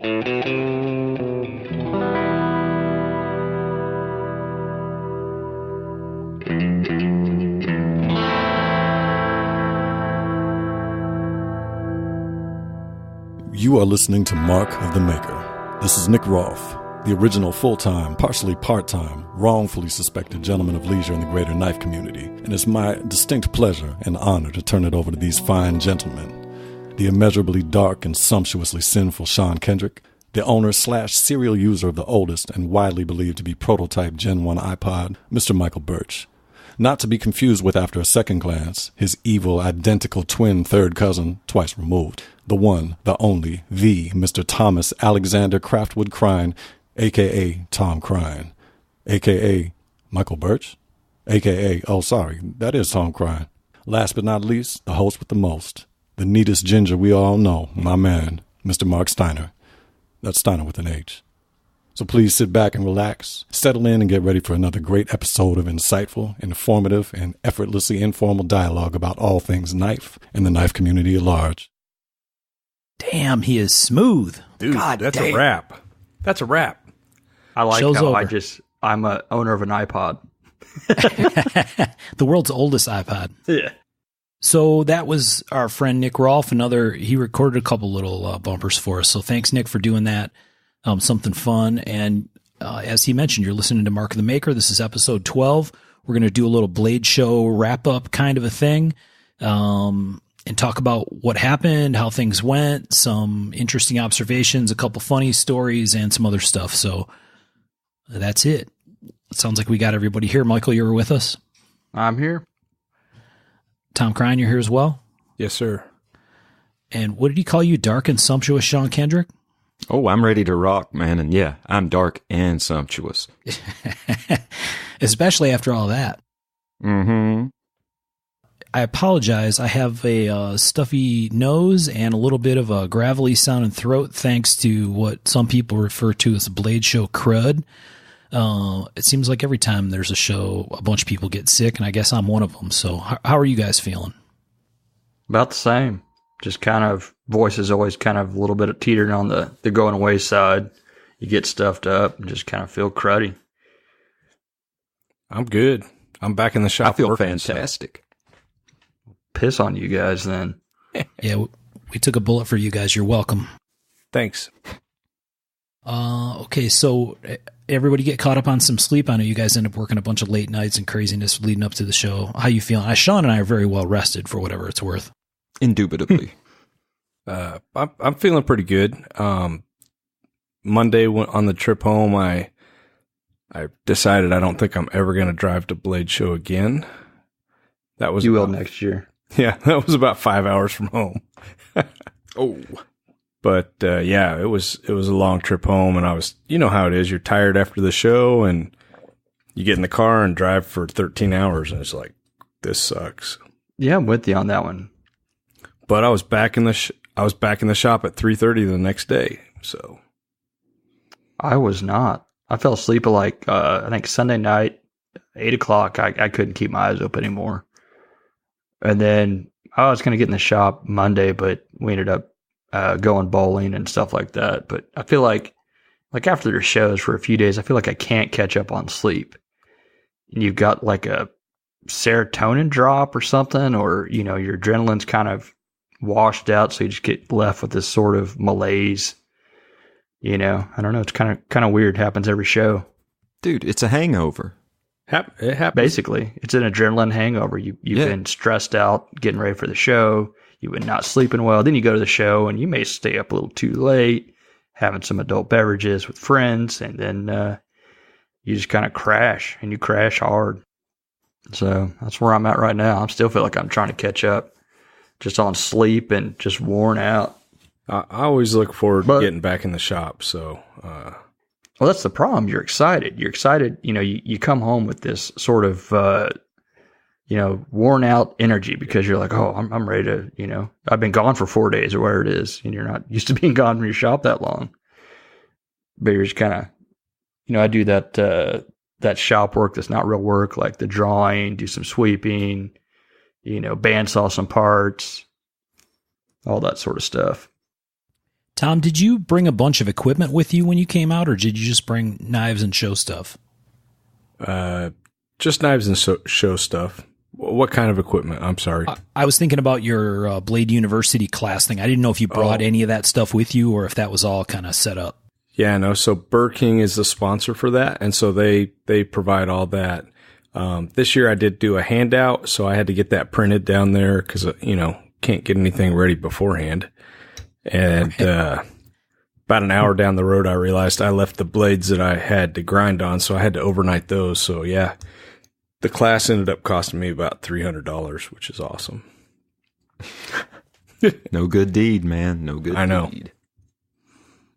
You are listening to Mark of the Maker. This is Nick Rolfe, the original full-time, partially part-time, wrongfully suspected gentleman of leisure in the greater knife community, and it's my distinct pleasure and honor to turn it over to these fine gentlemen. The immeasurably dark and sumptuously sinful Sean Kendrick, the owner/serial user of the oldest and widely believed to be prototype Gen 1 iPod, Mr. Michael Birch. Not to be confused with, after a second glance, his evil, identical twin third cousin, twice removed. The one, the only, the Mr. Thomas Alexander Craftwood Crine, a.k.a. Tom Crine, a.k.a. Michael Birch, a.k.a. Oh, sorry, that is Tom Crine. Last but not least, the host with the most, the neatest ginger we all know, my man, Mr. Mark Steiner. That's Steiner with an H. So please sit back and relax, settle in, and get ready for another great episode of insightful, informative, and effortlessly informal dialogue about all things knife and the knife community at large. Damn, he is smooth. Dude, God that's damn. a wrap. That's a wrap. I like Show's how over. I'm a owner of an iPod. The world's oldest iPod. Yeah. So that was our friend Nick Rolfe. He recorded a couple little bumpers for us. So thanks, Nick, for doing that. Something fun. And as he mentioned, you're listening to Mark of the Maker. This is episode 12. We're going to do a little Blade Show wrap-up kind of a thing, and talk about what happened, how things went, some interesting observations, a couple funny stories, and some other stuff. So that's it. It sounds like we got everybody here. Michael, you were with us? I'm here. Tom Crine, you're here as well? Yes, sir. And what did he call you? Dark and sumptuous Sean Kendrick? Oh, I'm ready to rock, man. And yeah, I'm dark and sumptuous. Especially after all that. Mm-hmm. I apologize. I have a stuffy nose and a little bit of a gravelly sounding throat thanks to what some people refer to as the Blade Show crud. It seems like every time there's a show, a bunch of people get sick, and I guess I'm one of them. So how are you guys feeling? About the same. Just kind of, voice is always kind of a little bit of teetering on the going away side. You get stuffed up and just kind of feel cruddy. I'm good. I'm back in the shop. I feel working, fantastic. Piss on you guys then. Yeah, we took a bullet for you guys. You're welcome. Thanks. Okay, so everybody get caught up on some sleep. I know you guys end up working a bunch of late nights and craziness leading up to the show. How you feeling? Sean and I are very well rested for whatever it's worth. Indubitably. I'm feeling pretty good. Monday on the trip home, I decided I don't think I'm ever going to drive to Blade Show again. That was You will next year. Yeah, that was about 5 hours from home. Oh, but yeah, it was a long trip home, and I was, you know how it is. You're tired after the show, and you get in the car and drive for 13 hours, and it's like, this sucks. Yeah, I'm with you on that one. But I was back in the shop at 3:30 the next day. So I was not. I fell asleep at like I think Sunday night, 8 o'clock. I couldn't keep my eyes open anymore. And then I was going to get in the shop Monday, but we ended up going bowling and stuff like that. But I feel like after the shows for a few days, I feel like I can't catch up on sleep. And you've got like a serotonin drop or something, or, you know, your adrenaline's kind of washed out. So you just get left with this sort of malaise. You know, I don't know. It's kind of weird. It happens every show. dude, it's a hangover. It happens. Basically, it's an adrenaline hangover. You've been stressed out, getting ready for the show. You've been not sleeping well. Then you go to the show, and you may stay up a little too late, having some adult beverages with friends, and then you just kind of crash, and you crash hard. So that's where I'm at right now. I still feel like I'm trying to catch up, just on sleep and just worn out. I always look forward to getting back in the shop. So, well, that's the problem. You're excited. You know, you come home with this sort of, worn out energy because you're like, oh, I'm ready to, you know, I've been gone for 4 days or whatever it is. And you're not used to being gone from your shop that long. But you're just kind of, you know, I do that shop work that's not real work, like the drawing, do some sweeping, you know, bandsaw some parts, all that sort of stuff. Tom, did you bring a bunch of equipment with you when you came out, or did you just bring knives and show stuff? Just knives and show stuff. What kind of equipment? I'm sorry. I was thinking about your Blade University class thing. I didn't know if you brought any of that stuff with you or if that was all kind of set up. Yeah, no. So Burr King is the sponsor for that, and so they provide all that. This year I did do a handout, so I had to get that printed down there because can't get anything ready beforehand. And about an hour down the road, I realized I left the blades that I had to grind on, so I had to overnight those. So yeah. The class ended up costing me about $300, which is awesome. No good deed, man. No good I know. deed.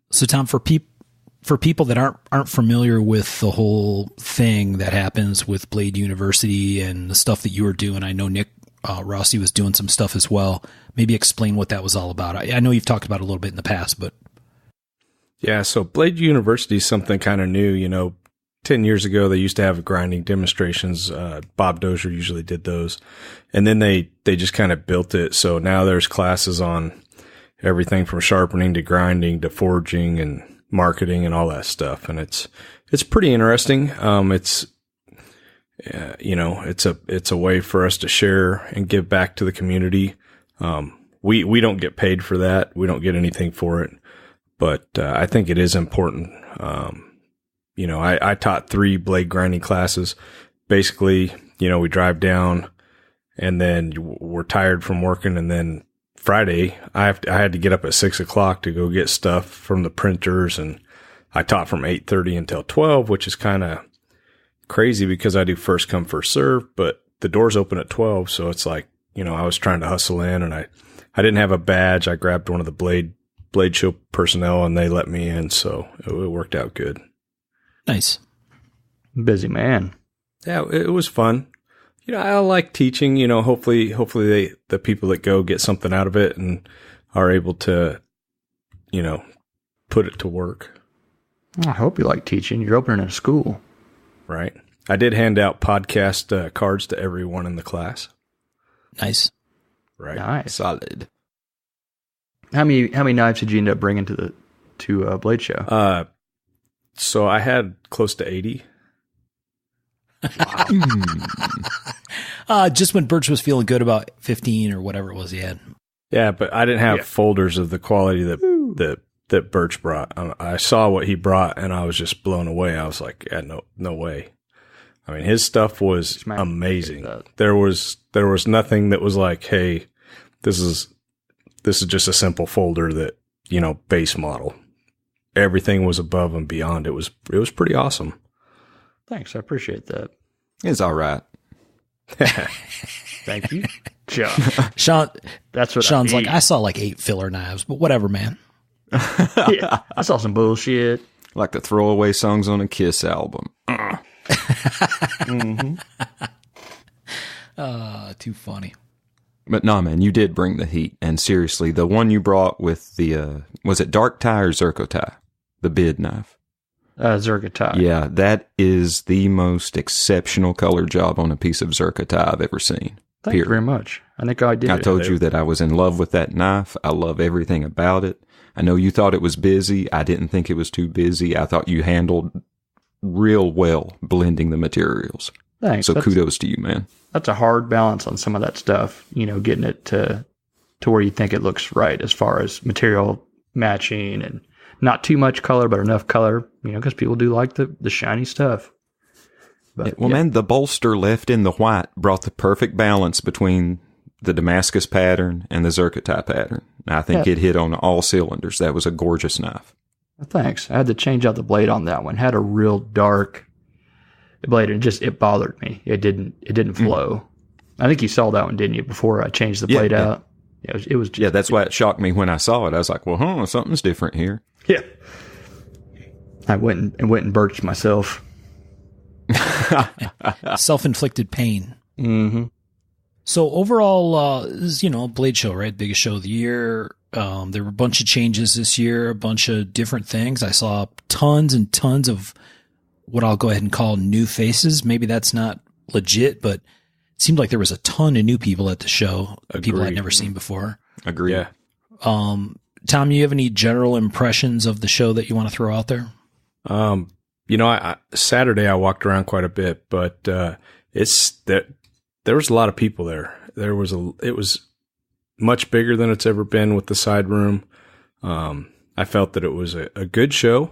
So, Tom, for people that aren't familiar with the whole thing that happens with Blade University and the stuff that you were doing, I know Nick Rossi was doing some stuff as well. Maybe explain what that was all about. I know you've talked about it a little bit in the past, but yeah. So Blade University is something kind of new. 10 years ago, they used to have grinding demonstrations. Bob Dozier usually did those. And then they just kind of built it. So now there's classes on everything from sharpening to grinding to forging and marketing and all that stuff. And it's pretty interesting. It's a way for us to share and give back to the community. We don't get paid for that. We don't get anything for it, but I think it is important. I taught 3 blade grinding classes. Basically, we drive down and then we're tired from working. And then Friday, I had to get up at 6:00 to go get stuff from the printers. And I taught from 8:30 until 12, which is kind of crazy because I do first come, first serve, but the doors open at 12. So it's like, I was trying to hustle in and I didn't have a badge. I grabbed one of the blade show personnel and they let me in. So it worked out good. Nice. Busy man. Yeah, it was fun. I like teaching. Hopefully the people that go get something out of it and are able to, put it to work. I hope you like teaching. You're opening a school. Right. I did hand out podcast cards to everyone in the class. Nice. Right. Nice. Solid. How many knives did you end up bringing to Blade Show? So I had close to 80. Just when Birch was feeling good about 15 or whatever it was he had. Yeah, but I didn't have folders of the quality that Birch brought. I saw what he brought and I was just blown away. I was like, yeah, no way. I mean, his stuff was amazing. There was nothing that was like, hey, this is just a simple folder that, base model. Everything was above and beyond. It was pretty awesome. Thanks. I appreciate that. It's all right. Thank you. Sean, that's what Sean's like, I saw like 8 filler knives, but whatever, man. Yeah, I saw some bullshit. Like the throwaway songs on a Kiss album. Mm-hmm. Too funny. But no, man, you did bring the heat. And seriously, the one you brought with the, was it dark tie or Zerko tie? The bid knife. Zerko tie. Yeah, that is the most exceptional color job on a piece of Zerko tie I've ever seen. Thank you very much. I think I did. I told you that I was in love with that knife. I love everything about it. I know you thought it was busy. I didn't think it was too busy. I thought you handled real well blending the materials. Thanks. So kudos to you, man. That's a hard balance on some of that stuff, getting it to where you think it looks right as far as material matching and not too much color, but enough color, because people do like the shiny stuff. But, man, the bolster left in the white brought the perfect balance between the Damascus pattern and the Zerko pattern. I think it hit on all cylinders. That was a gorgeous knife. Thanks. I had to change out the blade on that one. Had a real dark blade and it bothered me. It didn't flow. I think you saw that one, didn't you, before I changed the blade out? It was just, that's why it shocked me when I saw it. I was like, well, something's different here. Yeah. I went and birched myself. Self-inflicted pain. Mm-hmm. So overall, this is, a Blade show, right? Biggest show of the year. There were a bunch of changes this year, a bunch of different things. I saw tons and tons of what I'll go ahead and call new faces. Maybe that's not legit, but it seemed like there was a ton of new people at the show. Agreed. People I'd never seen before. Agree. Yeah. Tom, you have any general impressions of the show that you want to throw out there? Saturday I walked around quite a bit, but it's that there was a lot of people there. It was much bigger than it's ever been with the side room. I felt that it was a good show.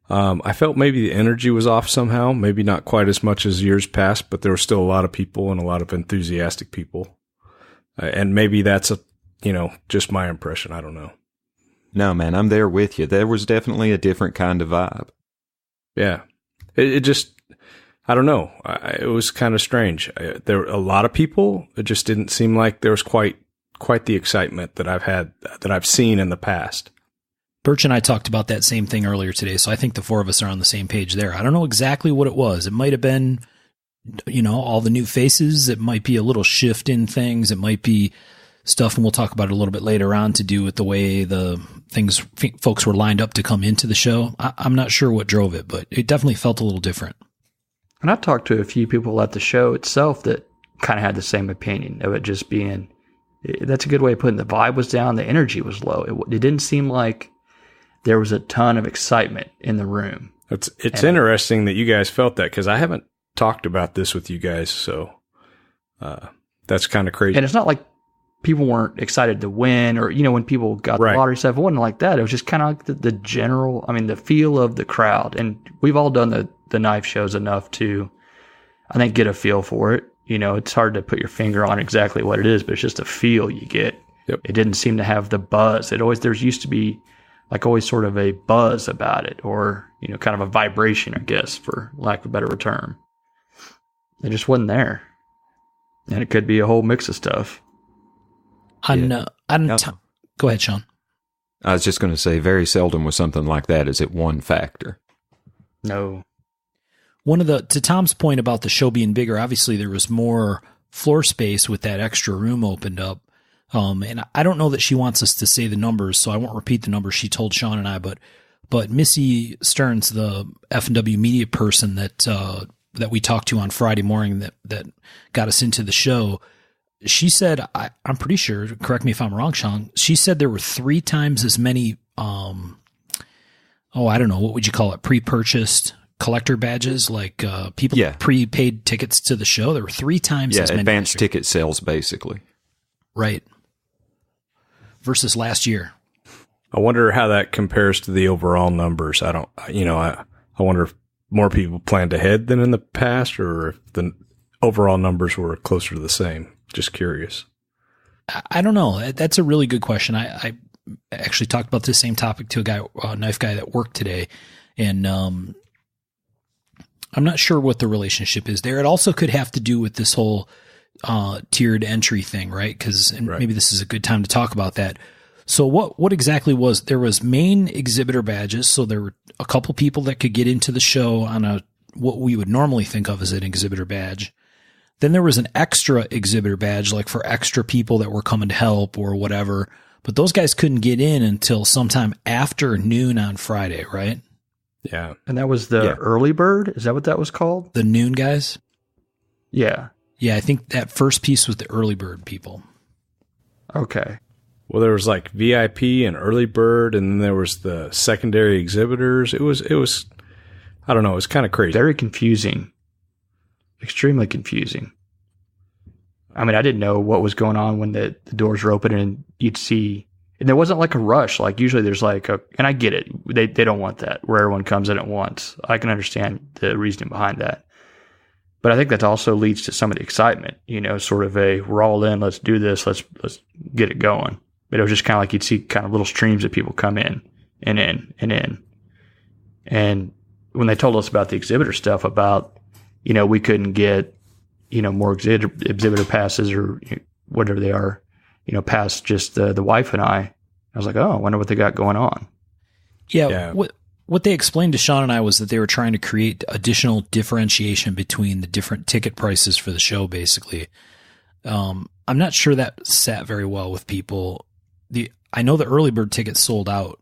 I felt maybe the energy was off somehow, maybe not quite as much as years past, but there were still a lot of people and a lot of enthusiastic people. And maybe that's just my impression. I don't know. No, man, I'm there with you. There was definitely a different kind of vibe. Yeah. It just, I don't know. It was kind of strange. There were a lot of people. It just didn't seem like there was quite the excitement that I've seen in the past. Birch and I talked about that same thing earlier today, so I think the four of us are on the same page there. I don't know exactly what it was. It might have been, all the new faces. It might be a little shift in things. It might be stuff, and we'll talk about it a little bit later on, to do with the way the folks were lined up to come into the show. I'm not sure what drove it, but it definitely felt a little different. And I talked to a few people at the show itself that kind of had the same opinion of it just being, that's a good way of putting it. The vibe was down. The energy was low. It didn't seem like there was a ton of excitement in the room. It's interesting that you guys felt that, because I haven't talked about this with you guys. So that's kind of crazy. And it's not like people weren't excited to win, or, when people got the lottery stuff, it wasn't like that. It was just kind of like the general, the feel of the crowd. And we've all done the knife shows enough to, I think, get a feel for it. It's hard to put your finger on exactly what it is, but it's just a feel you get. Yep. It didn't seem to have the buzz. There used to be always sort of a buzz about it, or, kind of a vibration, I guess, for lack of a better term. It just wasn't there. And it could be a whole mix of stuff. Go ahead, Sean. I was just going to say, very seldom with something like that is it one factor. No. To Tom's point about the show being bigger, obviously there was more floor space with that extra room opened up. And I don't know that she wants us to say the numbers, so I won't repeat the numbers she told Sean and I, but Missy Stearns, the F&W media person that we talked to on Friday morning that got us into the show, she said, I'm pretty sure, correct me if I'm wrong, Sean, she said there were 3 times as many, I don't know, what would you call it, pre-purchased collector badges, like people prepaid tickets to the show. There were 3 times as many. Advanced ticket sales, basically. Right. Versus last year. I wonder how that compares to the overall numbers. I wonder if more people planned ahead than in the past, or if the overall numbers were closer to the same. Just curious. I don't know. That's a really good question. I actually talked about this same topic to a knife guy that worked today, and I'm not sure what the relationship is there. It also could have to do with this whole tiered entry thing, right? Maybe this is a good time to talk about that. So what exactly was, there was main exhibitor badges. So there were a couple people that could get into the show on what we would normally think of as an exhibitor badge. Then there was an extra exhibitor badge, like for extra people that were coming to help or whatever. But those guys couldn't get in until sometime after noon on Friday, right? Yeah. And that was the early bird? Is that what that was called? The noon guys? Yeah. Yeah, I think that first piece was the early bird people. Okay. Well, there was like VIP and early bird, and then there was the secondary exhibitors. It was, I don't know, it was kind of crazy. Very confusing. Extremely confusing. I didn't know what was going on when the doors were open, and you'd see, and there wasn't like a rush. Like usually there's and I get it. They don't want that where everyone comes in at once. I can understand the reasoning behind that. But I think that also leads to some of the excitement, sort of we're all in, let's do this, let's get it going. But it was just kind of like you'd see kind of little streams of people come in and in and in. And when they told us about the exhibitor stuff about, we couldn't get, more exhibitor passes or whatever they are, past just the wife and I was like, oh, I wonder what they got going on. Yeah. What they explained to Sean and I was that they were trying to create additional differentiation between the different ticket prices for the show, basically. I'm not sure that sat very well with people. I know the early bird tickets sold out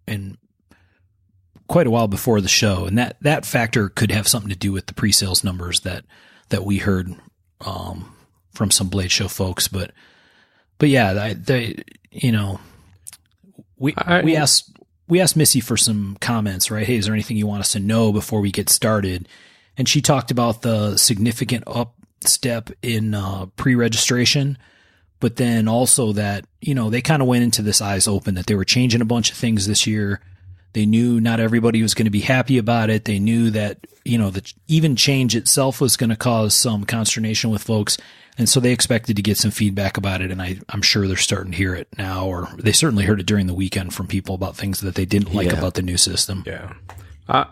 in quite a while before the show, and that factor could have something to do with the pre-sales numbers that we heard from some Blade Show folks. But yeah, we asked Missy for some comments, right? Hey, is there anything you want us to know before we get started? And she talked about the significant up step in pre-registration, but then also that, they kind of went into this eyes open that they were changing a bunch of things this year. They knew not everybody was going to be happy about it. They knew that, the even change itself was going to cause some consternation with folks. And so they expected to get some feedback about it. And I'm sure they're starting to hear it now, or they certainly heard it during the weekend from people about things that they didn't like about the new system. Yeah. I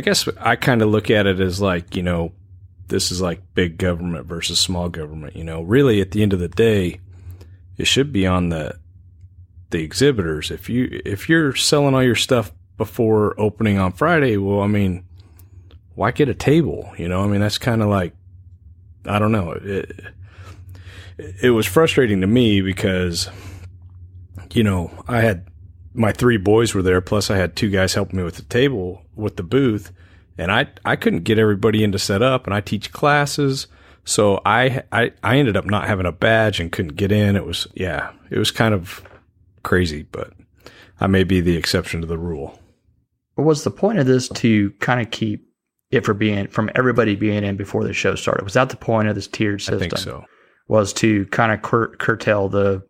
guess I kind of look at it as like, this is like big government versus small government. Really at the end of the day, it should be on the exhibitors. If you're selling all your stuff before opening on Friday, well, I mean, why get a table? That's kind of like, I don't know. It was frustrating to me because, I had my 3 boys were there, plus I had 2 guys helping me with the table, with the booth, and I couldn't get everybody in to set up, and I teach classes, so I ended up not having a badge and couldn't get in. It was kind of crazy, but I may be the exception to the rule. What was the point of this to kind of keep it from everybody being in before the show started? Was that the point of this tiered system? I think so. Was to kind of curtail the,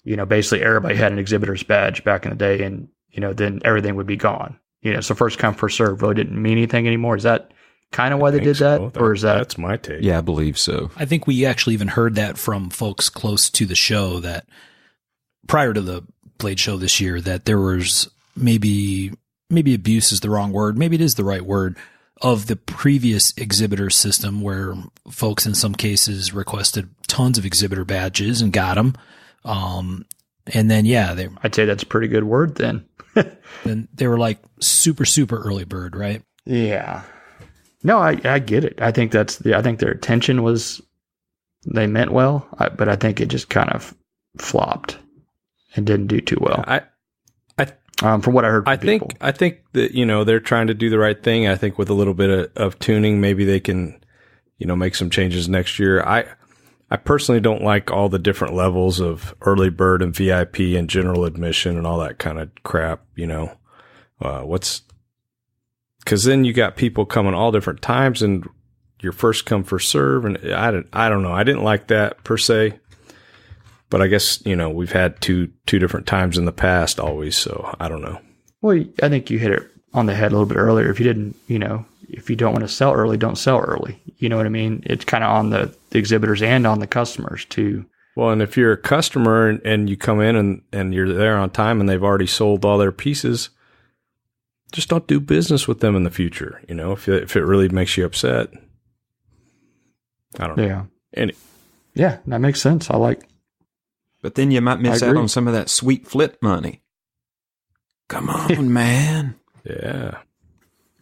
basically everybody had an exhibitor's badge back in the day, and, then everything would be gone. So first come, first serve really didn't mean anything anymore. Is that kind of why they did that? Or is that's my take? Yeah, I believe so. I think we actually even heard that from folks close to the show, that prior to the Blade show this year, that there was maybe abuse is the wrong word. Maybe it is the right word, of the previous exhibitor system, where folks in some cases requested tons of exhibitor badges and got them. And then, I'd say that's a pretty good word then. Then they were like super, super early bird, right? Yeah. No, I get it. I think I think their intention was, they meant well, but I think it just kind of flopped and didn't do too well. From what I heard from people. I think that, they're trying to do the right thing. I think with a little bit of tuning, maybe they can, make some changes next year. I personally don't like all the different levels of early bird and VIP and general admission and all that kind of crap, cause then you got people coming all different times and your first come, first serve. And I don't know. I didn't like that per se, but I guess, we've had two different times in the past always. So I don't know. Well, I think you hit it on the head a little bit earlier. If you didn't, if you don't want to sell early, don't sell early. You know what I mean? It's kind of on the exhibitors and on the customers too. Well, and if you're a customer and you come in and you're there on time and they've already sold all their pieces, just don't do business with them in the future. If it really makes you upset. I don't know. Yeah. Yeah, that makes sense. But then you might miss out on some of that sweet flip money. Come on, man. Yeah.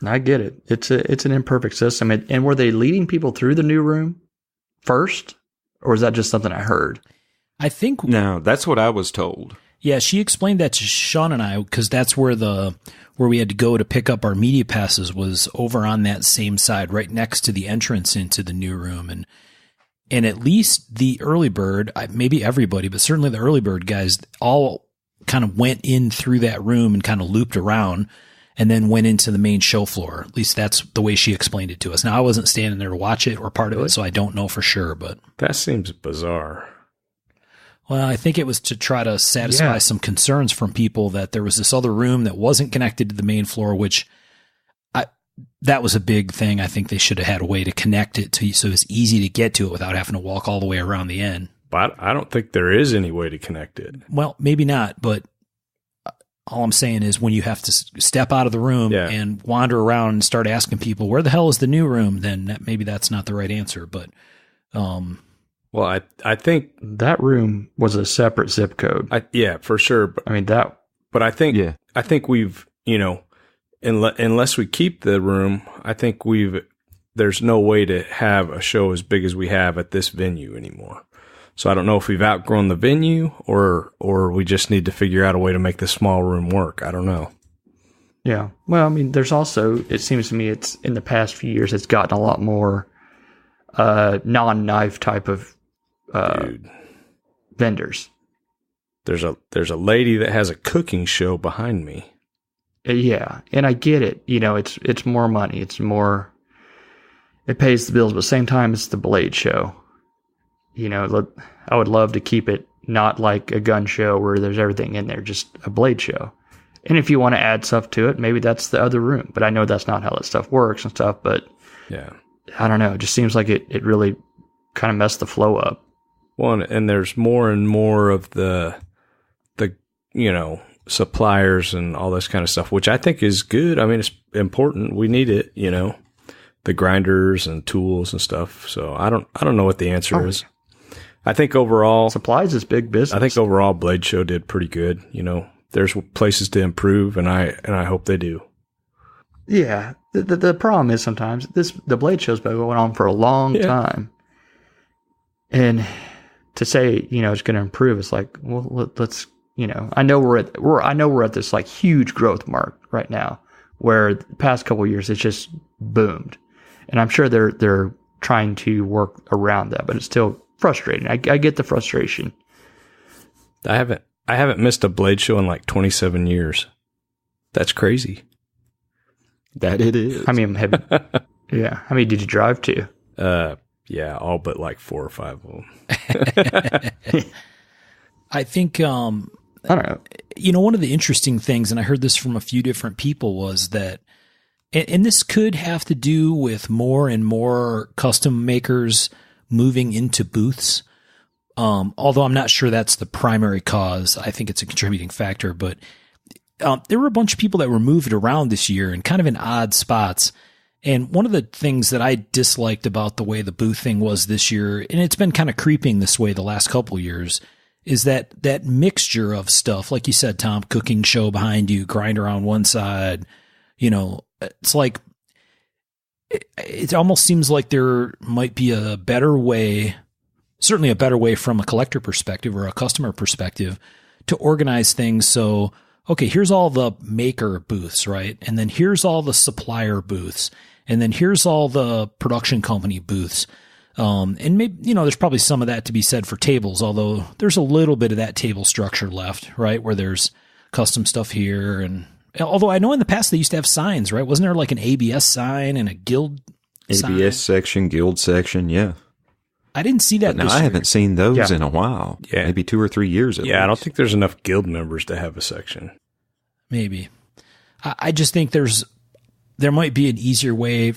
I get it. It's an imperfect system. And were they leading people through the new room first, or is that just something I heard? I think no, that's what I was told. Yeah, she explained that to Sean and I, because that's where we had to go to pick up our media passes was over on that same side, right next to the entrance into the new room. And at least the early bird, maybe everybody, but certainly the early bird guys, all kind of went in through that room and kind of looped around and then went into the main show floor. At least that's the way she explained it to us. Now, I wasn't standing there to watch it or part of it, so I don't know for sure. But that seems bizarre. Well, I think it was to try to satisfy some concerns from people that there was this other room that wasn't connected to the main floor, which that was a big thing. I think they should have had a way to connect it to so it's easy to get to it without having to walk all the way around the end. But I don't think there is any way to connect it. Well, maybe not, but all I'm saying is when you have to step out of the room and wander around and start asking people, where the hell is the new room? Then maybe that's not the right answer. But, well, I think that room was a separate zip code. Yeah, for sure. But, I think we've, unless we keep the room, I think there's no way to have a show as big as we have at this venue anymore. So I don't know if we've outgrown the venue or we just need to figure out a way to make the small room work. I don't know. Yeah. Well, I mean, there's also, it seems to me it's in the past few years, it's gotten a lot more non-knife type of vendors. there's a lady that has a cooking show behind me. Yeah, and I get it. You know, it's more money. It's more. It pays the bills, but at the same time, it's the blade show. You know, I would love to keep it not like a gun show where there's everything in there, just a blade show. And if you want to add stuff to it, maybe that's the other room. But I know that's not how that stuff works and stuff. But yeah, I don't know. It just seems like it really kind of messed the flow up. Well, and there's more and more of the suppliers and all this kind of stuff, which I think is good. I mean, it's important. We need it, the grinders and tools and stuff. So I don't know what the answer is. I think overall supplies is big business. I think overall Blade Show did pretty good. There's places to improve, and I hope they do. Yeah. The problem is sometimes the Blade Show's been going on for a long time. And to say, it's going to improve, it's like, well, let's, I know we're at this like huge growth mark right now, where the past couple of years it's just boomed, and I'm sure they're trying to work around that, but it's still frustrating. I get the frustration. I haven't missed a Blade Show in like 27 years. That's crazy. That it is. I mean, yeah. How many did you drive to? Yeah, all but like 4 or 5 of them. I think, I don't know. One of the interesting things, and I heard this from a few different people, was that, and this could have to do with more and more custom makers moving into booths. Although I'm not sure that's the primary cause. I think it's a contributing factor, but there were a bunch of people that were moved around this year in kind of in odd spots. And one of the things that I disliked about the way the booth thing was this year, and it's been kind of creeping this way the last couple of years, is that mixture of stuff. Like you said, Tom, cooking show behind you, grinder on one side. It's like, it almost seems like there might be a better way, certainly a better way from a collector perspective or a customer perspective, to organize things. So, okay, here's all the maker booths, right? And then here's all the supplier booths. And then here's all the production company booths. And maybe, there's probably some of that to be said for tables, although there's a little bit of that table structure left, right? Where there's custom stuff here. And although I know in the past they used to have signs, right? Wasn't there like an ABS sign and a guild sign? ABS section, guild section. Yeah. I didn't see that. Now I haven't seen those in a while. Yeah. Maybe 2 or 3 years at least. I don't think there's enough guild members to have a section. Maybe. I just think there might be an easier way,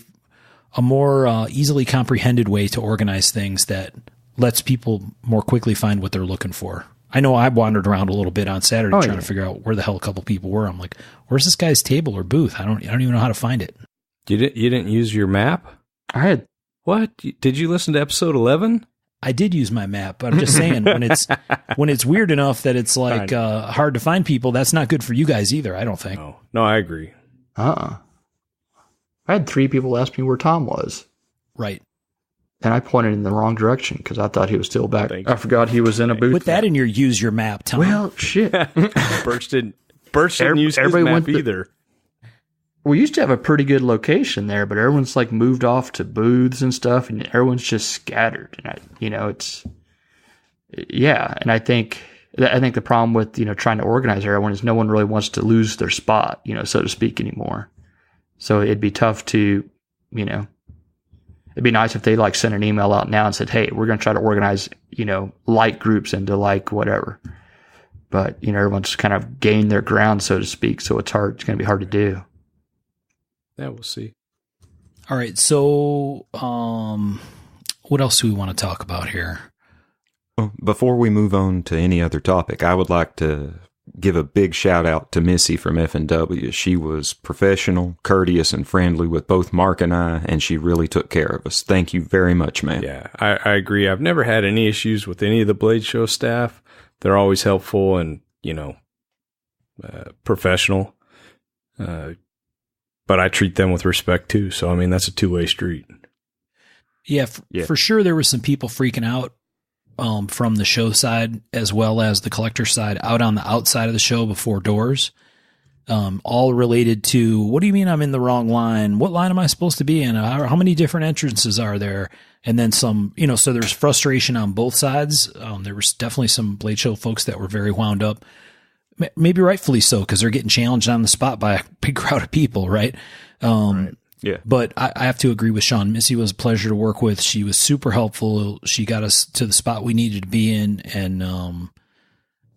a more easily comprehended way to organize things that lets people more quickly find what they're looking for. I know I wandered around a little bit on Saturday trying to figure out where the hell a couple people were. I'm like, where's this guy's table or booth? I don't even know how to find it. You didn't use your map? I had. What? Did you listen to episode 11? I did use my map, but I'm just saying when it's weird enough that it's like hard to find people, that's not good for you guys either, I don't think. No, I agree. I had 3 people ask me where Tom was. Right. And I pointed in the wrong direction because I thought he was still back. I forgot he was in a booth. Put that in your use your map, Tom. Well, shit. Birch didn't use his map either. We used to have a pretty good location there, but everyone's like moved off to booths and stuff, and everyone's just scattered. And and I think the problem with trying to organize everyone is no one really wants to lose their spot, so to speak, anymore. So it'd be tough to, it'd be nice if they like sent an email out now and said, hey, we're going to try to organize, like groups into like whatever. But everyone's kind of gained their ground, so to speak. So it's going to be hard to do. Yeah, we'll see. All right. So, what else do we want to talk about here? Well, before we move on to any other topic, I would like to give a big shout out to Missy from F&W. She was professional, courteous, and friendly with both Mark and I, and she really took care of us. Thank you very much, ma'am. Yeah, I agree. I've never had any issues with any of the Blade Show staff. They're always helpful and, professional. But I treat them with respect too. So, I mean, that's a two-way street. Yeah, for sure. There were some people freaking out from the show side as well as the collector side out on the outside of the show before doors, all related to, what do you mean I'm in the wrong line? What line am I supposed to be in? How many different entrances are there? And then some, you know, so there's frustration on both sides. There was definitely some Blade Show folks that were very wound up, maybe rightfully so, because they're getting challenged on the spot by a big crowd of people, right? Right. Yeah. But I have to agree with Sean. Missy was a pleasure to work with. She was super helpful. She got us to the spot we needed to be in, and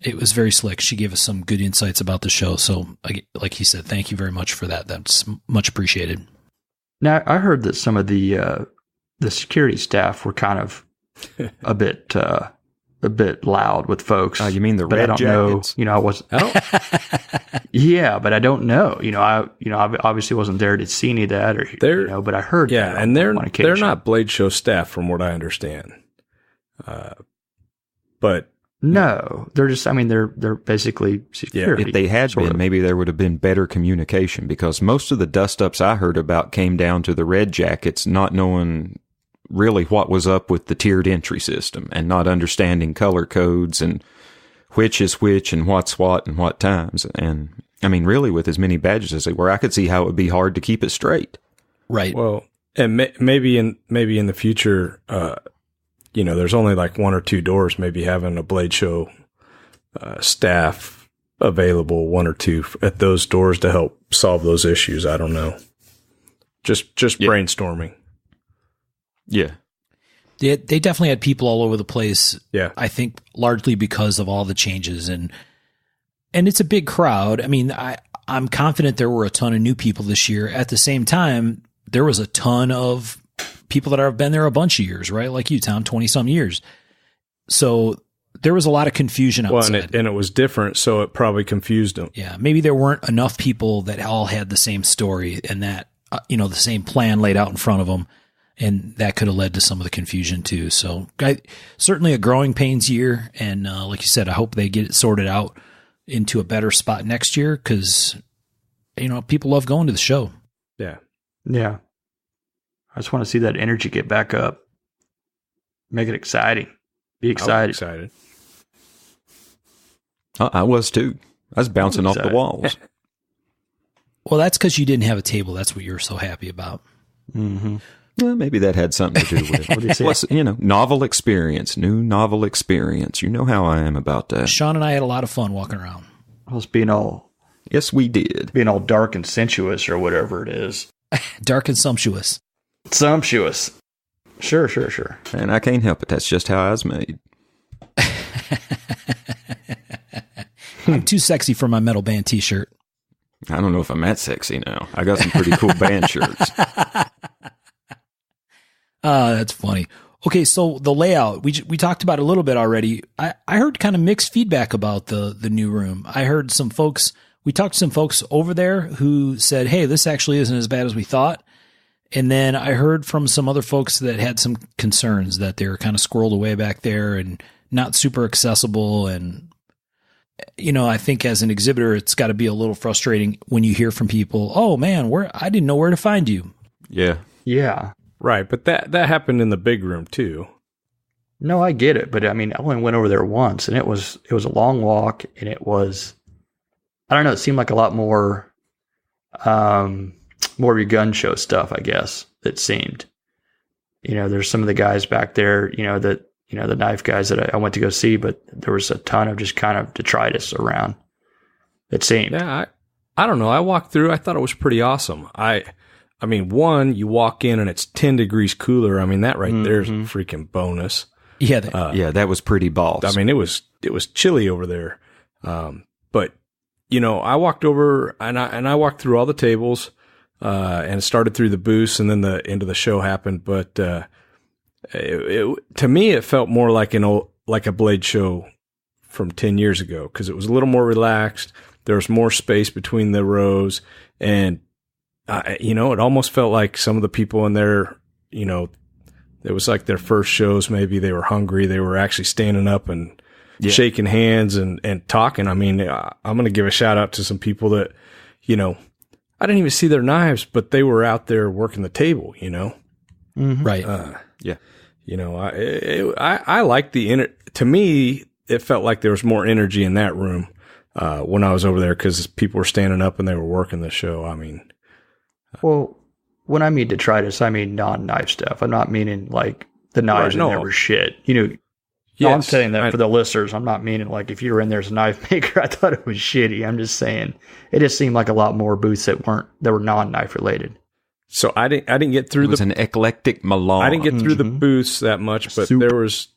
it was very slick. She gave us some good insights about the show. So, like he said, thank you very much for that. That's much appreciated. Now, I heard that some of the security staff were kind of a bit loud with folks. You mean the but red I don't jackets? know. You know, I was. Yeah, but I don't know. I obviously wasn't there to see any of that, or but I heard. Yeah, that and they're occasion. not Blade Show staff, from what I understand. But no, they're just. I mean, they're basically security. If they had been, maybe there would have been better communication, because most of the dust-ups I heard about came down to the red jackets not knowing really what was up with the tiered entry system and not understanding color codes and which is which and what's what and what times. And I mean, really, with as many badges as they were, I could see how it would be hard to keep it straight. Right. Well, and maybe in the future, there's only like one or two doors. Maybe having a Blade Show staff available, one or two at those doors to help solve those issues. I don't know. Just brainstorming. Yeah. They definitely had people all over the place. Yeah. I think largely because of all the changes, and it's a big crowd. I mean, I'm confident there were a ton of new people this year. At the same time, there was a ton of people that have been there a bunch of years, right? Like you, Tom, 20 some years. So there was a lot of confusion outside. Well, and it was different, so it probably confused them. Yeah. Maybe there weren't enough people that all had the same story and that, the same plan laid out in front of them. And that could have led to some of the confusion too. So certainly a growing pains year. And like you said, I hope they get it sorted out into a better spot next year, because, people love going to the show. Yeah. Yeah. I just want to see that energy get back up. Make it exciting. Be excited. Excited. I was too. I was bouncing off the walls. Well, that's because you didn't have a table. That's what you were so happy about. Mm-hmm. Well, maybe that had something to do with it. What do you say? Plus, novel experience, new novel experience. You know how I am about that. Sean and I had a lot of fun walking around. I was being all Yes, we did. dark and sensuous or whatever it is. Dark and sumptuous. Sumptuous. Sure. And I can't help it. That's just how I was made. I'm too sexy for my metal band t-shirt. I don't know if I'm that sexy now. I got some pretty cool band shirts. That's funny. Okay, so the layout, we talked about it a little bit already. I heard kind of mixed feedback about the new room. I heard we talked to some folks over there who said, hey, this actually isn't as bad as we thought. And then I heard from some other folks that had some concerns that they were kind of squirreled away back there and not super accessible. And, I think as an exhibitor, it's got to be a little frustrating when you hear from people, oh man, I didn't know where to find you. Yeah. Yeah. Right, but that happened in the big room too. No, I get it, but I mean, I only went over there once, and it was a long walk, and it was, I don't know, it seemed like a lot more of your gun show stuff, I guess. It seemed, there's some of the guys back there, the knife guys that I went to go see, but there was a ton of just kind of detritus around. It seemed. Yeah, I don't know. I walked through. I thought it was pretty awesome. I mean, one, you walk in and it's 10 degrees cooler. I mean, that right there is a freaking bonus. Yeah. That was pretty balls. I mean, it was chilly over there. But I walked over and I walked through all the tables, and started through the booths, and then the end of the show happened. But, to me, it felt more like a Blade Show from 10 years ago, because it was a little more relaxed. There was more space between the rows, and it almost felt like some of the people in there, it was like their first shows. Maybe they were hungry. They were actually standing up and shaking hands and talking. I mean, I'm going to give a shout out to some people that, I didn't even see their knives, but they were out there working the table, Mm-hmm. Right. Yeah. I like to me, it felt like there was more energy in that room, when I was over there, because people were standing up and they were working the show. I mean, Well, when I mean detritus, I mean non-knife stuff. I'm not meaning like the knives Right, in there were shit. You know, no, I'm saying that for the listeners. I'm not meaning like if you were in there as a knife maker, I thought it was shitty. I'm just saying it just seemed like a lot more booths that were non-knife related. So I didn't get through an eclectic melange. I didn't get through the booths that much, but there was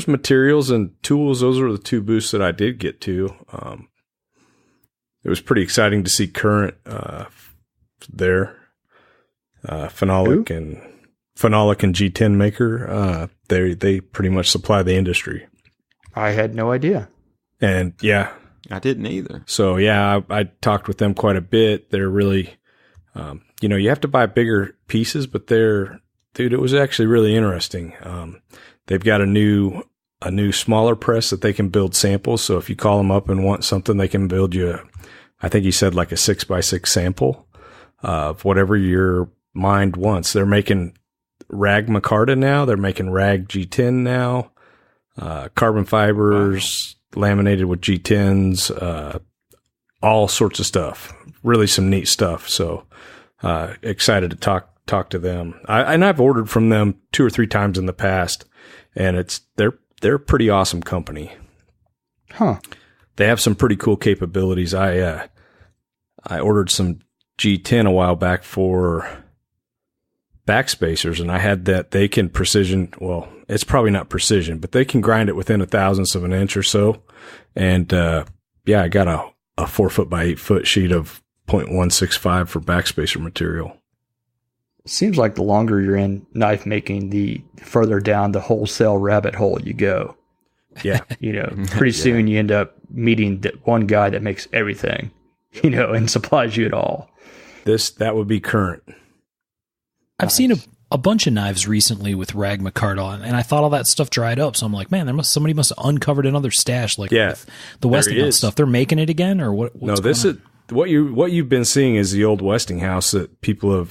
materials and tools. Those were the two booths that I did get to. It was pretty exciting to see Current there. Phenolic and G10 Maker. They pretty much supply the industry. I had no idea. And yeah, I didn't either. So yeah, I talked with them quite a bit. They're really, you have to buy bigger pieces, but it was actually really interesting. They've got a new smaller press that they can build samples. So if you call them up and want something, they can build you, I think he said like a 6x6 sample of whatever your mind wants. They're making rag micarta now. They're making rag G10 now. Carbon fibers, laminated with G10s, all sorts of stuff. Really some neat stuff. So excited to talk to them. I've ordered from them 2 or 3 times in the past, and they're a pretty awesome company. Huh. They have some pretty cool capabilities. I ordered some G10 a while back for backspacers, and I had that they can precision. Well, it's probably not precision, but they can grind it within 1,000th of an inch or so. And I got a 4 foot by 8 foot sheet of 0.165 for backspacer material. It seems like the longer you're in knife making, the further down the wholesale rabbit hole you go. Yeah. Pretty soon you end up meeting that one guy that makes everything, and supplies you it all. That would be Current. I've seen a bunch of knives recently with rag micarta, and I thought all that stuff dried up. So I'm like, man, somebody must have uncovered another stash with the Westinghouse stuff. They're making it again, or what? No, this is what you've been seeing is the old Westinghouse that people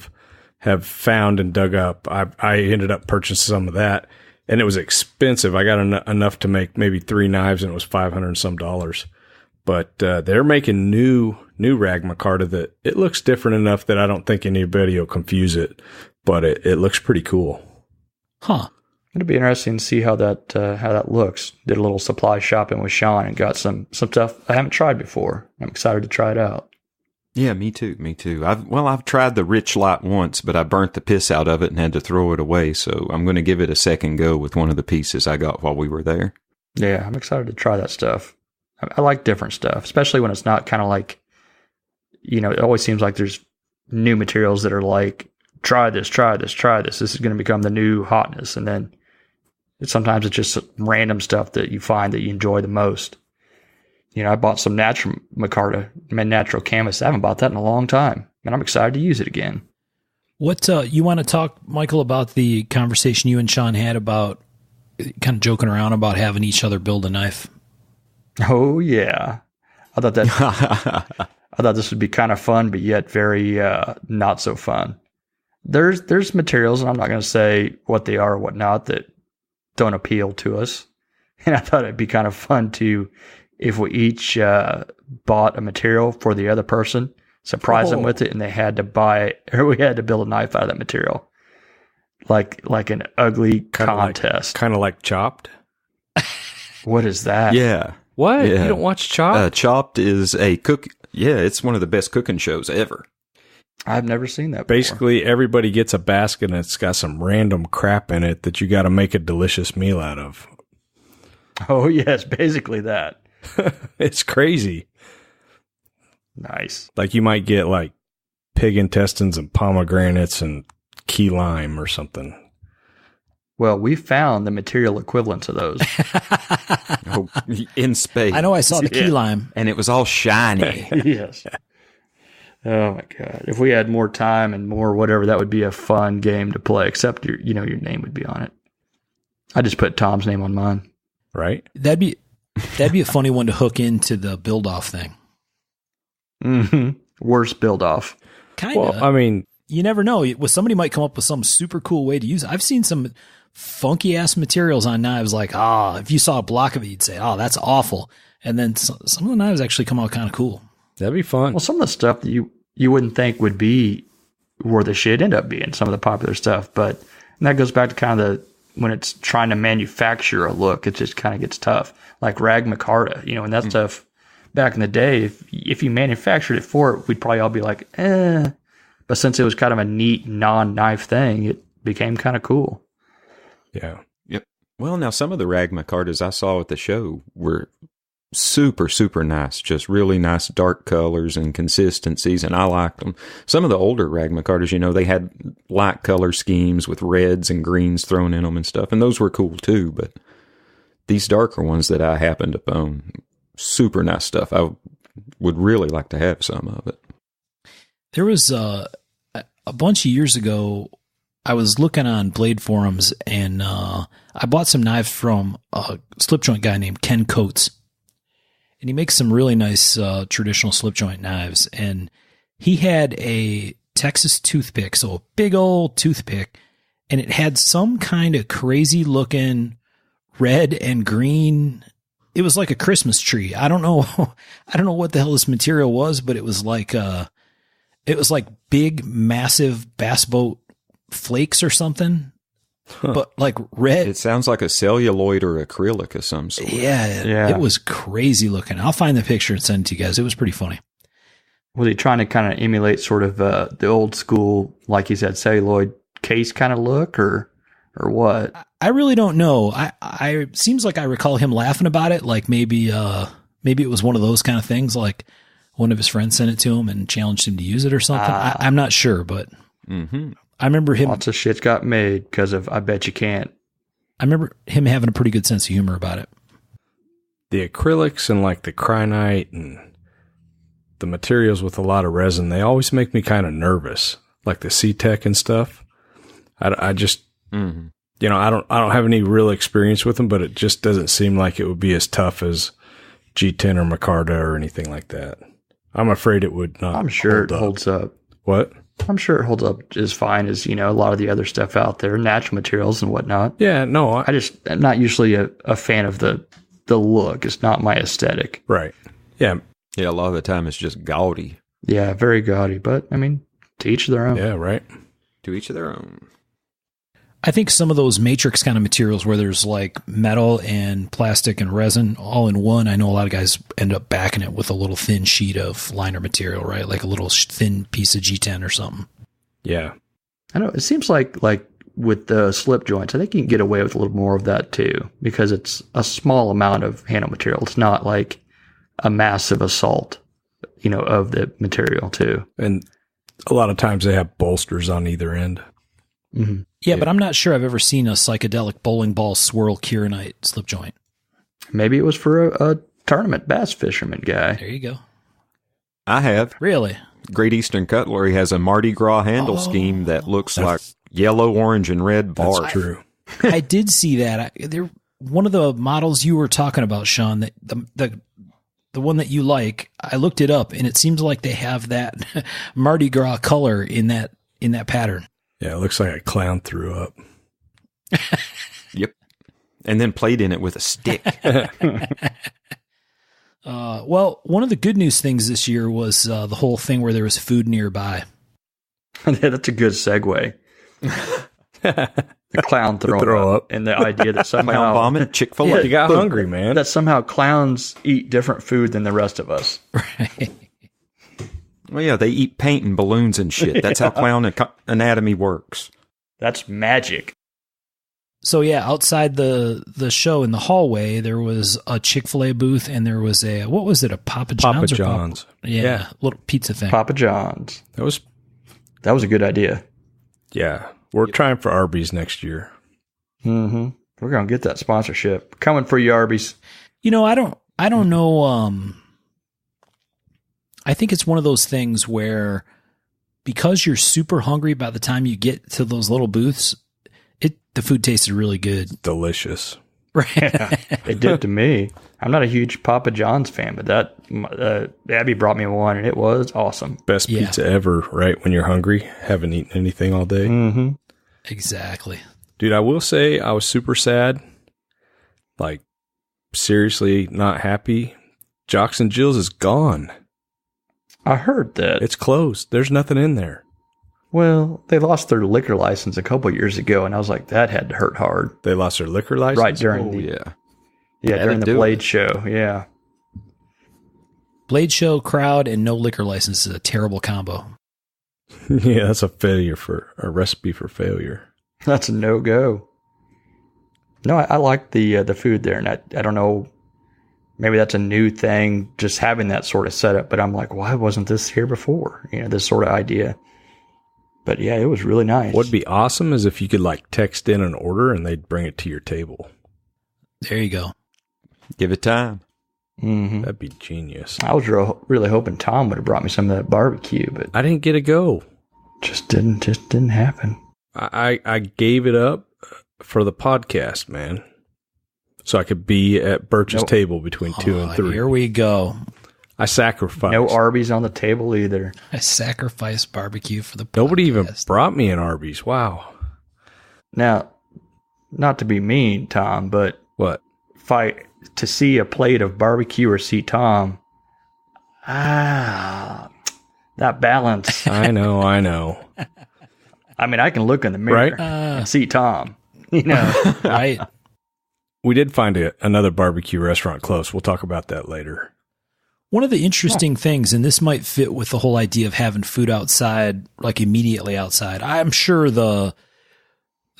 have found and dug up. I ended up purchasing some of that, and it was expensive. I got enough to make maybe 3 knives, and it was $500 and some. But they're making new rag micarta that it looks different enough that I don't think anybody will confuse it. But it looks pretty cool. Huh. It'll be interesting to see how that looks. Did a little supply shopping with Sean and got some stuff I haven't tried before. I'm excited to try it out. Yeah, me too. I've tried the Rich Light once, but I burnt the piss out of it and had to throw it away. So I'm going to give it a second go with one of the pieces I got while we were there. Yeah, I'm excited to try that stuff. I like different stuff, especially when it's not kind of like, it always seems like there's new materials that are like, try this. This is going to become the new hotness. And then sometimes it's just random stuff that you find that you enjoy the most. I bought some natural micarta, natural canvas. I haven't bought that in a long time, and I'm excited to use it again. What you want to talk, Michael, about the conversation you and Sean had about kind of joking around about having each other build a knife? Oh yeah, I thought this would be kind of fun, but yet very not so fun. There's materials, and I'm not going to say what they are or whatnot, that don't appeal to us. And I thought it'd be kind of fun to, if we each bought a material for the other person, surprise them with it, and they had to buy, or we had to build a knife out of that material, like an ugly contest, kind of like Chopped. What is that? Yeah. What? Yeah. You don't watch Chopped? Chopped is a cook. Yeah, it's one of the best cooking shows ever. I've never seen that before. Basically, everybody gets a basket and it's got some random crap in it that you got to make a delicious meal out of. Oh, yes, basically that. It's crazy. Nice. Like you might get like pig intestines and pomegranates and key lime or something. Well, we found the material equivalent to those. In space. I know I saw the key lime. And it was all shiny. Yes. Oh my God. If we had more time and more whatever, that would be a fun game to play, except your name would be on it. I just put Tom's name on mine. Right? That'd be a funny one to hook into the build off thing. Mm-hmm. Worst build off. Kind of. Well, I mean, you never know. Somebody might come up with some super cool way to use it. I've seen some funky ass materials on knives. Like, if you saw a block of it, you'd say, that's awful. And then some of the knives actually come out kind of cool. That'd be fun. Well, some of the stuff that you wouldn't think would be where the shit end up being, some of the popular stuff. But that goes back to kind of when it's trying to manufacture a look, it just kind of gets tough. Like Rag Micarta, you know, and that stuff back in the day, if you manufactured it for it, we'd probably all be like, eh. But since it was kind of a neat non-knife thing, it became kind of cool. Yeah. Yep. Well, now some of the Rag Micartas I saw at the show were super, super nice. Just really nice dark colors and consistencies, and I liked them. Some of the older Rag Micartas, you know, they had light color schemes with reds and greens thrown in them and stuff, and those were cool too. But these darker ones that I happened upon, super nice stuff. I would really like to have some of it. There was a bunch of years ago, I was looking on Blade forums, and I bought some knives from a slip joint guy named Ken Coates. And he makes some really nice traditional slip joint knives. And he had a Texas toothpick, so a big old toothpick, and it had some kind of crazy looking red and green. It was like a Christmas tree. I don't know. I don't know what the hell this material was, but it was like big, massive bass boat flakes or something. But like red. It sounds like a celluloid or acrylic of some sort. Yeah. It was crazy looking. I'll find the picture and send it to you guys. It was pretty funny. Was he trying to kind of emulate sort of the old school, like you said, celluloid case kind of look, or what? I really don't know. I seems like I recall him laughing about it. Like maybe it was one of those kind of things. Like one of his friends sent it to him and challenged him to use it or something. I'm not sure, but I remember him. Lots of shit got made because of I Bet You Can't. I remember him having a pretty good sense of humor about it. The acrylics and like the kyanite and the materials with a lot of resin, they always make me kind of nervous. Like the C-Tech and stuff. I just, you know, I don't have any real experience with them, but it just doesn't seem like it would be as tough as G10 or Micarta or anything like that. I'm afraid it would not. I'm sure it holds up. What? I'm sure it holds up as fine as, you know, a lot of the other stuff out there, natural materials and whatnot. Yeah, no. I'm not usually a fan of the look. It's not my aesthetic. Right. Yeah. Yeah, a lot of the time it's just gaudy. Yeah, very gaudy. But, I mean, to each their own. Yeah, right. To each of their own. I think some of those matrix kind of materials where there's like metal and plastic and resin all in one, I know a lot of guys end up backing it with a little thin sheet of liner material, right? Like a little thin piece of G10 or something. Yeah. I know. It seems like with the slip joints, I think you can get away with a little more of that too, because it's a small amount of handle material. It's not like a massive assault, you know, of the material too. And a lot of times they have bolsters on either end. Mm-hmm. Yeah, but I'm not sure I've ever seen a psychedelic bowling ball swirl kyanite slip joint. Maybe it was for a tournament bass fisherman guy. There you go. I have. Really? Great Eastern Cutlery has a Mardi Gras handle scheme that looks like yellow, orange, and red bars. That's true. I did see that. One of the models you were talking about, Sean, that the one that you like, I looked it up, and it seems like they have that Mardi Gras color in that pattern. Yeah, it looks like a clown threw up. Yep. And then played in it with a stick. Well, one of the good news things this year was the whole thing where there was food nearby. That's a good segue. The clown throw up. And the idea that somehow... Clown vomit, Chick-fil-A. Yeah, You got hungry, man. That somehow clowns eat different food than the rest of us. Right. Well, yeah, they eat paint and balloons and shit. That's how clown anatomy works. That's magic. So yeah, outside the show in the hallway, there was a Chick-fil-A booth, and there was a, what was it, a Papa John's? Papa John's. Yeah, little pizza thing. Papa John's. That was a good idea. Yeah. We're trying for Arby's next year. Mm-hmm. We're going to get that sponsorship. Coming for you, Arby's. You know, I don't know. I think it's one of those things where because you're super hungry by the time you get to those little booths, the food tasted really good. Delicious. Right. Yeah, it did to me. I'm not a huge Papa John's fan, but that Abby brought me one, and it was awesome. Best pizza ever, right? When you're hungry, haven't eaten anything all day. Mm-hmm. Exactly. Dude, I will say I was super sad. Like, seriously not happy. Jocks and Jill's is gone. I heard that. It's closed. There's nothing in there. Well, they lost their liquor license a couple years ago, and I was like, that had to hurt hard. They lost their liquor license? Right during during the Blade show, yeah. Blade show, crowd, and no liquor license is a terrible combo. Yeah, that's a recipe for failure. That's a no-go. No, I like the food there, and I don't know, maybe that's a new thing, just having that sort of setup, but I'm like, why wasn't this here before? This sort of idea. But yeah, it was really nice. What'd be awesome is if you could like text in an order and they'd bring it to your table. There you go. Give it time. Mm-hmm. That'd be genius. I was really hoping Tom would have brought me some of that barbecue, but I didn't get to go. Just didn't happen. I gave it up for the podcast, man. So I could be at Birch's table between 2 and 3. Here we go. I sacrificed. No Arby's on the table either. I sacrificed barbecue for the podcast. Nobody even brought me an Arby's. Wow. Now, not to be mean, Tom, but What? to see a plate of barbecue or see Tom, that balance. I know. I mean, I can look in the mirror Right? and see Tom, Right. We did find another barbecue restaurant close. We'll talk about that later. One of the interesting things, and this might fit with the whole idea of having food outside, like immediately outside. I'm sure the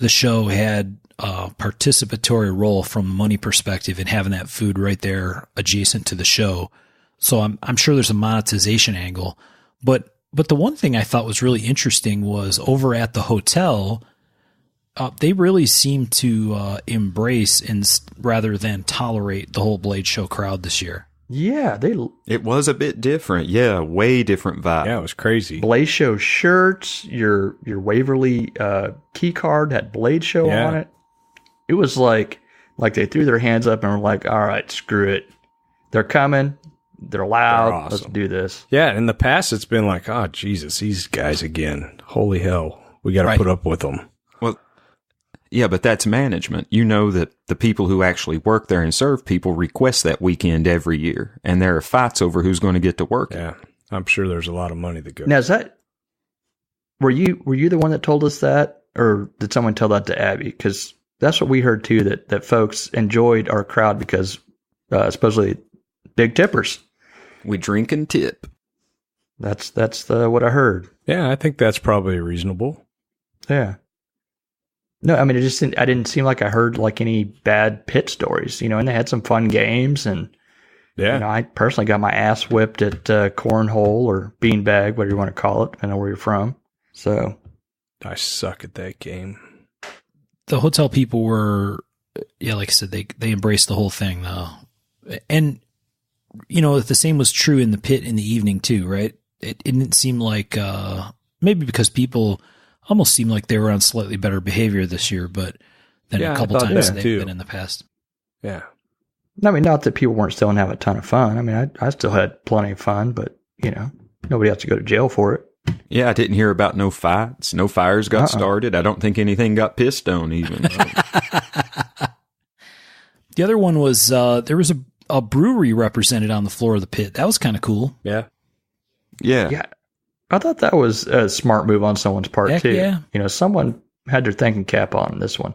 show had a participatory role from a money perspective in having that food right there adjacent to the show. So I'm sure there's a monetization angle. But the one thing I thought was really interesting was over at the hotel, they really seem to embrace rather than tolerate the whole Blade Show crowd this year. Yeah, It was a bit different. Yeah, way different vibe. Yeah, it was crazy. Blade Show shirts, your Waverly key card had Blade Show on it. It was like they threw their hands up and were like, all right, screw it. They're coming. They're loud. They're awesome. Let's do this. Yeah, in the past, it's been like, oh, Jesus, these guys again. Holy hell. We got to put up with them. Well, yeah, but that's management. You know that the people who actually work there and serve people request that weekend every year, and there are fights over who's going to get to work. Yeah, I'm sure there's a lot of money that goes. Now, were you the one that told us that, or did someone tell that to Abby? Because that's what we heard too, that folks enjoyed our crowd because supposedly big tippers. We drink and tip. That's what I heard. Yeah, I think that's probably reasonable. Yeah. No, I mean, I didn't seem like I heard like any bad pit stories, and they had some fun games, and Yeah. I personally got my ass whipped at cornhole or beanbag, whatever you want to call it, depending on where you're from. So I suck at that game. The hotel people were, like I said, they embraced the whole thing though. And, the same was true in the pit in the evening too, right? It didn't seem like, maybe because people almost seemed like they were on slightly better behavior this year, but than a couple times they've been in the past. Yeah. I mean, not that people weren't still having a ton of fun. I mean, I still had plenty of fun, but, nobody has to go to jail for it. Yeah, I didn't hear about no fights. No fires got started. I don't think anything got pissed on even. The other one was there was a brewery represented on the floor of the pit. That was kind of cool. Yeah. Yeah. Yeah. I thought that was a smart move on someone's part, Heck too. yeah. Someone had their thinking cap on this one.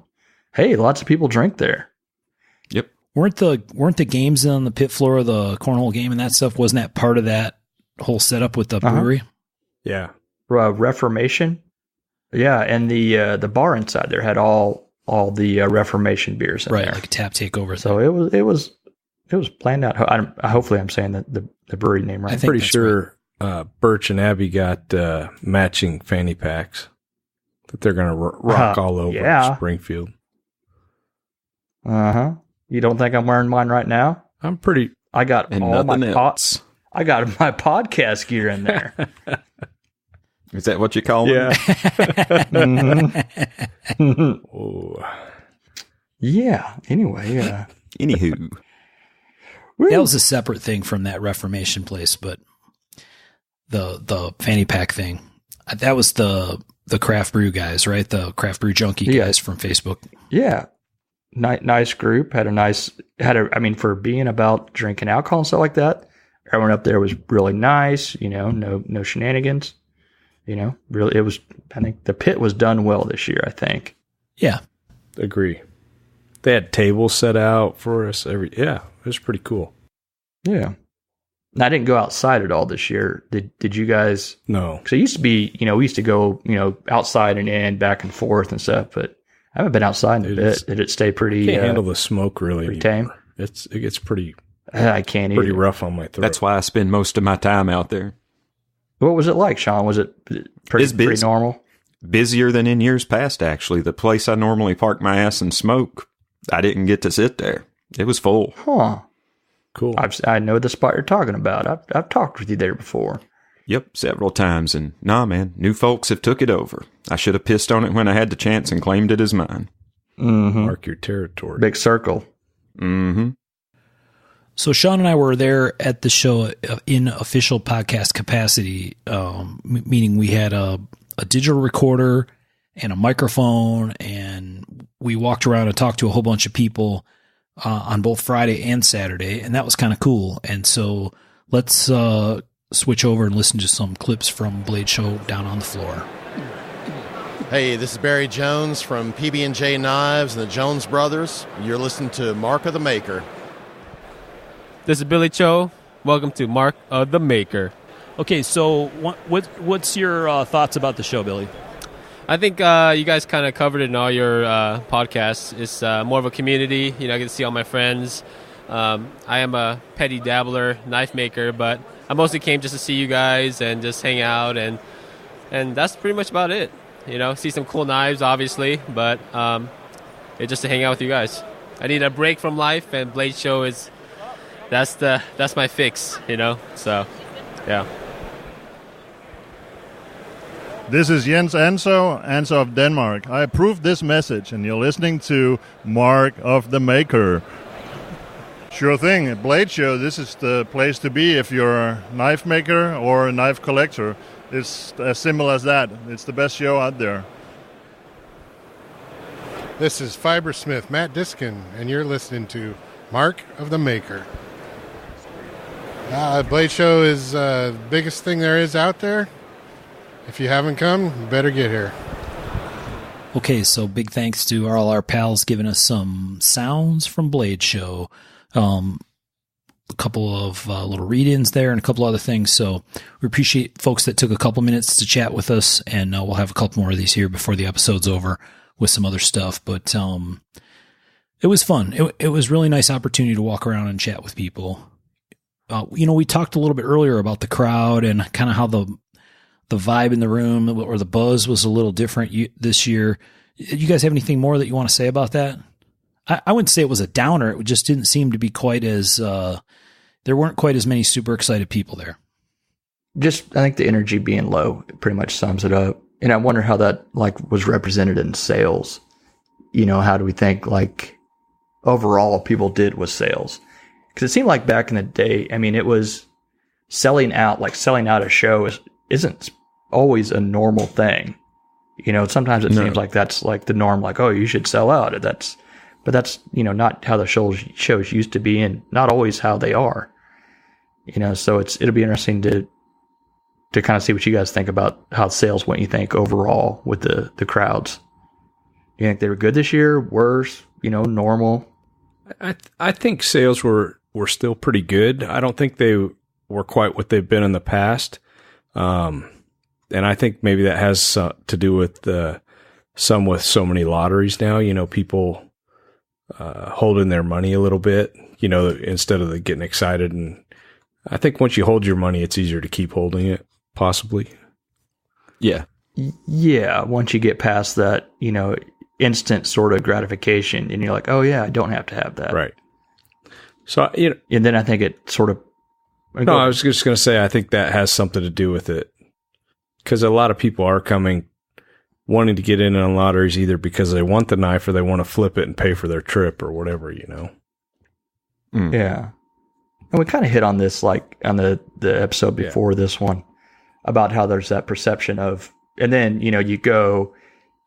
Hey, lots of people drink there. Yep. Weren't the games on the pit floor of the cornhole game and that stuff, wasn't that part of that whole setup with the brewery? Yeah. Reformation. Yeah, and the bar inside there had all the Reformation beers in there. Like a tap takeover. So it was planned out. Hopefully I'm saying that the brewery name right. I think Pretty that's sure Birch and Abby got matching fanny packs that they're going to rock all over Springfield. Uh-huh. You don't think I'm wearing mine right now? I'm pretty... I got and all nothing my else. I got my podcast gear in there. Is that what you call it? Yeah. Mhm. Oh. Yeah. Anyway, Anywho. That was a separate thing from that Reformation place, but the fanny pack thing, that was the craft brew guys, right? The craft brew junkie guys from Facebook. yeah. Nice group. For being about drinking alcohol and stuff like that, everyone up there was really nice. No shenanigans. Really, I think the pit was done well this year, I think. Yeah. Agree. They had tables set out for us. It was pretty cool. Yeah. And I didn't go outside at all this year. Did you guys? No. Because it used to be, we used to go, outside and in, back and forth and stuff, but I haven't been outside in a bit. Did it stay pretty? Can't handle the smoke really. Pretty tame. It gets pretty. I can't pretty either. rough on my throat. That's why I spend most of my time out there. What was it like, Sean? Was it pretty normal? Busier than in years past, actually. The place I normally park my ass and smoke, I didn't get to sit there. It was full. Huh. Cool. I know the spot you're talking about. I've talked with you there before. Yep, several times. And nah, man, new folks have took it over. I should have pissed on it when I had the chance and claimed it as mine. Mm-hmm. Mark your territory. Big circle. Mm-hmm. So Sean and I were there at the show in official podcast capacity, meaning we had a digital recorder and a microphone, and we walked around and talked to a whole bunch of people on both Friday and Saturday, and that was kind of cool. And so let's switch over and listen to some clips from Blade Show down on the floor. Hey, this is Barry Jones from PB&J Knives and the Jones Brothers. You're listening to Mark of the Maker. This is Billy Cho. Welcome to Mark of the Maker. Okay, so what's your thoughts about the show, Billy? I think you guys kind of covered it in all your podcasts. It's more of a community. I get to see all my friends. I am a petty dabbler, knife maker, but I mostly came just to see you guys and just hang out, and that's pretty much about it. See some cool knives, obviously, but it's just to hang out with you guys. I need a break from life, and Blade Show is that's my fix. So yeah. This is Jens Anso of Denmark. I approve this message, and you're listening to Mark of the Maker. Sure thing. At Blade Show, this is the place to be if you're a knife maker or a knife collector. It's as simple as that. It's the best show out there. This is Fibersmith Matt Diskin, and you're listening to Mark of the Maker. Blade Show is the biggest thing there is out there. If you haven't come, you better get here. Okay, so big thanks to all our pals giving us some sounds from Blade Show. A couple of little read-ins there and a couple other things. So we appreciate folks that took a couple minutes to chat with us, and we'll have a couple more of these here before the episode's over with some other stuff. But it was fun. It was really nice opportunity to walk around and chat with people. We talked a little bit earlier about the crowd and kind of how the vibe in the room or the buzz was a little different this year. You guys have anything more that you want to say about that? I wouldn't say it was a downer. It just didn't seem to be quite as, there weren't quite as many super excited people there. I think the energy being low pretty much sums it up. And I wonder how that was represented in sales. How do we think overall people did with sales? Because it seemed like back in the day, it was selling out a show isn't always a normal thing. Sometimes it seems like that's the norm, oh, you should sell out. But that's, not how the shows used to be, and not always how they are. So it'll be interesting to kind of see what you guys think about how sales went, you think, overall with the crowds. You think they were good this year, worse, normal? I think sales were still pretty good. I don't think they were quite what they've been in the past. And I think maybe that has to do with some with so many lotteries now, people holding their money a little bit, instead of getting excited. And I think once you hold your money, it's easier to keep holding it, possibly. Yeah. Yeah. Once you get past that, instant sort of gratification, and you're like, oh yeah, I don't have to have that. Right. So, and then I think it sort of. No, I was just going to say, I think that has something to do with it. Because a lot of people are wanting to get in on lotteries either because they want the knife or they want to flip it and pay for their trip or whatever, Mm. Yeah. And we kind of hit on this on the episode before this one about how there's that perception of, and then, you go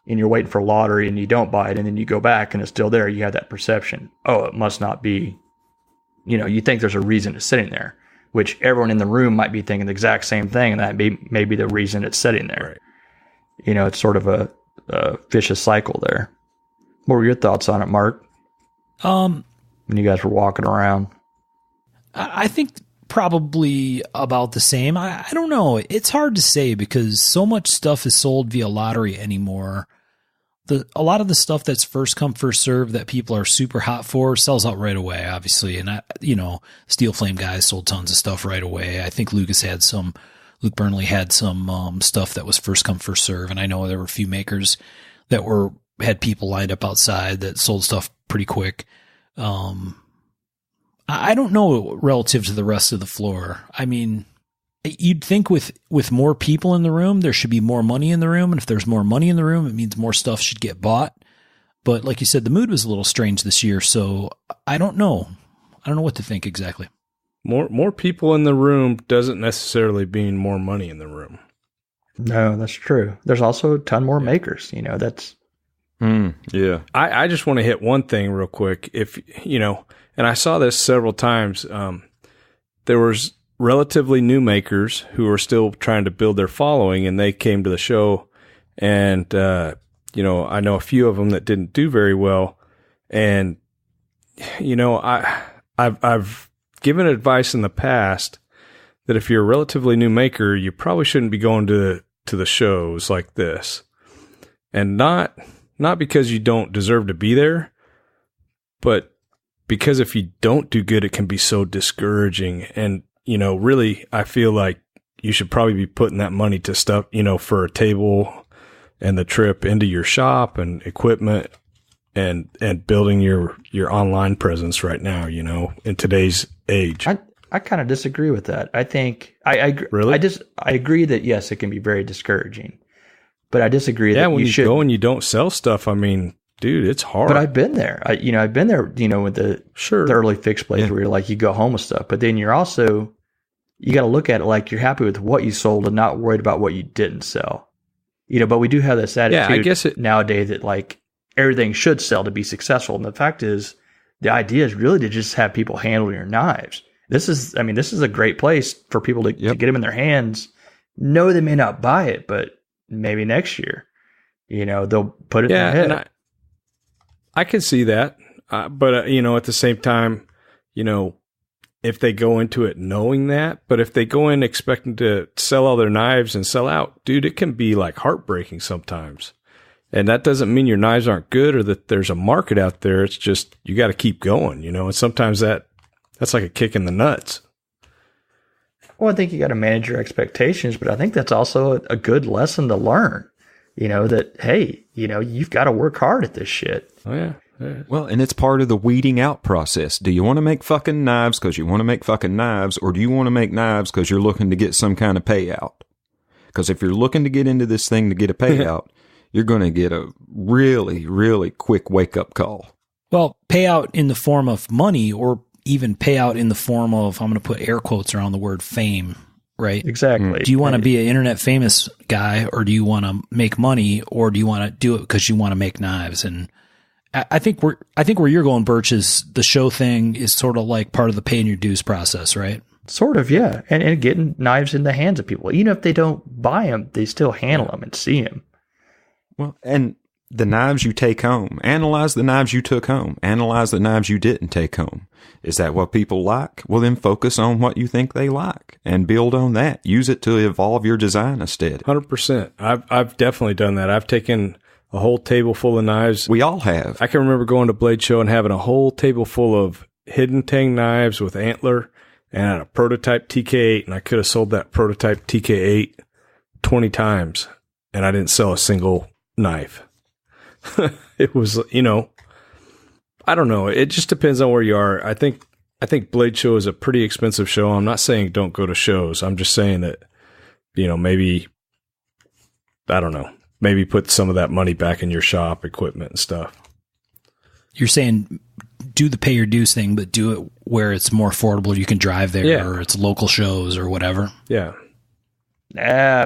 and you're waiting for a lottery and you don't buy it, and then you go back and it's still there. You have that perception. Oh, it must not be, you think there's a reason it's sitting there. which everyone in the room might be thinking the exact same thing, and that may be the reason it's sitting there. Right. It's sort of a vicious cycle there. What were your thoughts on it, Mark? When you guys were walking around? I think probably about the same. I don't know. It's hard to say because so much stuff is sold via lottery anymore. A lot of the stuff that's first come, first serve that people are super hot for sells out right away, obviously. And Steel Flame guys sold tons of stuff right away. I think Luke Burnley had some stuff that was first come, first serve. And I know there were a few makers that had people lined up outside that sold stuff pretty quick. I don't know relative to the rest of the floor. I mean, you'd think with more people in the room, there should be more money in the room. And if there's more money in the room, it means more stuff should get bought. But like you said, the mood was a little strange this year. So I don't know. I don't know what to think exactly. More people in the room doesn't necessarily mean more money in the room. No, that's true. There's also a ton more makers. That's... yeah. I just want to hit one thing real quick. If, and I saw this several times. There was relatively new makers who were still trying to build their following, and they came to the show. And, I know a few of them that didn't do very well. And, I've given advice in the past that if you're a relatively new maker, you probably shouldn't be going to the shows like this. And not because you don't deserve to be there, but because if you don't do good, it can be so discouraging. And, really, I feel like you should probably be putting that money to stuff, for a table and the trip into your shop and equipment and building your online presence right now, in today's age. I kind of disagree with that. I think I really? I agree that, yes, it can be very discouraging. But I disagree that when you go and you don't sell stuff, I mean, dude, it's hard. But I've been there. I've been there, with the early fixed plays where you're like, you go home with stuff. But then you got to look at it like you're happy with what you sold and not worried about what you didn't sell. But we do have this attitude nowadays that like everything should sell to be successful. And the fact is, the idea is really to just have people handle your knives. This is a great place for people to get them in their hands. No, they may not buy it, but maybe next year, they'll put it in their head. And I can see that. But, at the same time, if they go into it knowing that, but if they go in expecting to sell all their knives and sell out, dude, it can be like heartbreaking sometimes. And that doesn't mean your knives aren't good or that there's a market out there. It's just, you got to keep going, and sometimes that's like a kick in the nuts. Well, I think you got to manage your expectations, but I think that's also a good lesson to learn, that, hey, you've got to work hard at this shit. Oh, yeah. Well, and it's part of the weeding out process. Do you want to make fucking knives because you want to make fucking knives, or do you want to make knives because you're looking to get some kind of payout? Because if you're looking to get into this thing to get a payout, you're going to get a really, really quick wake-up call. Well, payout in the form of money, or even payout in the form of, I'm going to put air quotes around the word fame, right? Exactly. Do you want to be an internet famous guy, or do you want to make money, or do you want to do it because you want to make knives? And I think where you're going, Birch, is the show thing is sort of like part of the paying your dues process, right? Sort of, yeah. And getting knives in the hands of people. Even if they don't buy them, they still handle them and see them. Well, and the knives you take home, analyze the knives you took home, analyze the knives you didn't take home. Is that what people like? Well, then focus on what you think they like and build on that. Use it to evolve your design instead. 100%. I've definitely done that. I've taken a whole table full of knives. We all have. I can remember going to Blade Show and having a whole table full of hidden tang knives with antler and a prototype TK8, and I could have sold that prototype TK8 20 times, and I didn't sell a single knife. It was, I don't know. It just depends on where you are. I think Blade Show is a pretty expensive show. I'm not saying don't go to shows. I'm just saying that, maybe, I don't know. Maybe put some of that money back in your shop, equipment and stuff. You're saying do the pay your dues thing, but do it where it's more affordable. You can drive there, or it's local shows or whatever. Yeah.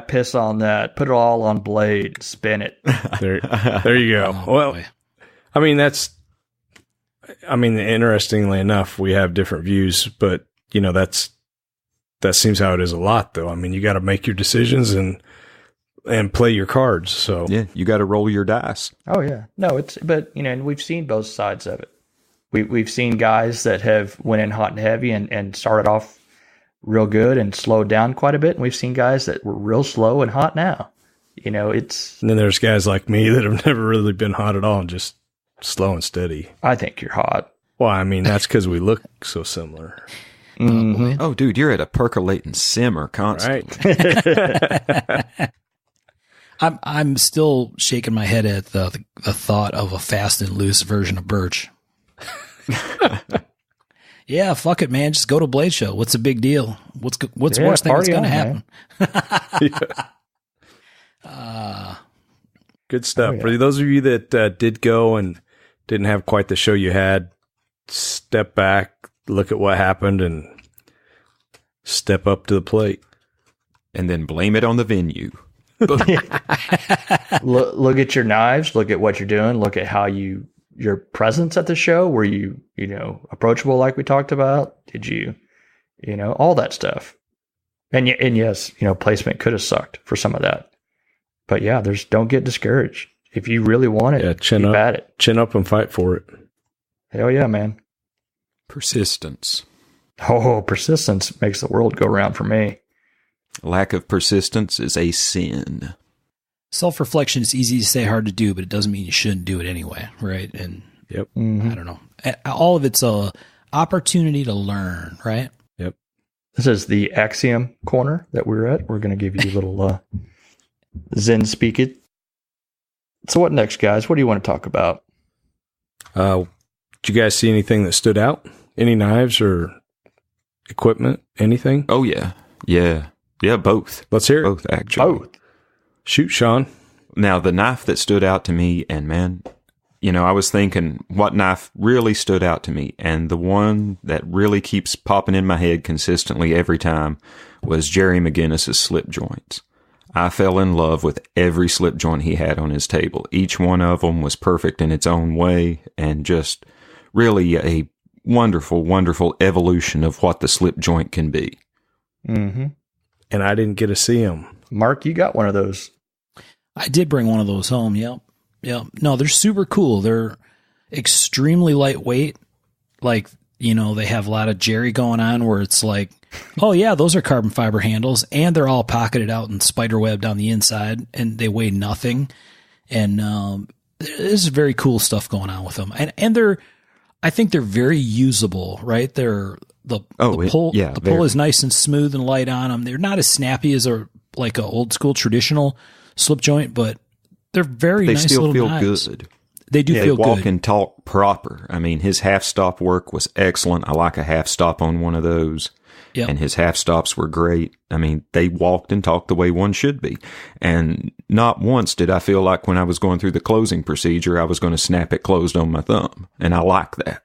Piss on that. Put it all on Blade. Spin it. There you go. Oh, well, boy. interestingly enough, we have different views, but that's that seems how it is a lot, though. I mean, you got to make your decisions and play your cards. So Yeah, you got to roll your dice. Oh yeah, no, but and we've seen both sides of it. We've seen guys that have went in hot and heavy and started off real good and slowed down quite a bit, and we've seen guys that were real slow and hot now. It's. And then there's guys like me that have never really been hot at all and just slow and steady. I think you're hot. Well, I mean, that's because we look so similar. Mm-hmm. Oh, dude, you're at a percolating simmer constantly. Right. I'm still shaking my head at the thought of a fast and loose version of Birch. Yeah, fuck it, man. Just go to Blade Show. What's the big deal? What's the worst thing that's going to happen? Good stuff. Oh, yeah. For those of you that did go and didn't have quite the show you had, step back, look at what happened, and step up to the plate. And then blame it on the venue. Look at your knives. Look at what you're doing. Look at how your presence at the show. Were you approachable like we talked about? Did you all that stuff? And yes, placement could have sucked for some of that. But yeah, don't get discouraged. If you really want it, chin up, at it. Chin up and fight for it. Hell yeah, man. Persistence. Oh, persistence makes the world go round for me. Lack of persistence is a sin. Self-reflection is easy to say, hard to do, but it doesn't mean you shouldn't do it anyway, right? And Yep. Mm-hmm. I don't know. All of it's a opportunity to learn, right? Yep. This is the Axiom corner that we're at. We're going to give you a little Zen speak it. So what next, guys? What do you want to talk about? Did you guys see anything that stood out? Any knives or equipment? Anything? Oh, yeah. Yeah. Yeah, both. Let's hear it. Both, actually. Both. Shoot, Sean. Now, the knife that stood out to me, and man, I was thinking what knife really stood out to me, and the one that really keeps popping in my head consistently every time was Jerry McGinnis's slip joints. I fell in love with every slip joint he had on his table. Each one of them was perfect in its own way, and just really a wonderful, wonderful evolution of what the slip joint can be. Mm-hmm. And I didn't get to see him. Mark, you got one of those. I did bring one of those home. Yep. No, they're super cool. They're extremely lightweight. Like, they have a lot of Jerry going on where it's like, oh yeah, those are carbon fiber handles, and they're all pocketed out and spider webbed on the inside, and they weigh nothing. And there's very cool stuff going on with them. And I think they're very usable, right? The pull is nice and smooth and light on them. They're not as snappy as like a old school traditional slip joint, but they're very nice little knives. They still feel good. They do feel good. They walk and talk proper. I mean, his half stop work was excellent. I like a half stop on one of those. Yep. And his half stops were great. I mean, they walked and talked the way one should be. And not once did I feel like when I was going through the closing procedure, I was going to snap it closed on my thumb. And I like that.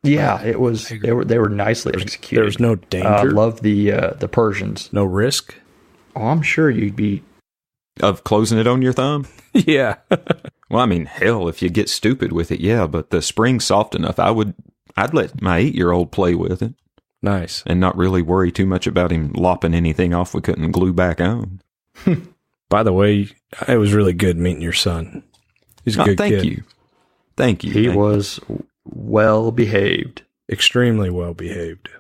Yeah, it was. They were nicely executed. There was no danger. I love the Persians. No risk. Oh, I'm sure you'd be of closing it on your thumb. Yeah. Well, I mean, hell, if you get stupid with it, yeah. But the spring's soft enough. I'd let my 8-year-old play with it. Nice. And not really worry too much about him lopping anything off we couldn't glue back on. By the way, it was really good meeting your son. He's a good kid. Thank you. He was well behaved. Extremely well behaved.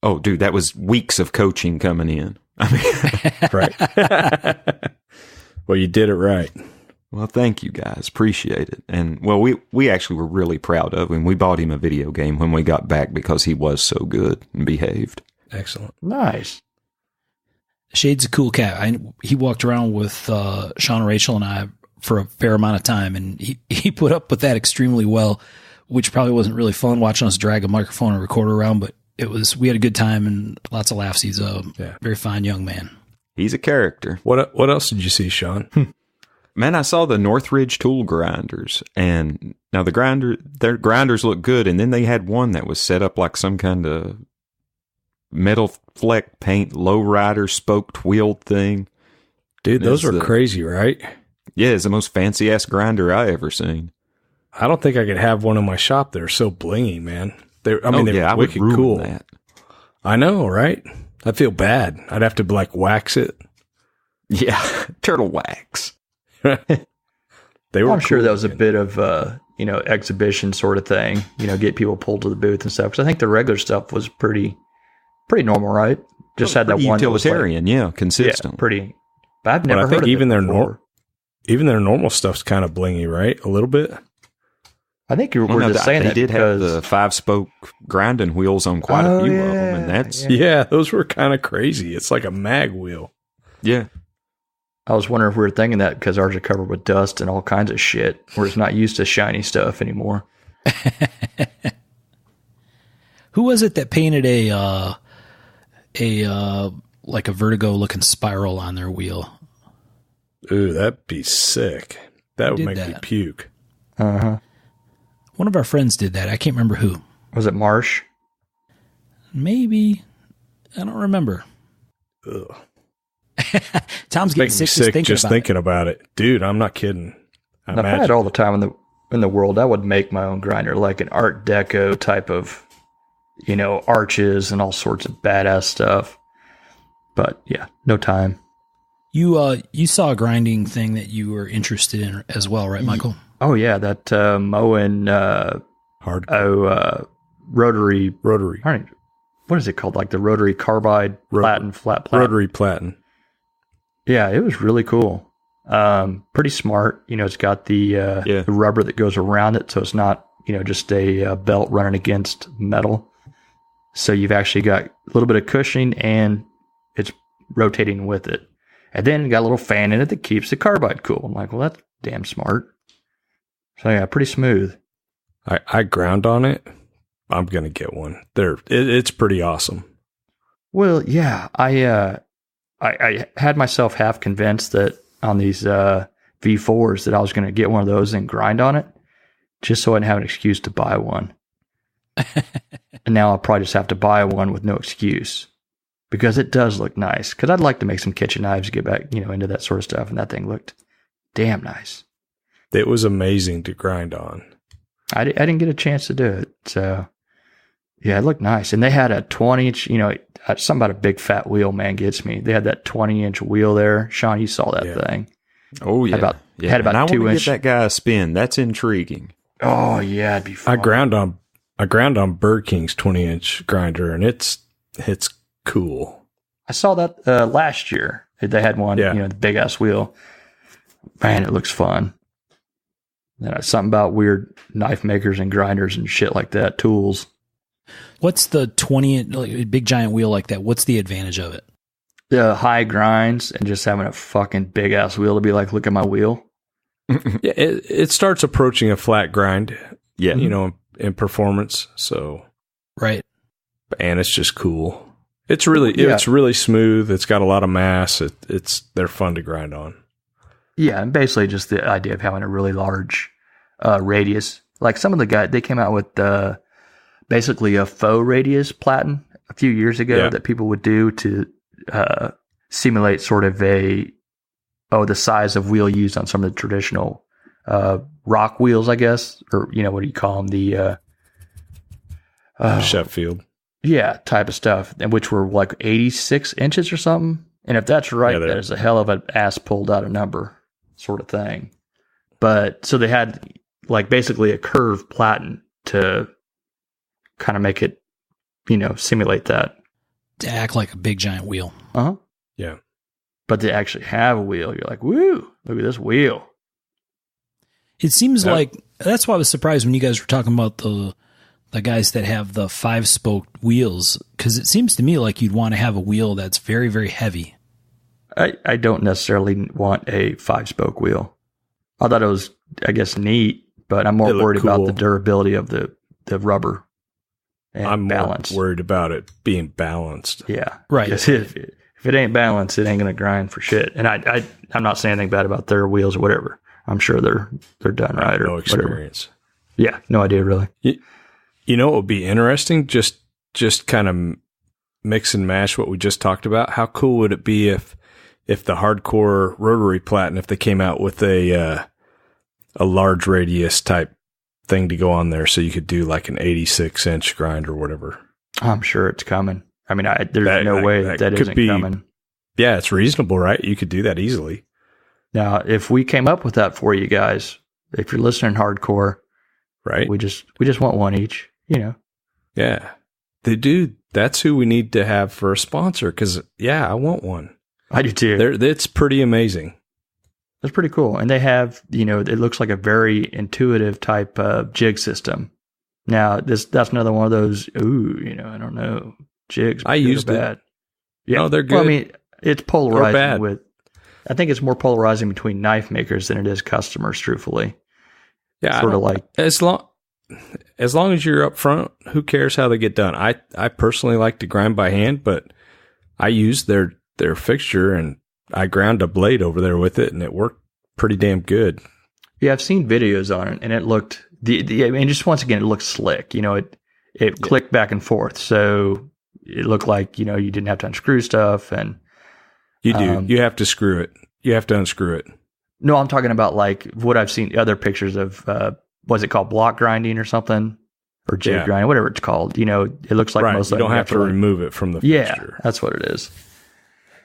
Oh, dude, that was weeks of coaching coming in. I mean, right. Well, you did it right. Well, thank you guys. Appreciate it. And well, we actually were really proud of him. We bought him a video game when we got back because he was so good and behaved. Excellent. Nice. Shade's a cool cat. He walked around with Sean, Rachel, and I for a fair amount of time, and he put up with that extremely well, which probably wasn't really fun watching us drag a microphone and recorder around, but we had a good time and lots of laughs. He's a very fine young man. He's a character. What else did you see, Sean? Man, I saw the Northridge tool grinders, and now their grinders look good, and then they had one that was set up like some kind of metal fleck paint lowrider spoked wheeled thing. Dude, those were crazy, right? Yeah, it's the most fancy ass grinder I ever seen. I don't think I could have one in my shop. They're so blingy, man. They're wicked cool. That. I know, right? I feel bad. I'd have to like wax it. Yeah, turtle wax. They were. I'm sure cool that was a looking. bit of exhibition sort of thing. Get people pulled to the booth and stuff. Because I think the regular stuff was pretty normal, right? Just had that Pretty one that was like- utilitarian, yeah, consistent. Yeah, pretty. But I've But never I heard think of even it their before. even their normal stuff's kind of blingy, right? A little bit. I think we're Well, no, just saying they that did have because the 5-spoke grinding wheels on quite a few of them, and that's Yeah, those were kind of crazy. It's like a mag wheel. yeah. I was wondering if we were thinking that because ours are covered with dust and all kinds of shit. We're just not used to shiny stuff anymore. Who was it that painted a like a Vertigo looking spiral on their wheel? Ooh, that'd be sick. That would did make me that? puke. Uh-huh. One of our friends did that. I can't remember who. Was it Marsh? Maybe. I don't remember. Ugh. Tom's Making getting me sick sick thinking just about thinking about it. Dude, I'm not kidding. I Now, if I had imagine. all the time in the world, I would make my own grinder, like an Art Deco type of, arches and all sorts of badass stuff. But yeah, no time. You saw a grinding thing that you were interested in as well, right, Michael? Oh yeah, that MotM Hard rotary. rotary. What is it called? Like the rotary carbide flat platen. Rotary platen. Yeah, it was really cool. Pretty smart. It's got the rubber that goes around it, so it's not just a belt running against metal. So you've actually got a little bit of cushioning, and it's rotating with it. And then you got a little fan in it that keeps the carbide cool. I'm like, well, that's damn smart. So yeah, pretty smooth. I ground on it. I'm gonna get one. It's pretty awesome. Well, yeah, I had myself half convinced that on these V4s that I was going to get one of those and grind on it, just so I didn't have an excuse to buy one. And now I'll probably just have to buy one with no excuse because it does look nice. Because I'd like to make some kitchen knives, get back into that sort of stuff, and that thing looked damn nice. It was amazing to grind on. I didn't get a chance to do it, so yeah, it looked nice. And they had a 20-inch, something about a big fat wheel, man, gets me. They had that 20-inch wheel there. Sean, you saw that thing. Oh, yeah. Had about and I 2 want to inch. get that guy a spin. That's intriguing. Oh, yeah, it'd be fun. I ground on Bird King's 20-inch grinder, and it's cool. I saw that last year. They had one, the big ass wheel. Man, it looks fun. And something about weird knife makers and grinders and shit like that, tools. What's the 20 like, big giant wheel like that? What's the advantage of it? The high grinds and just having a fucking big ass wheel to be like, look at my wheel. Yeah, it starts approaching a flat grind. Yeah. In performance. So Right. and it's just cool. It's really smooth. It's got a lot of mass. They're fun to grind on. Yeah, and basically just the idea of having a really large radius. Like some of the guys, they came out with basically a faux radius platen a few years ago that people would do to simulate sort of the size of wheel used on some of the traditional rock wheels, I guess, or what do you call them? The Sheffield. Yeah, type of stuff, and which were like 86 inches or something. And if that's right, that is a hell of an ass pulled out a number sort of thing. But so they had like basically a curved platen to kind of make it, simulate that. To act like a big giant wheel. Uh-huh. Yeah. But to actually have a wheel, you're like, woo, look at this wheel. It seems like that's why I was surprised when you guys were talking about the guys that have the 5-spoked wheels, because it seems to me like you'd want to have a wheel that's very, very heavy. I don't necessarily want a 5-spoke wheel. I thought it was, I guess, neat, but I'm more worried about the durability of the rubber and I'm balance. more worried about it being balanced. Yeah. Right. If it ain't balanced, it ain't going to grind for shit. And I'm not saying anything bad about their wheels or whatever. I'm sure they're done right or no experience. Whatever. Yeah, no idea really. You know what would be interesting? Just kind of mix and mash what we just talked about. How cool would it be if the hardcore rotary platen, if they came out with a large radius type thing to go on there, so you could do like an 86-inch grind or whatever? I'm sure it's coming. I mean, there's no way that isn't coming. Yeah, it's reasonable, right? You could do that easily. Now, if we came up with that for you guys, if you're listening hardcore, right? We just want one each, Yeah, they do. That's who we need to have for a sponsor. Because I want one. I do too. It's pretty amazing. It's pretty cool, and they have it looks like a very intuitive type of jig system. Now, that's another one of those. I don't know, jigs. I used it. Yeah, no, they're good. Well, I mean, it's polarizing bad. I think it's more polarizing between knife makers than it is customers, truthfully. Yeah, sort of like as long as you're up front, who cares how they get done? I personally like to grind by hand, but I use their fixture and I ground a blade over there with it, and it worked pretty damn good. Yeah, I've seen videos on it, and it looked and just once again, it looked slick. It clicked back and forth, so it looked like you didn't have to unscrew stuff, and you do. You have to screw it. You have to unscrew it. No, I'm talking about like what I've seen other pictures of. What's it called? Block grinding or something, or jig grinding, whatever it's called. It looks like most. You don't have to remove it from the fixture. Yeah, that's what it is.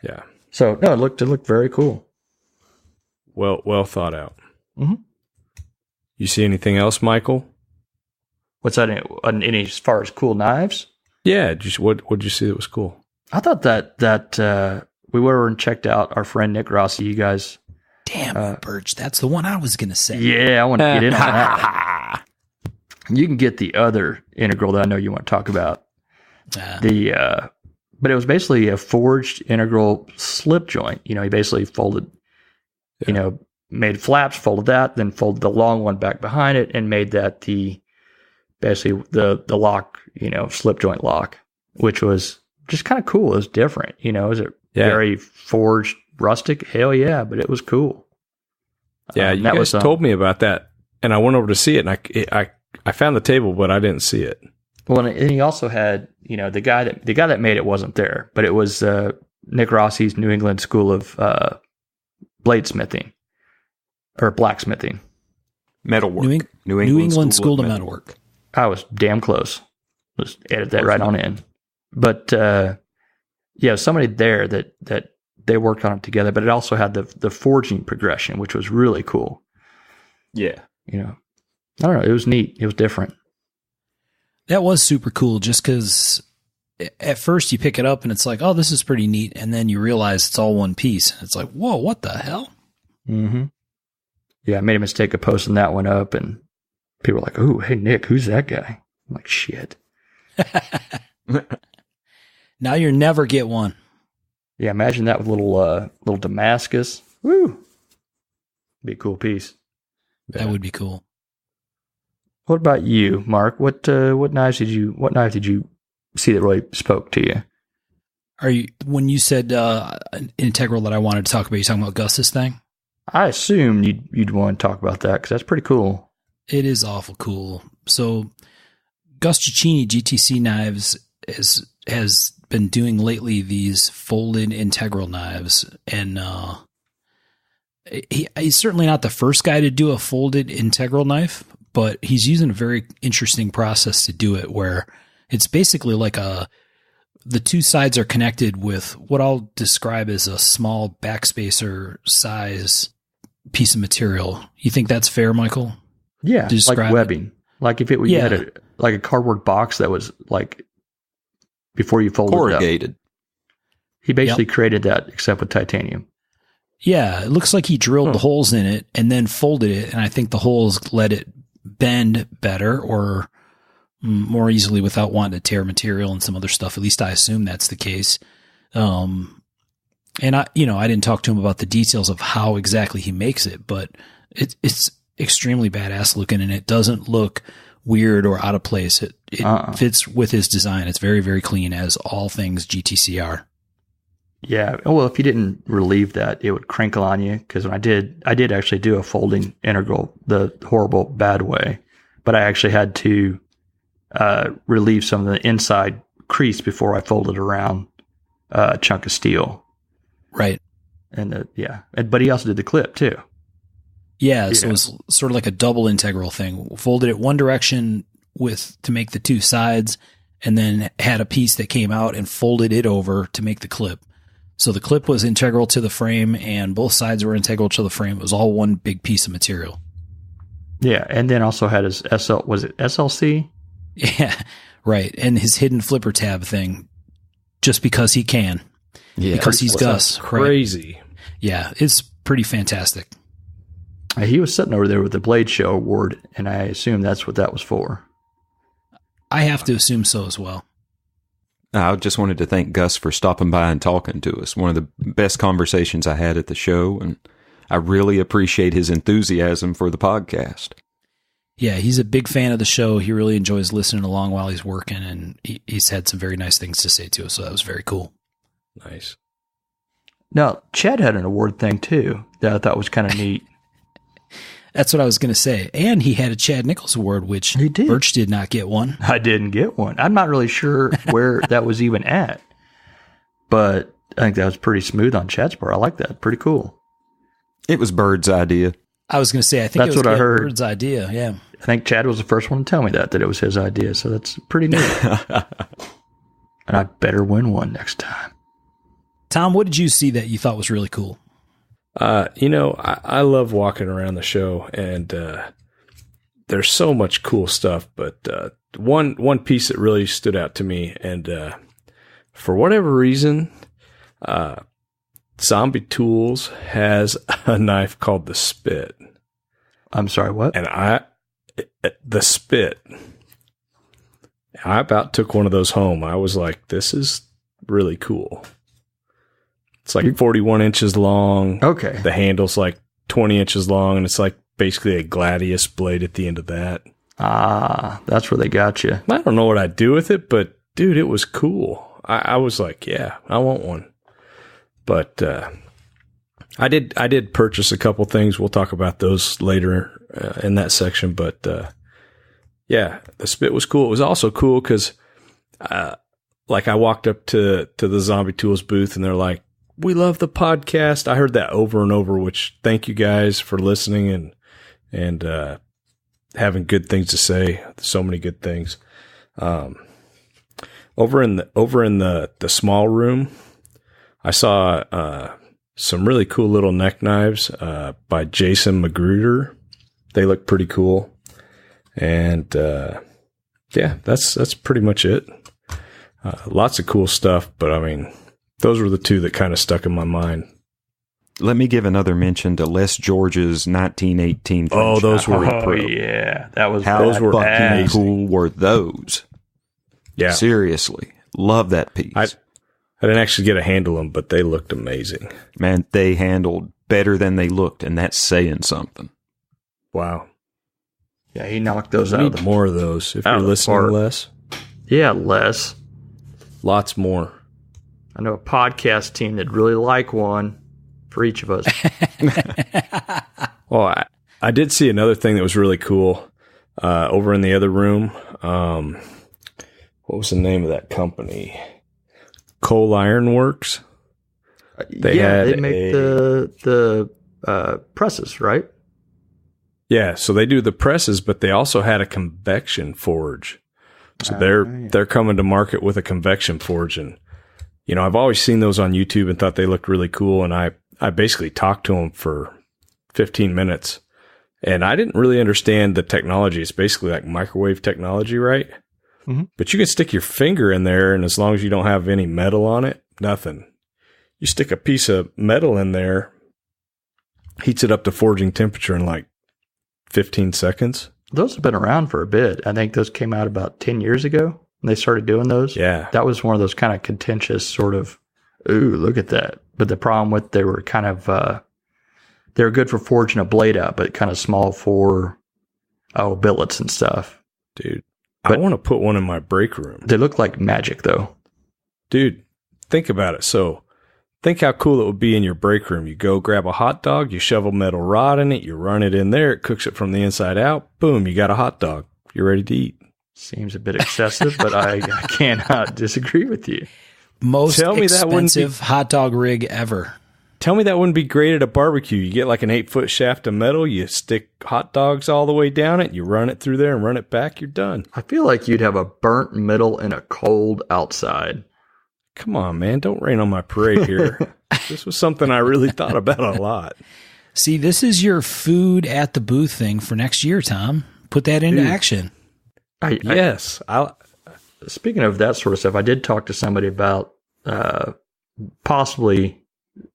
Yeah. So no, it looked very cool. Well thought out. Mm-hmm. You see anything else, Michael? What's that? Any as far as cool knives? Yeah. What'd you see that was cool? I thought that we went over and checked out our friend Nick Rossi. You guys. Damn, Birch, that's the one I was going to say. Yeah, I want to get in on that. You can get the other integral that I know you want to talk about. But it was basically a forged integral slip joint. He basically folded, made flaps, folded that, then folded the long one back behind it, and made that basically the lock, slip joint lock, which was just kind of cool. It was different, Is it very forged? Rustic? Hell yeah, but it was cool. Yeah, you guys told me about that, and I went over to see it, and I found the table, but I didn't see it. Well, and he also had, the guy that made it wasn't there, but it was Nick Rossi's New England School of bladesmithing or blacksmithing, metalwork. New England School of Metalwork. I was damn close. Let's edit that right on in. But somebody there that. They worked on it together, but it also had the forging progression, which was really cool. Yeah. I don't know. It was neat. It was different. That was super cool just because at first you pick it up and it's like, oh, this is pretty neat. And then you realize it's all one piece. It's like, whoa, what the hell? Mm-hmm. Yeah, I made a mistake of posting that one up and people were like, oh, hey, Nick, who's that guy? I'm like, shit. Now you'll never get one. Yeah, imagine that with little Damascus. Woo! Be a cool piece. That would be cool. What about you, Mark? What knife did you see that really spoke to you? When you said an integral that I wanted to talk about, you talking about Gus's thing? I assumed you'd want to talk about that because that's pretty cool. It is awful cool. So Gus Cicchini GTC Knives has been doing lately these folded integral knives, and he's certainly not the first guy to do a folded integral knife, but he's using a very interesting process to do it where it's basically like the two sides are connected with what I'll describe as a small backspacer size piece of material. You think that's fair, Michael? Yeah, like webbing. Like if you had a cardboard box that was like before you folded corrugated. It up. He basically created that except with titanium. Yeah, it looks like he drilled the holes in it and then folded it, and I think the holes let it bend better or more easily without wanting to tear material and some other stuff. At least I assume that's the case. And I didn't talk to him about the details of how exactly he makes it, but it's extremely badass looking, and it doesn't look weird or out of place. It fits with his design. It's very, very clean, as all things GTC are. Yeah. Well, if you didn't relieve that, it would crinkle on you. Because when I did actually do a folding integral the horrible bad way, but I actually had to relieve some of the inside crease before I folded around a chunk of steel. Right. And but he also did the clip too. Yeah, so it was sort of like a double integral thing. Folded it one direction to make the two sides, and then had a piece that came out and folded it over to make the clip. So the clip was integral to the frame and both sides were integral to the frame. It was all one big piece of material. Yeah, and then also had his was it SLC? Yeah, right. And his hidden flipper tab thing, just because he can. Yeah, because he's Gus. Crazy. Right? Yeah, it's pretty fantastic. He was sitting over there with the Blade Show award, and I assume that's what that was for. I have to assume so as well. I just wanted to thank Gus for stopping by and talking to us. One of the best conversations I had at the show, and I really appreciate his enthusiasm for the podcast. Yeah, he's a big fan of the show. He really enjoys listening along while he's working, and he's had some very nice things to say to us, so that was very cool. Nice. Now, Chad had an award thing, too, that I thought was kind of neat. That's what I was going to say. And he had a Chad Nichols Award, which he did. Birch did not get one. I didn't get one. I'm not really sure where that was even at. But I think that was pretty smooth on Chad's part. I like that. Pretty cool. It was Bird's idea. I was going to say, I think that's it was what I heard. Bird's idea, yeah. I think Chad was the first one to tell me that it was his idea. So that's pretty neat. And I better win one next time. Tom, what did you see that you thought was really cool? I love walking around the show, and there's so much cool stuff. But one piece that really stood out to me, and for whatever reason, Zombie Tools has a knife called the Spit. I'm sorry, what? And the Spit. I about took one of those home. I was like, this is really cool. It's like 41 inches long. Okay. The handle's like 20 inches long, and it's like basically a gladius blade at the end of that. Ah, that's where they got you. I don't know what I'd do with it, but dude, it was cool. I was like, yeah, I want one. But I did purchase a couple things. We'll talk about those later in that section. But yeah, the Spit was cool. It was also cool because like I walked up to the Zombie Tools booth, and they're like, we love the podcast. I heard that over and over, which thank you guys for listening and having good things to say. So many good things. Over in the small room, I saw some really cool little neck knives by Jason Magruder. They look pretty cool. And yeah, that's pretty much it. Lots of cool stuff, but I mean, those were the two that kind of stuck in my mind. Let me give another mention to Les George's 1918. Oh, those were yeah, that was how those were fucking cool were those? Yeah, seriously, love that piece. I didn't actually get to handle them, but they looked amazing. Man, they handled better than they looked, and that's saying something. Wow. Yeah, he knocked those out. Need more of those if you're listening, Les. Yeah, Les. Lots more. I know a podcast team that'd really like one for each of us. Well, I did see another thing that was really cool over in the other room. What was the name of that company? Coal Iron Works. They make the presses, right? Yeah, so they do the presses, but they also had a convection forge. So they're coming to market with a convection forge, and you know, I've always seen those on YouTube and thought they looked really cool. And I basically talked to them for 15 minutes, and I didn't really understand the technology. It's basically like microwave technology, right? Mm-hmm. But you can stick your finger in there, and as long as you don't have any metal on it, nothing. You stick a piece of metal in there, heats it up to forging temperature in like 15 seconds. Those have been around for a bit. I think those came out about 10 years ago when they started doing those. Yeah. That was one of those kind of contentious sort of, ooh, look at that. But the problem with they were kind of, they were good for forging a blade out, but kind of small for, billets and stuff. Dude, I want to put one in my break room. They look like magic, though. Dude, think about it. So think how cool it would be in your break room. You go grab a hot dog, you shove a metal rod in it, you run it in there, it cooks it from the inside out. Boom, you got a hot dog. You're ready to eat. Seems a bit excessive, but I cannot disagree with you. Most expensive hot dog rig ever. Tell me that wouldn't be great at a barbecue. You get like an 8-foot shaft of metal, you stick hot dogs all the way down it, you run it through there and run it back, you're done. I feel like you'd have a burnt middle and a cold outside. Come on, man. Don't rain on my parade here. This was something I really thought about a lot. See, this is your food at the booth thing for next year, Tom. Put that into action. Yes. Speaking of that sort of stuff, I did talk to somebody about possibly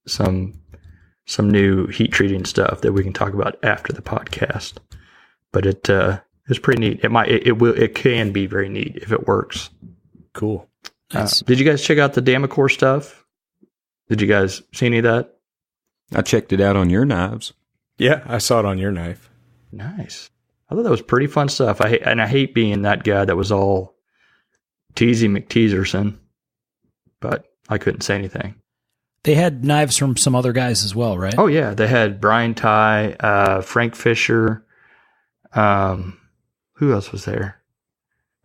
some new heat treating stuff that we can talk about after the podcast. But it's pretty neat. It can be very neat if it works. Cool. Did you guys check out the Damacor stuff? Did you guys see any of that? I checked it out on your knives. Yeah, I saw it on your knife. Nice. I thought that was pretty fun stuff. I hate being that guy that was all Teasy McTeaserson, but I couldn't say anything. They had knives from some other guys as well, right? Oh, yeah. They had Brian Ty, Frank Fisher. Who else was there?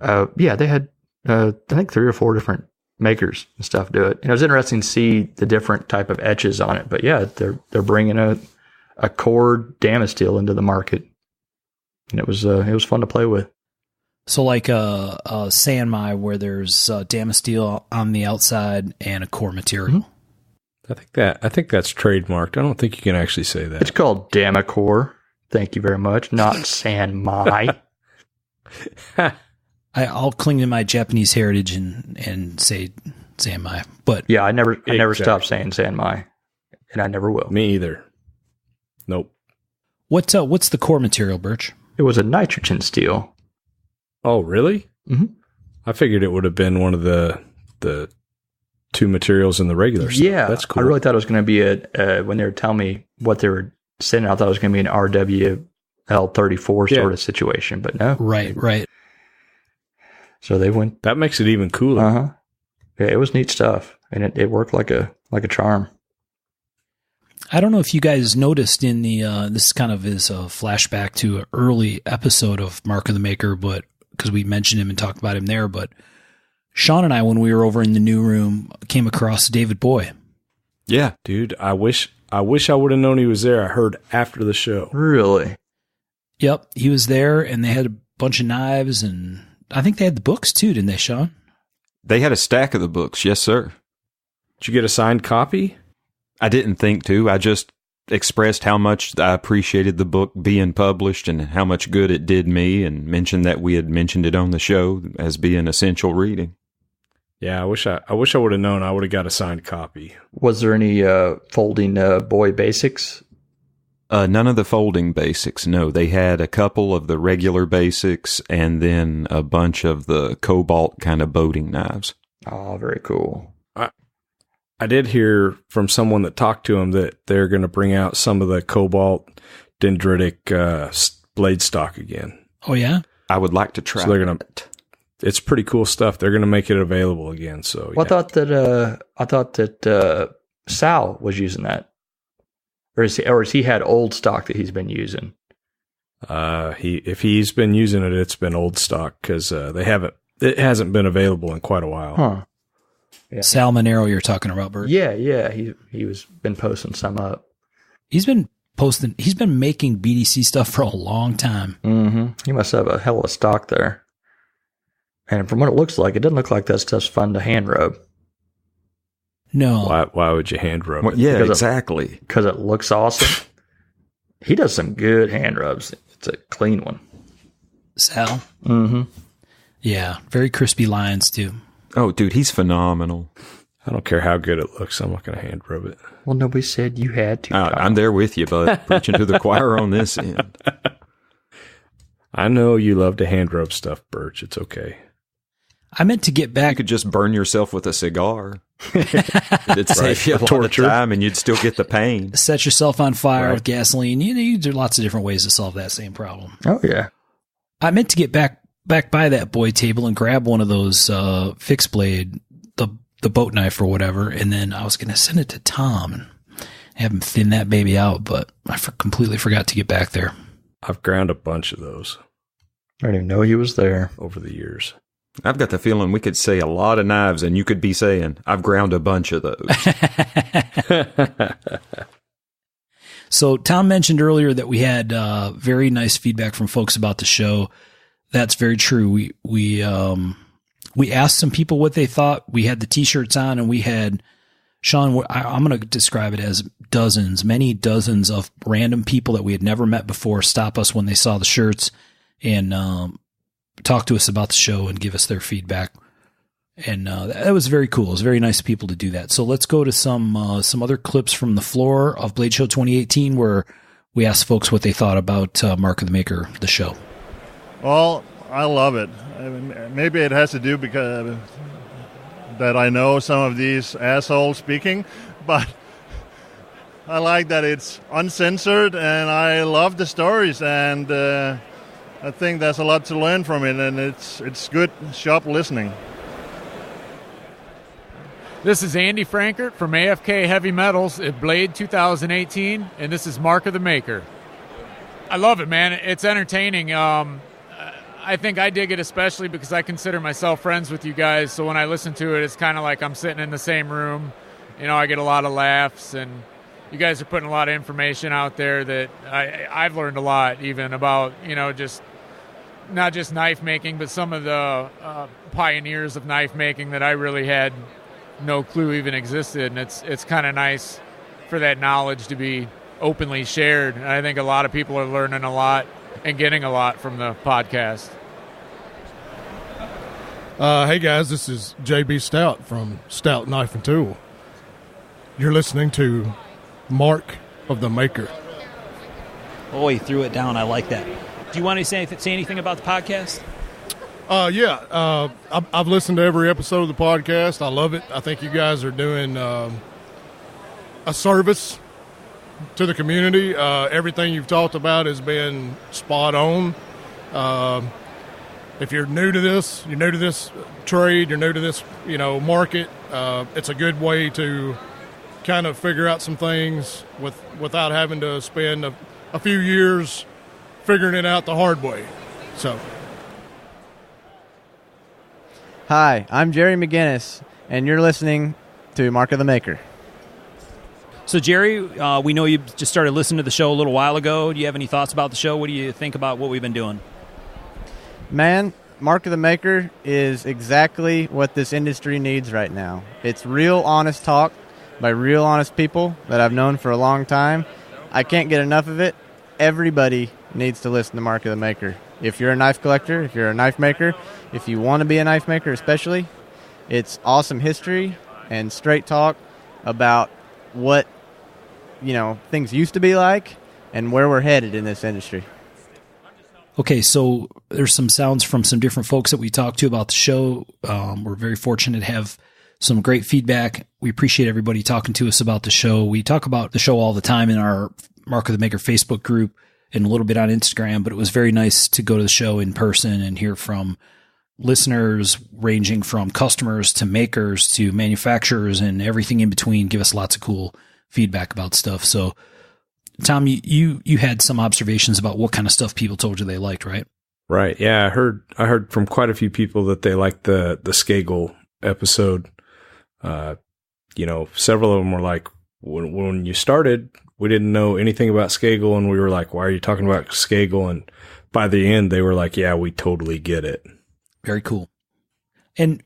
Yeah, they had, I think 3 or 4 different makers and stuff do it. And it was interesting to see the different type of etches on it. But yeah, they're bringing a cord Damasteel into the market. And it was fun to play with. So like a Sanmai where there's Damasteel on the outside and a core material. Mm-hmm. I think that's trademarked. I don't think you can actually say that. It's called Damacor. Thank you very much. Not Sanmai. I'll cling to my Japanese heritage and say Sanmai. But yeah, I never stopped saying Sanmai, and I never will. Me either. Nope. What's the core material, Birch? It was a nitrogen steel. Oh, really? Mm-hmm. I figured it would have been one of the 2 materials in the regular stuff. Yeah, that's cool. I really thought it was going to be when they were telling me what they were sending, I thought it was going to be an RWL34 sort of situation, but no. Right. So they went. That makes it even cooler. Uh-huh. Yeah, it was neat stuff, and it worked like a charm. I don't know if you guys noticed in the this kind of is a flashback to an early episode of Mark of the Maker, but because we mentioned him and talked about him there, but Sean and I, when we were over in the new room, came across David Boy. Yeah, dude. I wish I would have known he was there. I heard after the show. Really? Yep, he was there, and they had a bunch of knives, and I think they had the books too, didn't they, Sean? They had a stack of the books, yes, sir. Did you get a signed copy? I didn't think to. I just expressed how much I appreciated the book being published and how much good it did me, and mentioned that we had mentioned it on the show as being essential reading. Yeah, I wish I would have known. I would have got a signed copy. Was there any folding Boy basics? None of the folding basics, no. They had a couple of the regular basics and then a bunch of the cobalt kind of boating knives. Oh, very cool. I did hear from someone that talked to him that they're going to bring out some of the cobalt dendritic blade stock again. Oh, yeah? I would like to try it. It's pretty cool stuff. They're going to make it available again. So well, yeah. I thought that Sal was using that. Or has he had old stock that he's been using? If he's been using it, it's been old stock because it hasn't been available in quite a while. Huh. Yeah. Sal Monero you're talking about, Bert? Yeah. He was been posting some up. He's been making BDC stuff for a long time. Mm-hmm. He must have a hell of a stock there. And from what it looks like, it doesn't look like that stuff's fun to hand rub. No. Why would you hand rub it? Yeah, exactly. Because it looks awesome. He does some good hand rubs. It's a clean one. Sal? Mm-hmm. Yeah, very crispy lines, too. Oh, dude, he's phenomenal. I don't care how good it looks. I'm not going to hand rub it. Well, nobody said you had to. I'm there with you, bud. Preaching to the choir on this end. I know you love to hand rub stuff, Birch. It's okay. I meant to get back. You could just burn yourself with a cigar. It'd save you a lot of time, and you'd still get the pain. Set yourself on fire with gasoline. You do lots of different ways to solve that same problem. Oh, yeah. I meant to get back by that Boy table and grab one of those fixed blade, the boat knife or whatever, and then I was going to send it to Tom and have him thin that baby out, but I completely forgot to get back there. I've ground a bunch of those. I didn't even know he was there. Over the years. I've got the feeling we could say a lot of knives and you could be saying, I've ground a bunch of those. So Tom mentioned earlier that we had very nice feedback from folks about the show. That's very true. We asked some people what they thought. We had the t-shirts on, and we had Sean, I'm going to describe it as many dozens of random people that we had never met before stop us when they saw the shirts and talk to us about the show and give us their feedback. And that was very cool. It was very nice of people to do that. So let's go to some other clips from the floor of Blade Show 2018 where we asked folks what they thought about Mark of the Maker, the show. Well, I love it. I mean, maybe it has to do because that I know some of these assholes speaking, but I like that it's uncensored, and I love the stories, and I think there's a lot to learn from it, and it's good shop listening. This is Andy Frankert from AFK Heavy Metals at Blade 2018, and this is Mark of the Maker. I love it, man. It's entertaining. I think I dig it especially because I consider myself friends with you guys, so when I listen to it, it's kind of like I'm sitting in the same room. You know, I get a lot of laughs, and you guys are putting a lot of information out there that I've learned a lot even about, you know, just not just knife making, but some of the pioneers of knife making that I really had no clue even existed. And it's kind of nice for that knowledge to be openly shared. And I think a lot of people are learning a lot and getting a lot from the podcast. Hey guys, this is JB Stout from Stout Knife and Tool. You're listening to Mark of the Maker. Oh, he threw it down. I like that. Do you want to say anything about the podcast? I've listened to every episode of the podcast. I love it. I think you guys are doing a service to the community. Everything you've talked about has been spot on. If you're new to this trade, you're new to this, market, it's a good way to kind of figure out some things without having to spend a few years figuring it out the hard way. So. Hi, I'm Jerry McGinnis, and you're listening to Mark of the Maker. So, Jerry, we know you just started listening to the show a little while ago. Do you have any thoughts about the show? What do you think about what we've been doing? Man, Mark of the Maker is exactly what this industry needs right now. It's real honest talk by real honest people that I've known for a long time. I can't get enough of it. Everybody needs to listen to Mark of the Maker. If you're a knife collector, if you're a knife maker, if you want to be a knife maker especially, it's awesome history and straight talk about what, things used to be like and where we're headed in this industry. Okay, so there's some sounds from some different folks that we talked to about the show. We're very fortunate to have some great feedback. We appreciate everybody talking to us about the show. We talk about the show all the time in our Mark of the Maker Facebook group and a little bit on Instagram, but it was very nice to go to the show in person and hear from listeners ranging from customers to makers to manufacturers and everything in between. Give us lots of cool feedback about stuff. So, Tom, you had some observations about what kind of stuff people told you they liked, right? Right. Yeah, I heard from quite a few people that they liked the Skagel episode. Several of them were like, when you started, we didn't know anything about Skagel, and we were like, why are you talking about Skagel? And by the end, they were like, yeah, we totally get it. Very cool. And,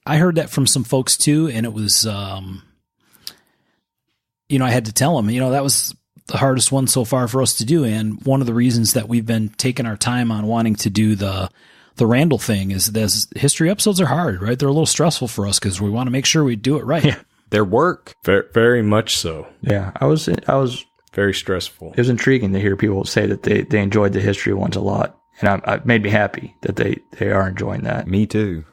I heard that from some folks too, and it was, I had to tell them, that was the hardest one so far for us to do. And one of the reasons that we've been taking our time on wanting to do the Randall thing is that history episodes are hard, right? They're a little stressful for us because we want to make sure we do it right. Yeah. Their work. Very, very much so. Yeah, I was very stressful. It was intriguing to hear people say that they enjoyed the history ones a lot, and it made me happy that they are enjoying that. Me too.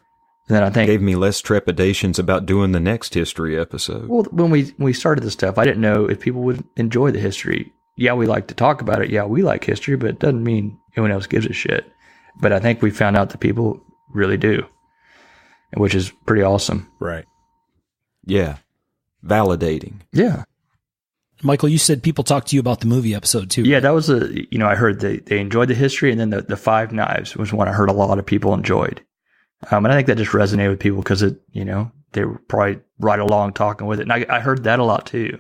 And then I think gave me less trepidations about doing the next history episode. Well, when we started this stuff, I didn't know if people would enjoy the history. Yeah, we like to talk about it. Yeah, we like history, but it doesn't mean anyone else gives a shit. But I think we found out that people really do, which is pretty awesome. Right. Yeah. Validating. Yeah. Michael, you said people talked to you about the movie episode too. Yeah, that was I heard they enjoyed the history, and then the Five Knives was one I heard a lot of people enjoyed. And I think that just resonated with people because they were probably right along talking with it. And I heard that a lot too,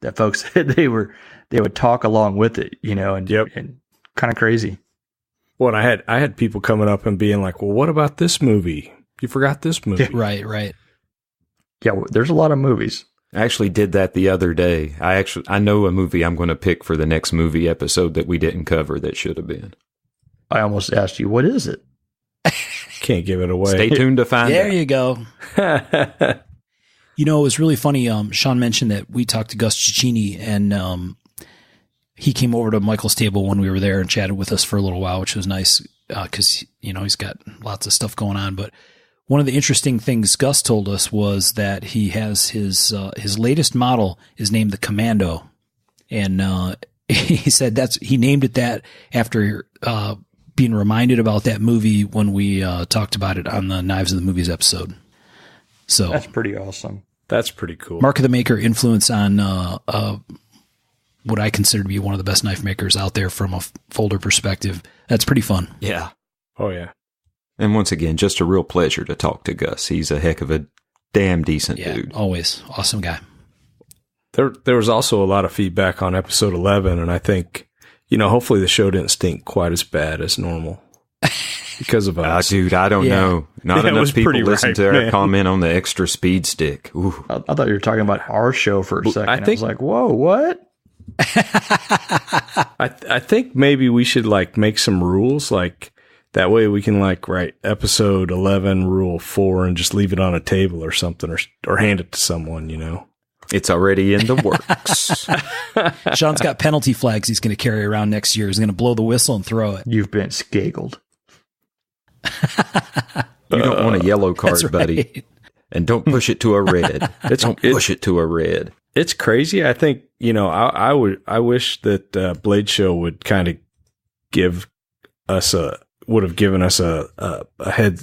that folks said they would talk along with it, and kind of crazy. Well, and I had people coming up and being like, well, what about this movie? You forgot this movie. Right. Yeah, there's a lot of movies. I actually did that the other day. I know a movie I'm going to pick for the next movie episode that we didn't cover that should have been. I almost asked you, what is it? Can't give it away. Stay tuned to find out. There you go. It was really funny. Sean mentioned that we talked to Gus Cicchini, and he came over to Michael's table when we were there and chatted with us for a little while, which was nice because, he's got lots of stuff going on. But one of the interesting things Gus told us was that he has his latest model is named the Commando. And he said he named it that after being reminded about that movie when we talked about it on the Knives of the Movies episode. So that's pretty awesome. That's pretty cool. Mark of the Maker influence on what I consider to be one of the best knife makers out there from a folder perspective. That's pretty fun. Yeah. Oh, yeah. And once again, just a real pleasure to talk to Gus. He's a heck of a damn decent dude. Always. Awesome guy. There was also a lot of feedback on episode 11, and I think, hopefully the show didn't stink quite as bad as normal because of us. Dude, I don't know. Not enough people listen to our comment on the extra speed stick. Ooh. I thought you were talking about our show for a second. I was like, whoa, what? I think maybe we should make some rules, that way we can write episode 11 rule 4 and just leave it on a table or something, or hand it to someone, It's already in the works. Sean's got penalty flags he's going to carry around next year. He's going to blow the whistle and throw it. You've been skaggled. You don't want a yellow card, right. buddy. And don't push it to a red. Don't push it to a red. It's crazy. I think, I wish that Blade Show would kind of would have given us a head,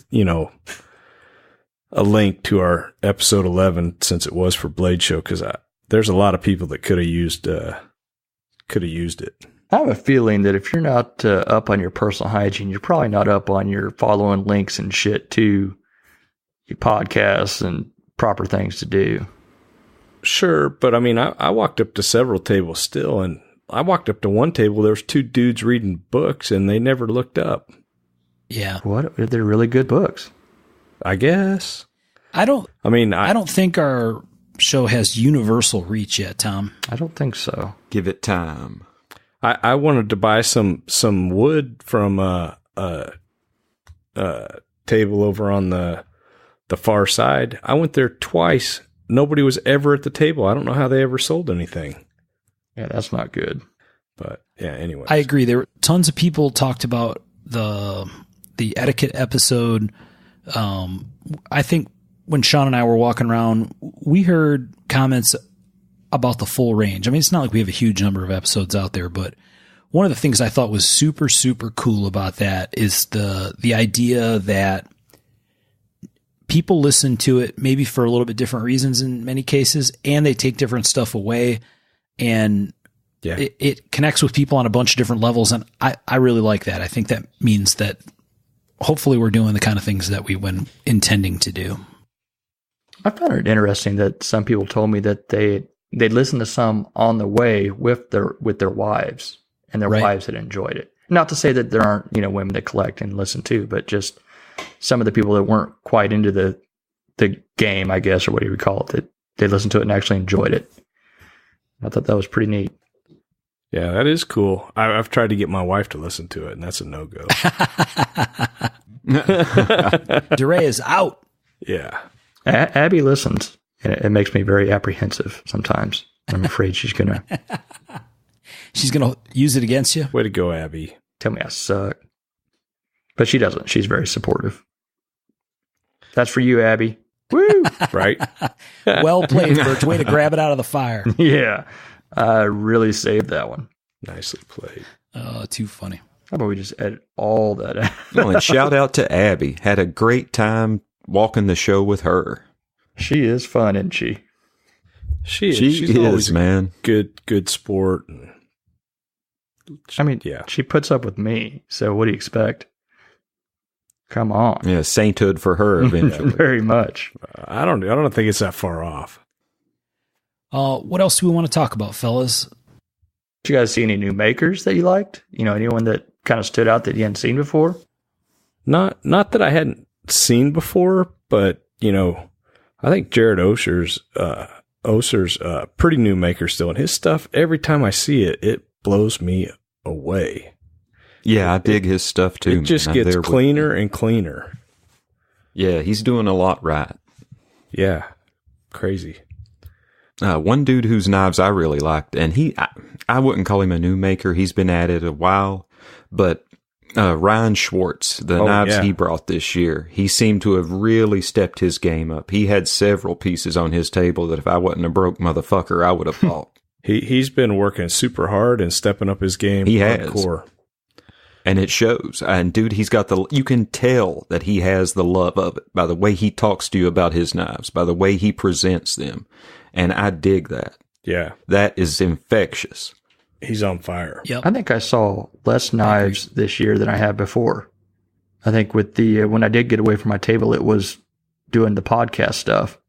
a link to our episode 11 since it was for Blade Show, because there's a lot of people that could have used it. I have a feeling that if you're not up on your personal hygiene, you're probably not up on your following links and shit to your podcasts and proper things to do. Sure, but I mean, I walked up to several tables still, and I walked up to one table. There was 2 dudes reading books, and they never looked up. Yeah, what? They're really good books, I guess. I don't think our show has universal reach yet, Tom. I don't think so. Give it time. I wanted to buy some wood from a table over on the far side. I went there twice. Nobody was ever at the table. I don't know how they ever sold anything. Yeah, that's not good. But yeah, anyway. I agree. There were tons of people talked about the etiquette episode. I think when Sean and I were walking around, we heard comments about the full range. I mean, it's not like we have a huge number of episodes out there, but one of the things I thought was super, super cool about that is the idea that people listen to it maybe for a little bit different reasons in many cases, and they take different stuff away, and it connects with people on a bunch of different levels. And I really like that. I think that means that hopefully we're doing the kind of things that we were intending to do. I found it interesting that some people told me that they'd listen to some on the way with their wives, and their wives had enjoyed it. Not to say that there aren't, women that collect and listen too, but just some of the people that weren't quite into the game, I guess, or whatever you call it, that they listened to it and actually enjoyed it. I thought that was pretty neat. Yeah, that is cool. I've tried to get my wife to listen to it, and that's a no-go. DeRay is out. Yeah. Abby listens, and it makes me very apprehensive sometimes. I'm afraid she's going to use it against you. Way to go, Abby. Tell me I suck. But she doesn't. She's very supportive. That's for you, Abby. Woo! Right? Well played, Birch. Way to grab it out of the fire. Yeah. I really saved that one. Nicely played. Too funny. How about we just edit all that out? Well, and shout out to Abby. Had a great time walking the show with her. She is fun, isn't she? She's is, man. Good sport. She puts up with me. So what do you expect? Come on. Yeah, sainthood for her eventually. Very much. I don't think it's that far off. What else do we want to talk about, fellas? Did you guys see any new makers that you liked? Anyone that kind of stood out that you hadn't seen before? Not that I hadn't seen before, but I think Jared Oser's pretty new maker still, and his stuff, every time I see it, it blows me away. Yeah, I dig his stuff too. It just gets cleaner and cleaner. Yeah, he's doing a lot right. Yeah, crazy. One dude whose knives I really liked, and I wouldn't call him a new maker. He's been at it a while, but Ryan Schwartz, the knives he brought this year, he seemed to have really stepped his game up. He had several pieces on his table that if I wasn't a broke motherfucker, I would have bought. He's been working super hard and stepping up his game. He hardcore. has. And it shows. And dude, you can tell that he has the love of it by the way he talks to you about his knives, by the way he presents them. And I dig that. Yeah. That is infectious. He's on fire. Yep. I think I saw less knives this year than I had before. I think with when I did get away from my table, it was doing the podcast stuff.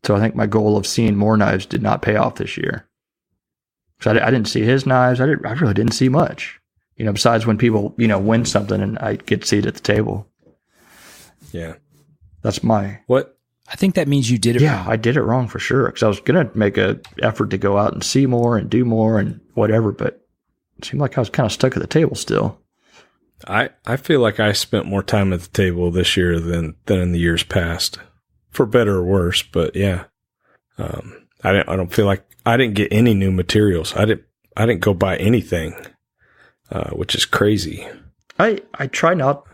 So I think my goal of seeing more knives did not pay off this year. So I didn't see his knives. I really didn't see much. Besides when people, win something and I get to see it at the table. Yeah. That's my... What? I think that means you did it wrong. I did it wrong for sure. Because I was going to make an effort to go out and see more and do more and whatever, but it seemed like I was kind of stuck at the table still. I feel like I spent more time at the table this year than in the years past. For better or worse, but yeah. I don't feel like I didn't get any new materials. I didn't go buy anything. Which is crazy. I try not.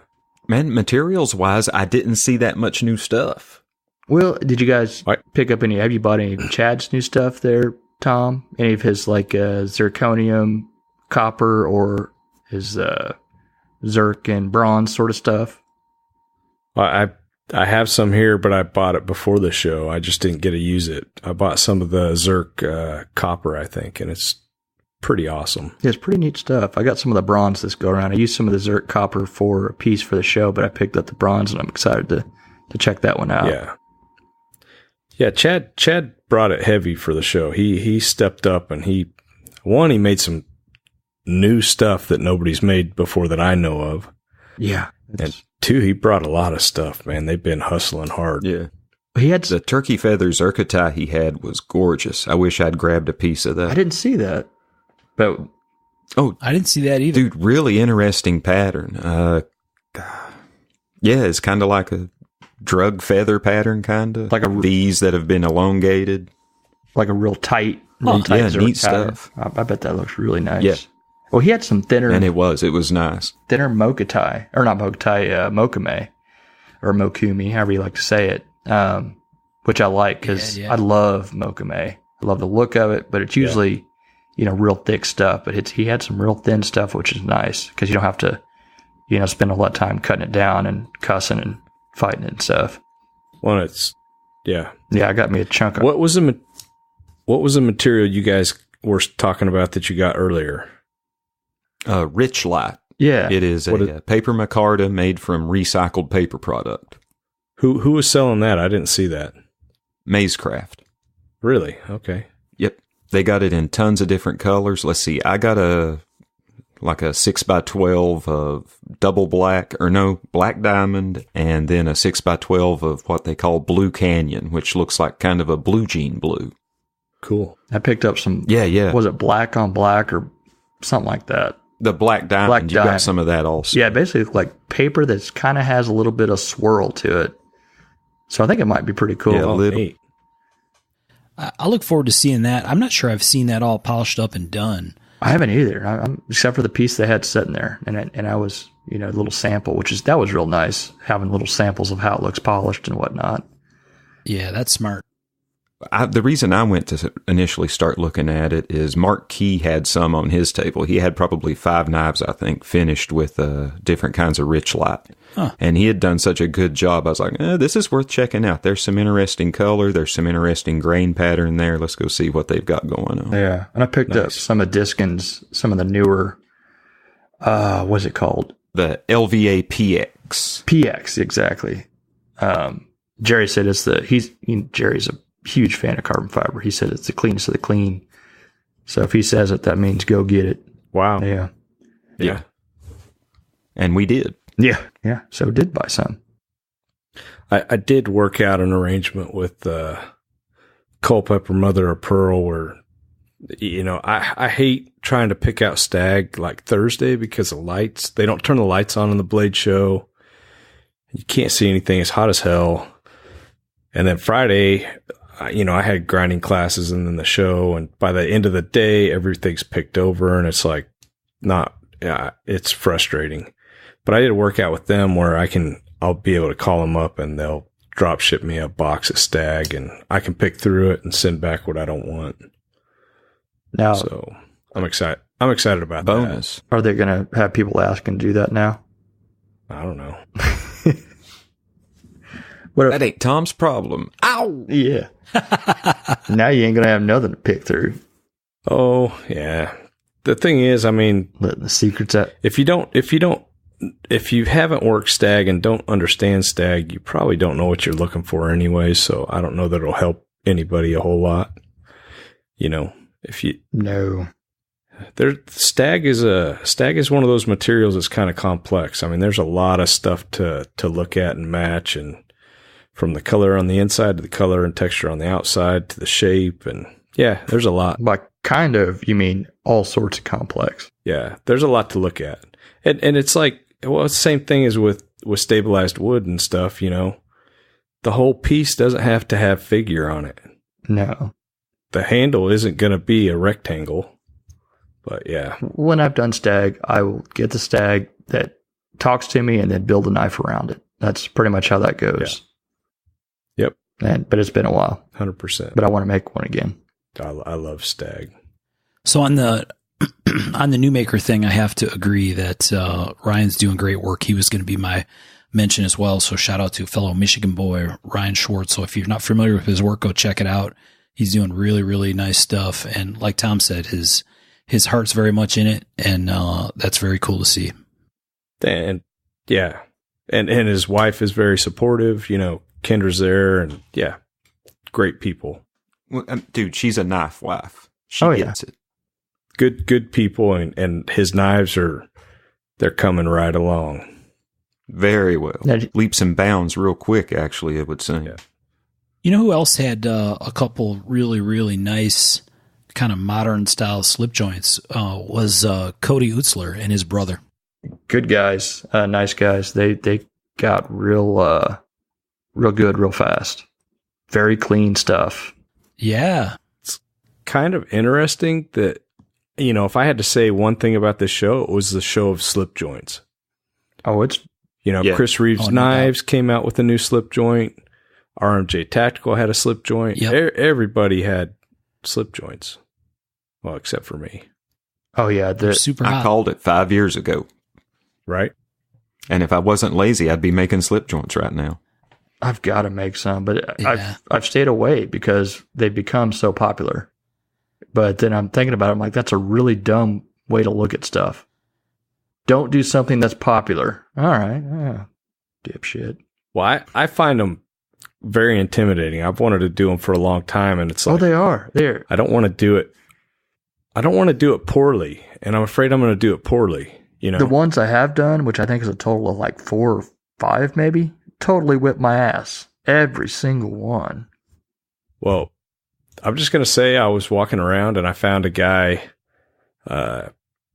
Man, materials-wise, I didn't see that much new stuff. Well, did you guys pick up any? Have you bought any of Chad's new stuff there, Tom? Any of his zirconium, copper, or his zirc and bronze sort of stuff? I have some here, but I bought it before the show. I just didn't get to use it. I bought some of the zirc copper, I think, and it's pretty awesome. Yeah, it's pretty neat stuff. I got some of the bronze this go around. I used some of the zirc copper for a piece for the show, but I picked up the bronze, and I'm excited to check that one out. Yeah. Yeah, Chad brought it heavy for the show. He stepped up, and he made some new stuff that nobody's made before that I know of. Yeah. And two, he brought a lot of stuff, man. They've been hustling hard. Yeah. He had the turkey feather zircotai he had was gorgeous. I wish I'd grabbed a piece of that. I didn't see that. But I didn't see that either. Dude, really interesting pattern. Yeah, it's kind of like a drug feather pattern, kind of. Like these that have been elongated. Like a real tight yeah, neat stuff. I bet that looks really nice. Yeah. Well, he had some thinner. And it was nice. Thinner mokutai, or not mokutai, mokame, or mokumi, however you like to say it, which I like because I love mokame. I love the look of it, but it's usually, real thick stuff. But he had some real thin stuff, which is nice because you don't have to, spend a lot of time cutting it down and cussing and fighting it and stuff. Well, it's, yeah. Yeah, I got me a chunk of What was the material you guys were talking about that you got earlier? Rich Light. Yeah. It is a paper micarta made from recycled paper product. Who was selling that? I didn't see that. Mazecraft. Really? Okay. Yep. They got it in tons of different colors. Let's see. I got a 6x12 of double black, black diamond, and then a 6x12 of what they call Blue Canyon, which looks like kind of a blue jean blue. Cool. I picked up some. Yeah. Was it black on black or something like that? The black diamond. You got some of that also. Yeah, basically like paper that kind of has a little bit of swirl to it. So I think it might be pretty cool. Yeah, little. I look forward to seeing that. I'm not sure I've seen that all polished up and done. I haven't either, except for the piece they had sitting there, and I was, a little sample, that was real nice, having little samples of how it looks polished and whatnot. Yeah, that's smart. The reason I went to initially start looking at it is Mark Key had some on his table. He had probably 5 knives, I think, finished with different kinds of Rich Light. Huh. And he had done such a good job. I was like, this is worth checking out. There's some interesting color. There's some interesting grain pattern there. Let's go see what they've got going on. Yeah. And I picked up some of Diskin's, some of the newer, what's it called? The LVA PX, exactly. Jerry said Jerry's a huge fan of carbon fiber. He said it's the cleanest of the clean. So if he says it, that means go get it. Wow. Yeah. And we did. Yeah. So did buy some. I did work out an arrangement with Culpeper Mother of Pearl where, I hate trying to pick out stag like Thursday because of lights. They don't turn the lights on in the Blade Show. You can't see anything. It's hot as hell. And then Friday, I had grinding classes and then the show. And by the end of the day, everything's picked over and it's like it's frustrating. But I did a workout with them where I'll be able to call them up and they'll drop ship me a box of stag and I can pick through it and send back what I don't want. Now, so I'm excited. I'm excited about bonus. that. Are they going to have people ask and do that now? I don't know. That ain't Tom's problem. Ow! Yeah. Now you ain't going to have nothing to pick through. Oh, yeah. The thing is, letting the secrets out. If you haven't worked stag and don't understand stag, you probably don't know what you're looking for anyway. So I don't know that it'll help anybody a whole lot. No. Stag is one of those materials that's kind of complex. There's a lot of stuff to look at and match, and from the color on the inside to the color and texture on the outside to the shape, and there's a lot. By kind of, you mean all sorts of complex. Yeah, there's a lot to look at, and it's like, well, it's the same thing as with stabilized wood and stuff. The whole piece doesn't have to have figure on it. No, the handle isn't going to be a rectangle. But yeah. When I've done stag, I will get the stag that talks to me and then build a knife around it. That's pretty much how that goes. Yeah. Yep. But it's been a while. 100%. But I want to make one again. I love stag. So on the new maker thing, I have to agree that Ryan's doing great work. He was going to be my mention as well. So shout out to fellow Michigan boy, Ryan Schwartz. So if you're not familiar with his work, go check it out. He's doing really, really nice stuff. And like Tom said, his heart's very much in it, and that's very cool to see. And yeah, and his wife is very supportive. Kendra's there, and great people. Well, dude, she's a knife wife. She gets it. Good people, and his knives they're coming right along. Very well. Leaps and bounds real quick, actually, I would say. Yeah. You know who else had a couple really, really nice kind of modern style slip joints was Cody Utzler and his brother. Good guys, nice guys. They got real good, real fast. Very clean stuff. Yeah. It's kind of interesting that, if I had to say one thing about this show, it was the show of slip joints. Oh, it's... Chris Reeves Knives came out with a new slip joint. RMJ Tactical had a slip joint. Yep. Everybody had slip joints. Well, except for me. Oh, yeah. They're super hot. I called it 5 years ago. Right? And if I wasn't lazy, I'd be making slip joints right now. I've got to make some, but I've stayed away because they've become so popular. But then I'm thinking about it, I'm like, that's a really dumb way to look at stuff. Don't do something that's popular. All right. Dipshit. Well, I find them very intimidating. I've wanted to do them for a long time, and it's like... Oh, they are. They're... I don't want to do it. I don't want to do it poorly, and I'm afraid I'm going to do it poorly. The ones I have done, which I think is a total of like 4 or 5 maybe, totally whipped my ass. Every single one. Well, I'm just going to say I was walking around and I found a guy,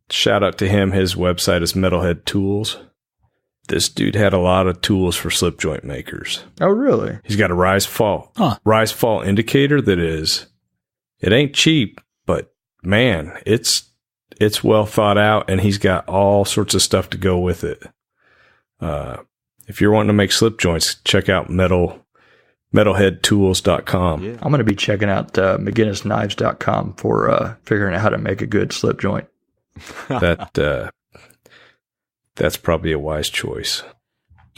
shout out to him. His website is Metalhead Tools. This dude had a lot of tools for slip joint makers. Oh, really? He's got a rise fall indicator that it ain't cheap, but man, it's well thought out, and he's got all sorts of stuff to go with it. If you're wanting to make slip joints, check out metalheadtools.com. Yeah. I'm going to be checking out McGinnisKnives.com for figuring out how to make a good slip joint. That's probably a wise choice.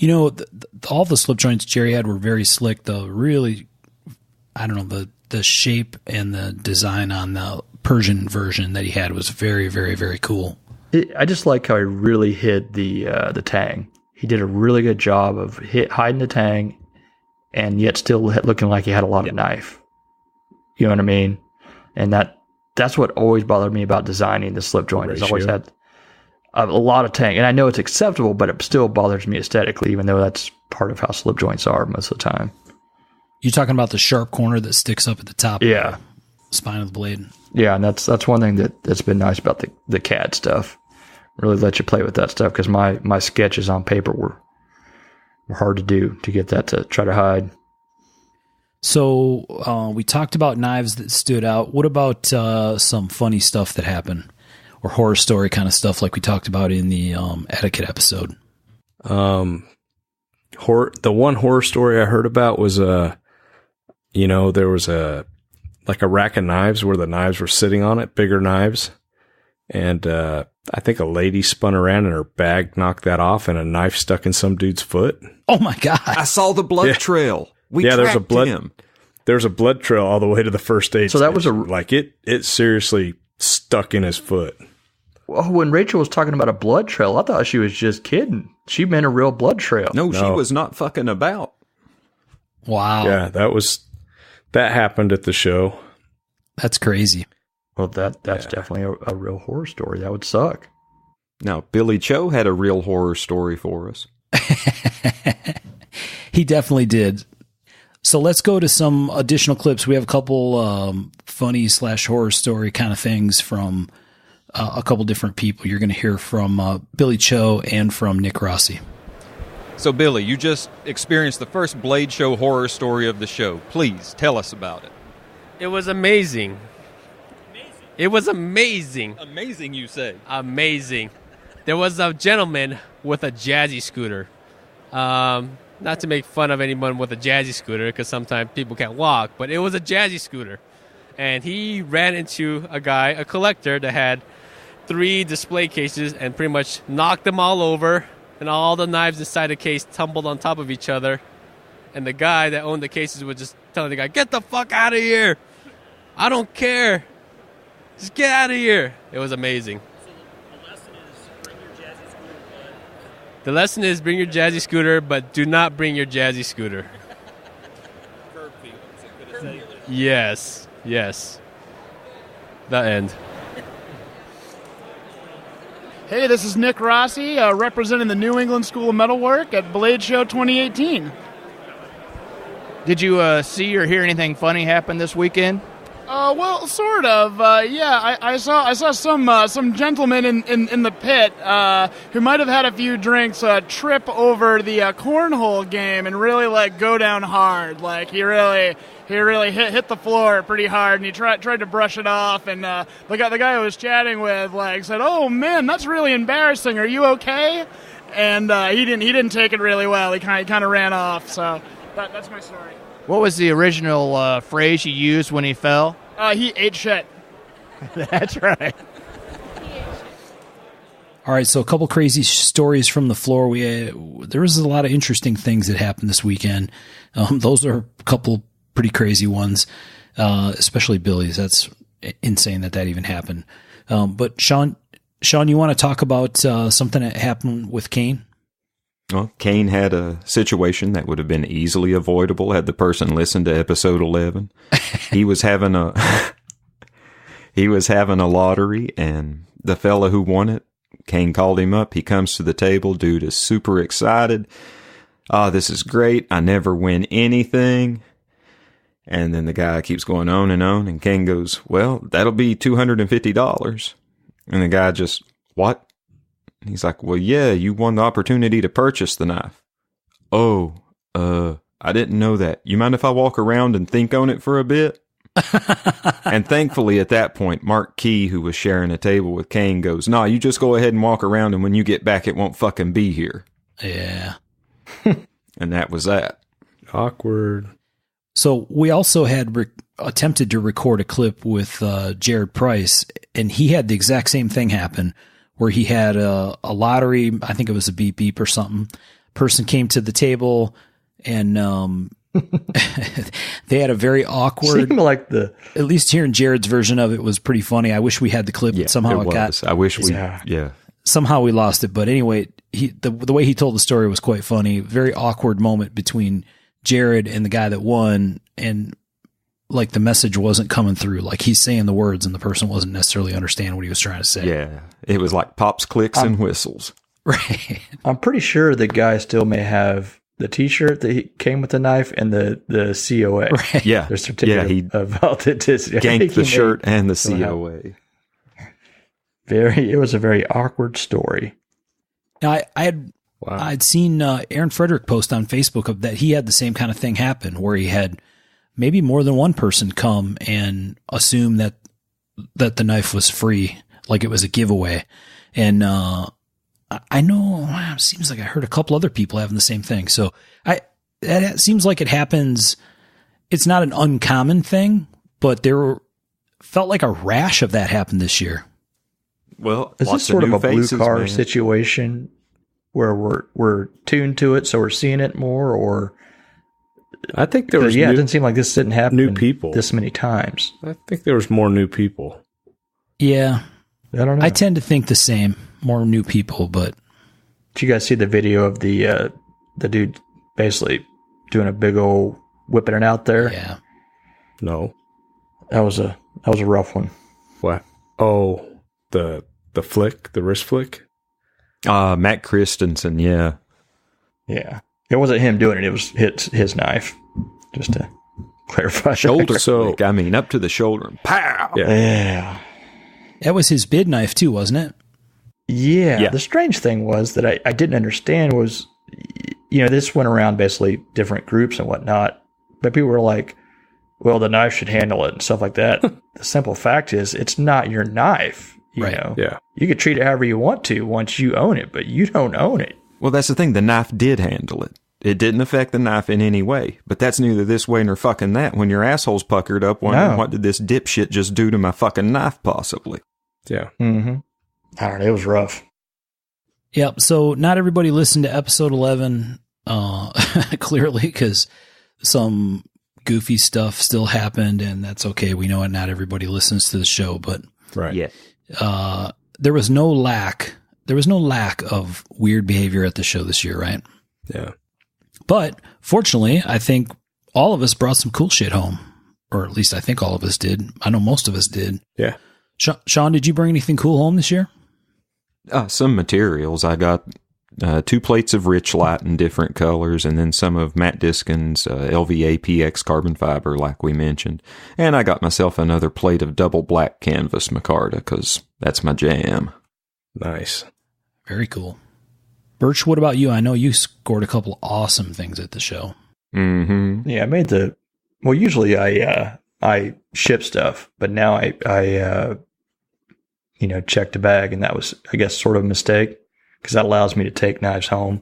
All the slip joints Jerry had were very slick. The shape and the design on the Persian version that he had was very, very, very cool. I just like how he really hid the tang. he did a really good job of hiding the tang and yet still looking like he had a lot of knife. You know what I mean? And that's what always bothered me about designing the slip joint. It's always had a lot of tang. And I know it's acceptable, but it still bothers me aesthetically, even though that's part of how slip joints are most of the time. You're talking about the sharp corner that sticks up at the top of the spine of the blade. Yeah, and that's one thing that's been nice about the CAD stuff. Really let you play with that stuff, because my sketches on paper were hard to do, to get that to try to hide. So we talked about knives that stood out. What about some funny stuff that happened, or horror story kind of stuff like we talked about in the etiquette episode? The one horror story I heard about was there was a rack of knives where the knives were sitting on it, bigger knives. And I think a lady spun around and her bag knocked that off, and a knife stuck in some dude's foot. Oh my God. I saw the blood trail. There's a blood trail all the way to the first aid. So that was it seriously stuck in his foot. Well, when Rachel was talking about a blood trail, I thought she was just kidding. She meant a real blood trail. No, she was not fucking about. Wow. Yeah, that happened at the show. That's crazy. Well, that's definitely a real horror story. That would suck. Now, Billy Cho had a real horror story for us. He definitely did. So let's go to some additional clips. We have a couple funny / horror story kind of things from a couple different people. You're going to hear from Billy Cho and from Nick Rossi. So, Billy, you just experienced the first Blade Show horror story of the show. Please tell us about it. It was amazing. It was amazing. Amazing, you say? Amazing. There was a gentleman with a jazzy scooter. Not to make fun of anyone with a jazzy scooter, because sometimes people can't walk, but it was a jazzy scooter. And he ran into a collector that had 3 display cases and pretty much knocked them all over, and all the knives inside the case tumbled on top of each other. And the guy that owned the cases was just telling the guy, "Get the fuck out of here! I don't care! Just get out of here!" It was amazing. The lesson is bring your jazzy scooter, but do not bring your jazzy scooter. Yes. The end. Hey, this is Nick Rossi, representing the New England School of Metalwork at Blade Show 2018. Did you see or hear anything funny happen this weekend? Well, sort of. I saw some gentleman in the pit who might have had a few drinks trip over the cornhole game and really go down hard. Like he really hit the floor pretty hard, and he tried to brush it off. And the guy I was chatting with said, "Oh man, that's really embarrassing. Are you okay?" And he didn't take it really well. He kind of ran off. So that's my story. What was the original phrase you used when he fell? He ate shit. That's right. All right, so a couple crazy stories from the floor. There was a lot of interesting things that happened this weekend. Those are a couple pretty crazy ones, especially Billy's. That's insane that even happened. But Sean, you want to talk about something that happened with Kane? Well, Kane had a situation that would have been easily avoidable had the person listened to episode 11. He was having a lottery, and the fella who won it, Kane called him up. He comes to the table. Dude is super excited. "Oh, this is great. I never win anything." And then the guy keeps going on, and Kane goes, "Well, that'll be $250. And the guy just, "What?" And he's like, "Well, yeah, you won the opportunity to purchase the knife." "Oh, I didn't know that. You mind if I walk around and think on it for a bit?" And thankfully at that point, Mark Key, who was sharing a table with Kane, goes, "Nah, you just go ahead and walk around, and when you get back, it won't fucking be here." Yeah. And that was that. Awkward. So we also had attempted to record a clip with Jared Price, and he had the exact same thing happen, where he had a lottery. I think it was a beep beep or something. Person came to the table, and they had a very awkward. Seemed like at least hearing Jared's version of it was pretty funny. I wish we had the clip, but somehow it got. I wish we. Yeah. Somehow we lost it, but anyway, the way he told the story was quite funny. Very awkward moment between Jared and the guy that won, and like the message wasn't coming through. Like he's saying the words and the person wasn't necessarily understanding what he was trying to say. Yeah. It was like pops, clicks, and whistles. Right. I'm pretty sure the guy still may have the T-shirt that came with the knife and the COA. Right. Yeah. Their certificate of authenticity. Ganked the shirt and the COA. It was a very awkward story. Now, I'd seen Aaron Frederick post on Facebook of that he had the same kind of thing happen where he had maybe more than one person come and assume that the knife was free, like it was a giveaway. And I know it seems like I heard a couple other people having the same thing. So that seems like it happens. It's not an uncommon thing, but felt like a rash of that happened this year. Well, is this sort of a blue car situation where we're tuned to it, so we're seeing it more? Or I think there was it didn't seem like this didn't happen new people this many times. I think there was more new people. Yeah, I don't know. I tend to think the same. More new people, but did you guys see the video of the dude basically doing a big old whipping it out there? Yeah. No. That was a rough one. What? Oh, the flick, the wrist flick. Matt Christensen, yeah. Yeah. It wasn't him doing it, it was his knife. Just to clarify. Shoulder flick. I mean, up to the shoulder and pow. Yeah. That was his bid knife too, wasn't it? Yeah. The strange thing was that I didn't understand was, this went around basically different groups and whatnot, but people were like, well, the knife should handle it and stuff like that. The simple fact is it's not your knife. You know, yeah. You could treat it however you want to once you own it, but you don't own it. Well, that's the thing. The knife did handle it. It didn't affect the knife in any way, but that's neither this way nor fucking that when your asshole's puckered up wondering what did this dipshit just do to my fucking knife possibly. Yeah. Mm-hmm. I don't know. It was rough. Yep. So not everybody listened to episode 11, clearly, because some goofy stuff still happened, and that's okay. We know it. Not everybody listens to the show, but right. Yeah. There was no lack of weird behavior at the show this year, right? Yeah. But fortunately, I think all of us brought some cool shit home, or at least I think all of us did. I know most of us did. Yeah. Sean, did you bring anything cool home this year? Some materials. I got 2 plates of Rich Light in different colors, and then some of Matt Diskin's LVA PX carbon fiber, like we mentioned. And I got myself another plate of double black canvas micarta, because that's my jam. Nice. Very cool. Birch, what about you? I know you scored a couple awesome things at the show. Mm-hmm. Yeah, I made usually I ship stuff, but now I checked a bag, and that was, I guess, sort of a mistake, because that allows me to take knives home.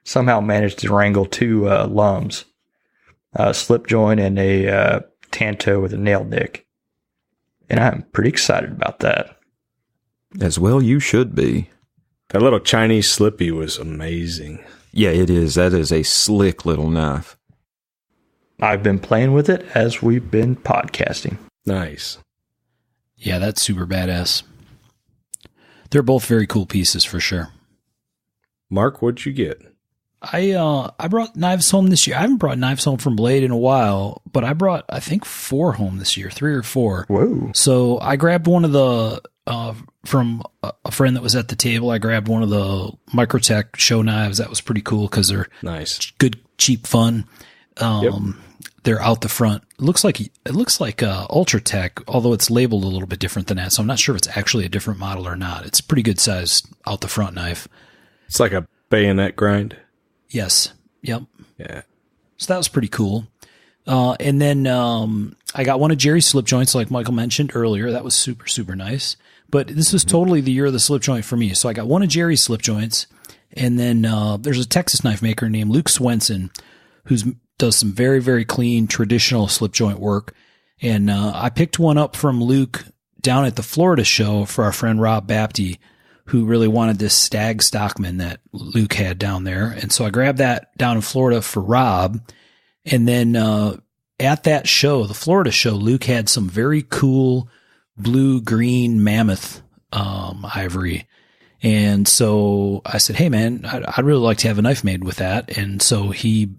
Somehow managed to wrangle 2 lums, a slip joint and a tanto with a nail nick. And I'm pretty excited about that. As well you should be. That little Chinese slippy was amazing. Yeah, it is. That is a slick little knife. I've been playing with it as we've been podcasting. Nice. Yeah, that's super badass. They're both very cool pieces for sure. Mark, what'd you get? I brought knives home this year. I haven't brought knives home from Blade in a while, but I brought, I think, 4 home this year, 3 or 4. Whoa. So I grabbed one of the, from a friend that was at the table, I grabbed one of the Microtech show knives. That was pretty cool because they're nice, good, cheap fun. They're out the front. It looks like Ultratech, although it's labeled a little bit different than that. So I'm not sure if it's actually a different model or not. It's a pretty good size out the front knife. It's like a bayonet grind. Yes. Yep. Yeah. So that was pretty cool. And then I got one of Jerry's slip joints, like Michael mentioned earlier. That was super, super nice. But this was totally the year of the slip joint for me. So I got one of Jerry's slip joints. And then there's a Texas knife maker named Luke Swenson who does some very, very clean traditional slip joint work. And I picked one up from Luke down at the Florida show for our friend Rob Bapty, who really wanted this Stag Stockman that Luke had down there. And so I grabbed that down in Florida for Rob. And then at that show, the Florida show, Luke had some very cool blue-green mammoth ivory. And so I said, hey man, I'd really like to have a knife made with that. And so he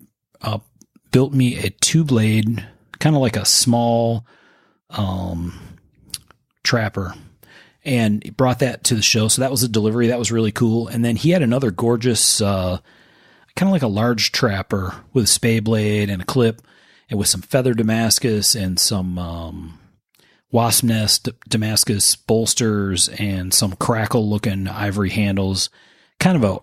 built me a 2-blade, kind of like a small trapper, and he brought that to the show. So that was a delivery. That was really cool. And then he had another gorgeous, kind of like a large trapper with a spay blade and a clip, and with some feather Damascus and some wasp nest Damascus bolsters and some crackle looking ivory handles. Kind of a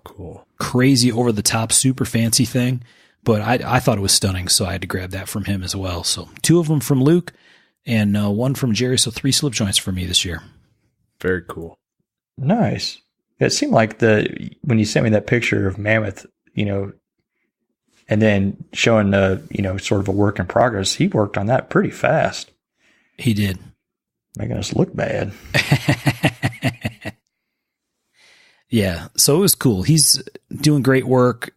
crazy, over the top, super fancy thing. But I thought it was stunning, so I had to grab that from him as well. So 2 of them from Luke and 1 from Jerry. So 3 slip joints for me this year. Very cool. Nice. It seemed like when you sent me that picture of Mammoth, and then showing sort of a work in progress, he worked on that pretty fast. He did. Making us look bad. Yeah. So it was cool. He's doing great work.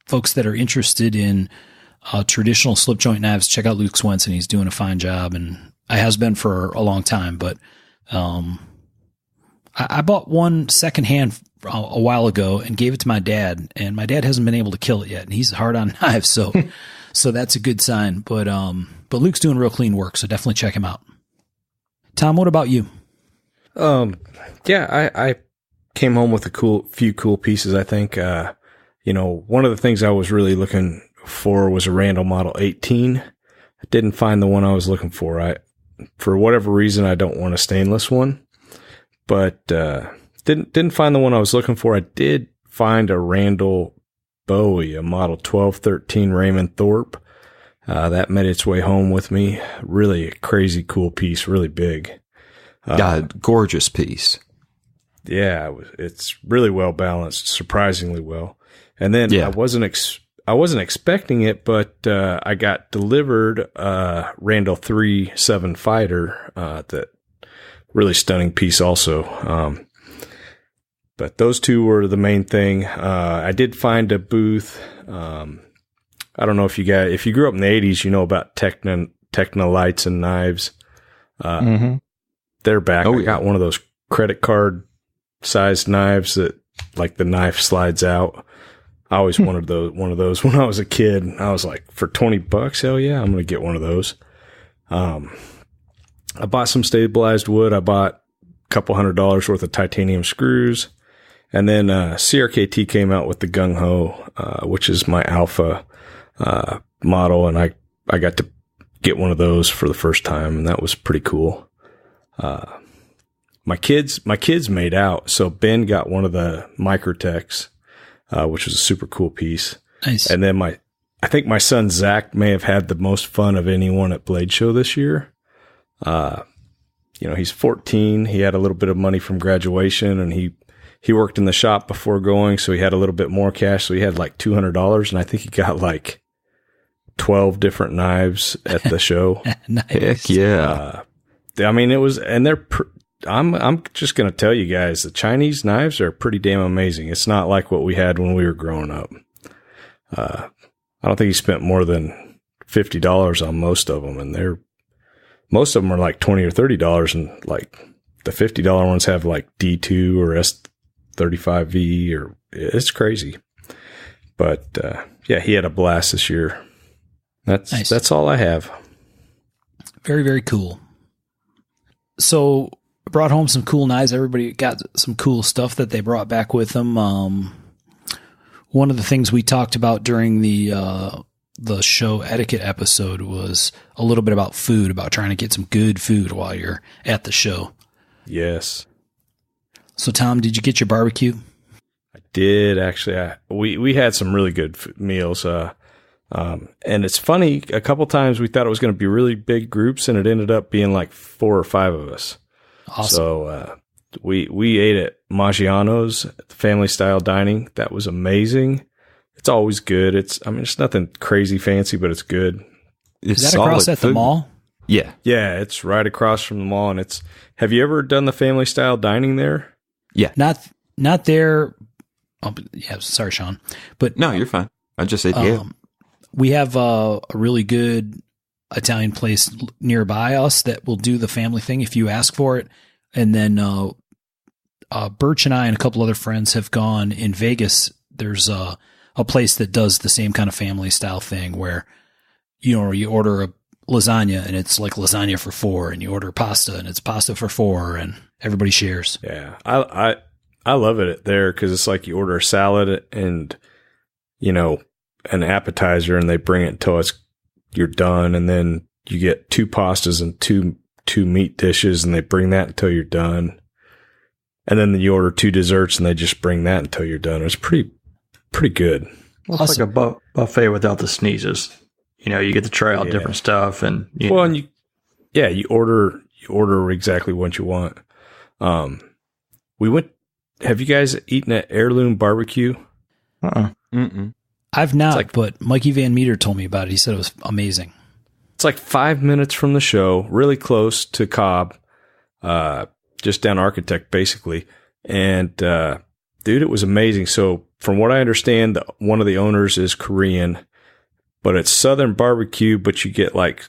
Folks that are interested in traditional slip joint knives, check out Luke Swenson. He's doing a fine job, and I has been for a long time, but, I bought one secondhand a while ago and gave it to my dad, and my dad hasn't been able to kill it yet, and he's hard on knives. So that's a good sign, but Luke's doing real clean work. So definitely check him out. Tom, what about you? Yeah, I came home with a few cool pieces. I think, one of the things I was really looking for was a Randall Model 18. I didn't find the one I was looking for. For whatever reason, I don't want a stainless one. But didn't find the one I was looking for. I did find a Randall Bowie, a Model 1213 Raymond Thorpe. That made its way home with me. Really a crazy cool piece, really big. Gorgeous piece. Yeah, it's really well balanced, surprisingly well. And then I wasn't expecting it, but I got delivered Randall 3.7 Fighter that. Really stunning piece also. But those 2 were the main thing. I did find a booth. I don't know if you grew up in the 80s, you know about Techna lights and knives. They're back. I got one of those credit card sized knives that like the knife slides out. I always wanted one of those when I was a kid. I was like, for $20, hell yeah, I'm going to get one of those. I bought some stabilized wood. I bought a couple $100 worth of titanium screws. And then CRKT came out with the Gung Ho, which is my alpha model. And I got to get one of those for the first time, and that was pretty cool. My kids made out. So Ben got one of the Microtechs, which was a super cool piece. Nice. And then I think my son Zach may have had the most fun of anyone at Blade Show this year. He's 14. He had a little bit of money from graduation, and he worked in the shop before going, so he had a little bit more cash. So he had like $200, and I think he got like 12 different knives at the show. Nice. Heck yeah. It was, and I'm just going to tell you guys, the Chinese knives are pretty damn amazing. It's not like what we had when we were growing up. I don't think he spent more than $50 on most of them, and most of them are like $20 or $30, and like the $50 ones have like D2 or S35V, or it's crazy. But he had a blast this year. That's all I have. Very, very cool. So I brought home some cool knives. Everybody got some cool stuff that they brought back with them. One of the things we talked about during the show etiquette episode was a little bit about food, about trying to get some good food while you're at the show. Yes. So Tom, did you get your barbecue? I did actually. We had some really good meals. And it's funny, a couple times we thought it was going to be really big groups, and it ended up being like 4 or 5 of us. Awesome. So, we ate at Maggiano's family style dining. That was amazing. It's always good. It's nothing crazy fancy, but it's good. Is that across at the mall? Yeah. Yeah. It's right across from the mall. And have you ever done the family style dining there? Yeah. Not there. Oh, yeah. Sorry, Sean, but no, you're fine. I just said, yeah. We have a really good Italian place nearby us that will do the family thing if you ask for it. And then Birch and I and a couple other friends have gone in Vegas. There's a place that does the same kind of family style thing where, you order a lasagna and it's like lasagna for 4, and you order pasta and it's pasta for 4, and everybody shares. Yeah. I love it there because it's like you order a salad and, an appetizer, and they bring it until you're done. And then you get 2 pastas and two meat dishes, and they bring that until you're done. And then you order 2 desserts, and they just bring that until you're done. It's pretty good. Well, it's like a buffet without the sneezes. You get to try out different stuff, and you order exactly what you want. We went. Have you guys eaten at Heirloom Barbecue? Mm-mm. I've not, but Mikey Van Meter told me about it. He said it was amazing. It's like 5 minutes from the show, really close to Cobb, just down Architect, basically. And dude, it was amazing. So from what I understand, one of the owners is Korean, but it's Southern barbecue. But you get like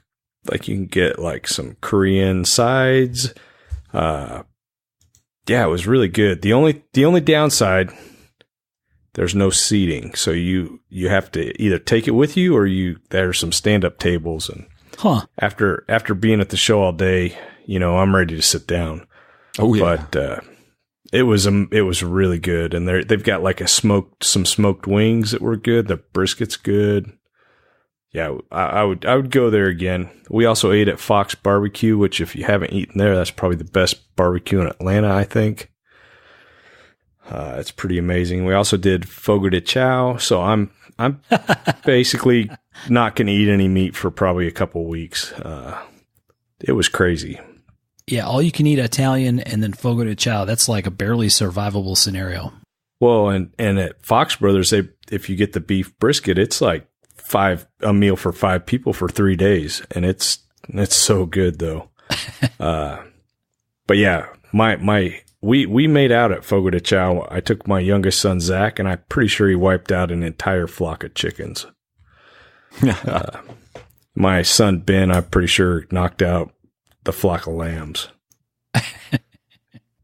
you can get like some Korean sides. Yeah, it was really good. The only downside, there's no seating, so you have to either take it with you or there's some stand up tables. And after being at the show all day, I'm ready to sit down. Oh yeah, but it was really good, and they've got like some smoked wings that were good. The brisket's good. Yeah, I would go there again. We also ate at Fox Barbecue, which if you haven't eaten there, that's probably the best barbecue in Atlanta, I think. It's pretty amazing. We also did Fogo de Chao, so I'm basically not going to eat any meat for probably a couple weeks. It was crazy. Yeah, all you can eat Italian and then Fogo de Chao. That's like a barely survivable scenario. Well, and at Fox Brothers, if you get the beef brisket, it's like a meal for 5 people for 3 days, and it's so good though. But yeah, we made out at Fogo de Chao. I took my youngest son Zach, and I'm pretty sure he wiped out an entire flock of chickens. My son Ben, I'm pretty sure knocked out the flock of lambs.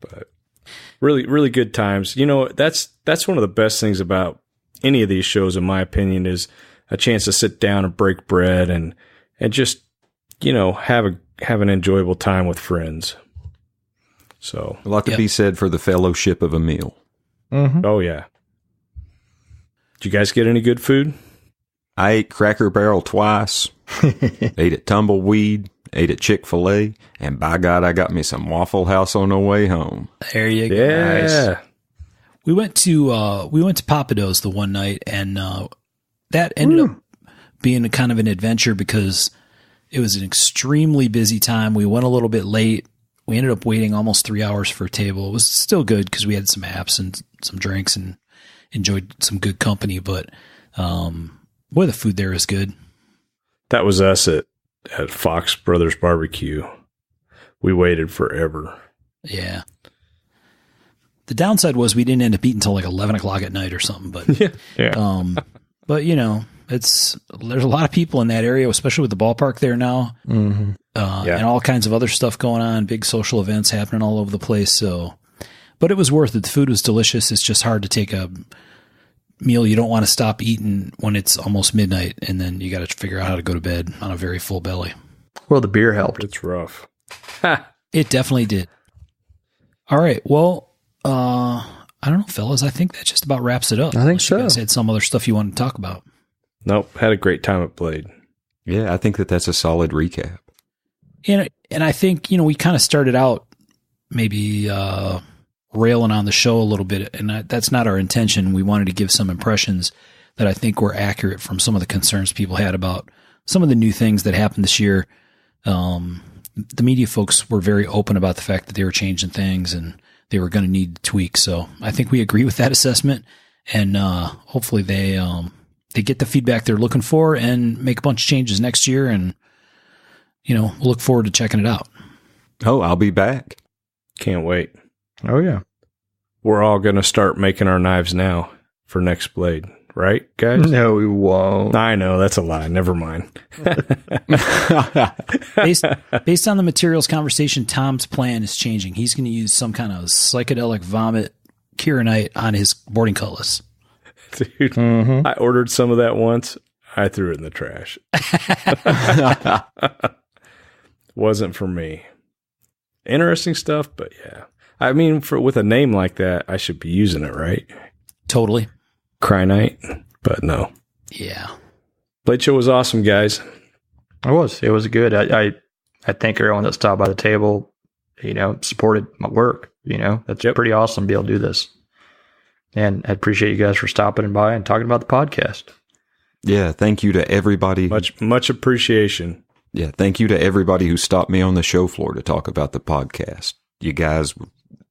But really, really good times. That's one of the best things about any of these shows, in my opinion, is a chance to sit down and break bread and just, have an enjoyable time with friends. So a lot to be said for the fellowship of a meal. Mm-hmm. Oh yeah. Did you guys get any good food? I ate Cracker Barrel twice, ate at Tumbleweed, ate at Chick-fil-A, and by God, I got me some Waffle House on the way home. There you go. Yeah. Nice. We went to Papado's the one night, and that ended up being a kind of an adventure because it was an extremely busy time. We went a little bit late. We ended up waiting almost 3 hours for a table. It was still good because we had some apps and some drinks and enjoyed some good company. But boy, the food there is good. That was us at Fox Brothers Barbecue. We waited forever. Yeah. The downside was we didn't end up eating until like 11 o'clock at night or something. But yeah. But there's a lot of people in that area, especially with the ballpark there now, and all kinds of other stuff going on, big social events happening all over the place. So, but it was worth it. The food was delicious. It's just hard to take a meal you don't want to stop eating when it's almost midnight, and then you got to figure out how to go to bed on a very full belly. Well, the beer helped. It's rough. It definitely did. All right. Well, I don't know, fellas. I think that just about wraps it up. I think so. You guys had some other stuff you wanted to talk about. Nope. Had a great time at Blade. Yeah, I think that's a solid recap. And I think, we kind of started out maybe railing on the show a little bit, and that's not our intention. We wanted to give some impressions that I think were accurate from some of the concerns people had about some of the new things that happened this year. The media folks were very open about the fact that they were changing things and they were going to need to tweak. So I think we agree with that assessment, and hopefully they get the feedback they're looking for and make a bunch of changes next year. And, we'll look forward to checking it out. Oh, I'll be back. Can't wait. Oh, yeah. We're all going to start making our knives now for next Blade. right, guys? No, we won't. I know, that's a lie. Never mind. Based on the materials conversation, Tom's plan is changing. He's going to use some kind of psychedelic vomit Kieranite on his boarding cutlass. Dude, I ordered some of that once. I threw it in the trash. Wasn't for me. Interesting stuff, but yeah. I mean, with a name like that, I should be using it, right? Totally. Krynite, but no. Yeah. Blade Show was awesome, guys. It was good. I thank everyone that stopped by the table, supported my work. That's pretty awesome to be able to do this. And I appreciate you guys for stopping by and talking about the podcast. Yeah, thank you to everybody. Much appreciation. Yeah, thank you to everybody who stopped me on the show floor to talk about the podcast. You guys were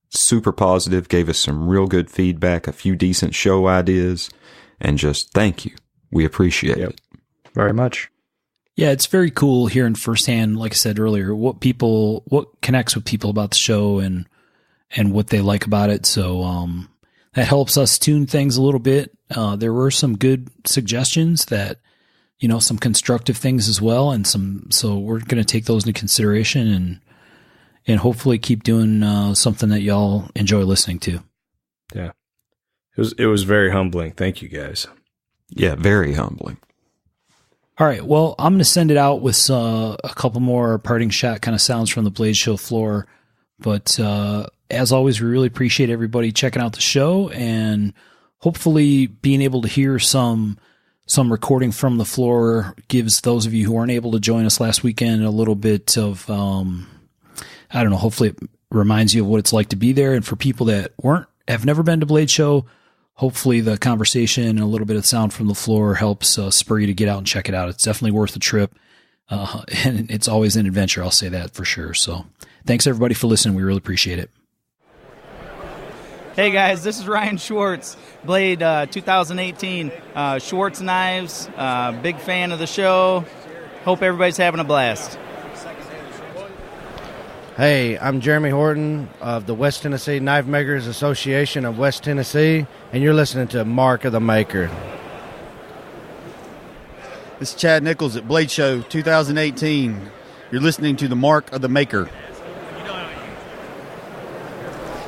super positive, gave us some real good feedback, a few decent show ideas, and just thank you. We appreciate it. Very much. Yeah, it's very cool hearing firsthand, like I said earlier, what connects with people about the show and what they like about it. So that helps us tune things a little bit. There were some good suggestions that, some constructive things as well. And so we're going to take those into consideration and hopefully keep doing something that y'all enjoy listening to. Yeah. It was very humbling. Thank you, guys. Yeah, very humbling. All right. Well, I'm going to send it out with a couple more parting shot kind of sounds from the Blade Show floor. But as always, we really appreciate everybody checking out the show and hopefully being able to hear some recording from the floor gives those of you who weren't able to join us last weekend a little bit of, hopefully it reminds you of what it's like to be there. And for people that have never been to Blade Show, hopefully the conversation and a little bit of sound from the floor helps spur you to get out and check it out. It's definitely worth the trip. And it's always an adventure. I'll say that for sure. So thanks everybody for listening. We really appreciate it. Hey guys, this is Ryan Schwartz, Blade 2018, Schwartz Knives, big fan of the show. Hope everybody's having a blast. Hey, I'm Jeremy Horton of the West Tennessee Knife Makers Association of West Tennessee, and you're listening to Mark of the Maker. This is Chad Nichols at Blade Show 2018. You're listening to the Mark of the Maker.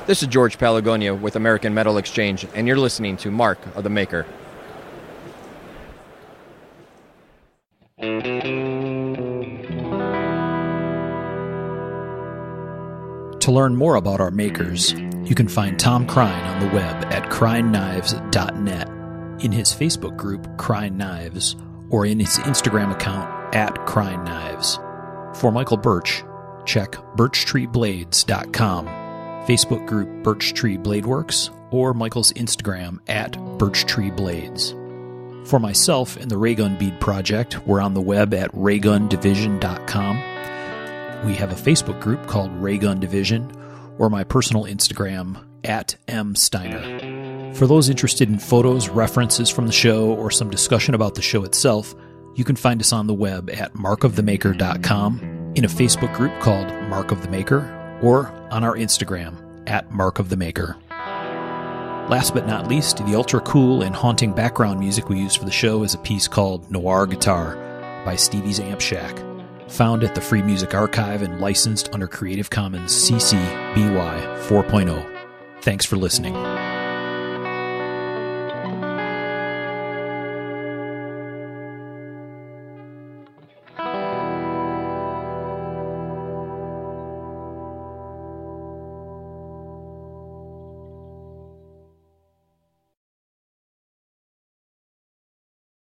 This is George Palagonia with American Metal Exchange, and you're listening to Mark of the Maker. To learn more about our makers, you can find Tom Crine on the web at crineknives.net, in his Facebook group Crine Knives, or in his Instagram account at Crine Knives. For Michael Birch, check birchtreeblades.com, Facebook group Birch Tree Blade Works, or Michael's Instagram at Birch Tree Blades. For myself and the Raygun Bead Project, we're on the web at raygundivision.com. We have a Facebook group called Raygun Division, or my personal Instagram at msteiner. For those interested in photos, references from the show, or some discussion about the show itself, you can find us on the web at markofthemaker.com, in a Facebook group called Mark of the Maker, or on our Instagram at Mark of the Maker. Last but not least, the ultra cool and haunting background music we use for the show is a piece called Noir Guitar by Stevie's Amp Shack, found at the Free Music Archive and licensed under Creative Commons CC BY 4.0. Thanks for listening.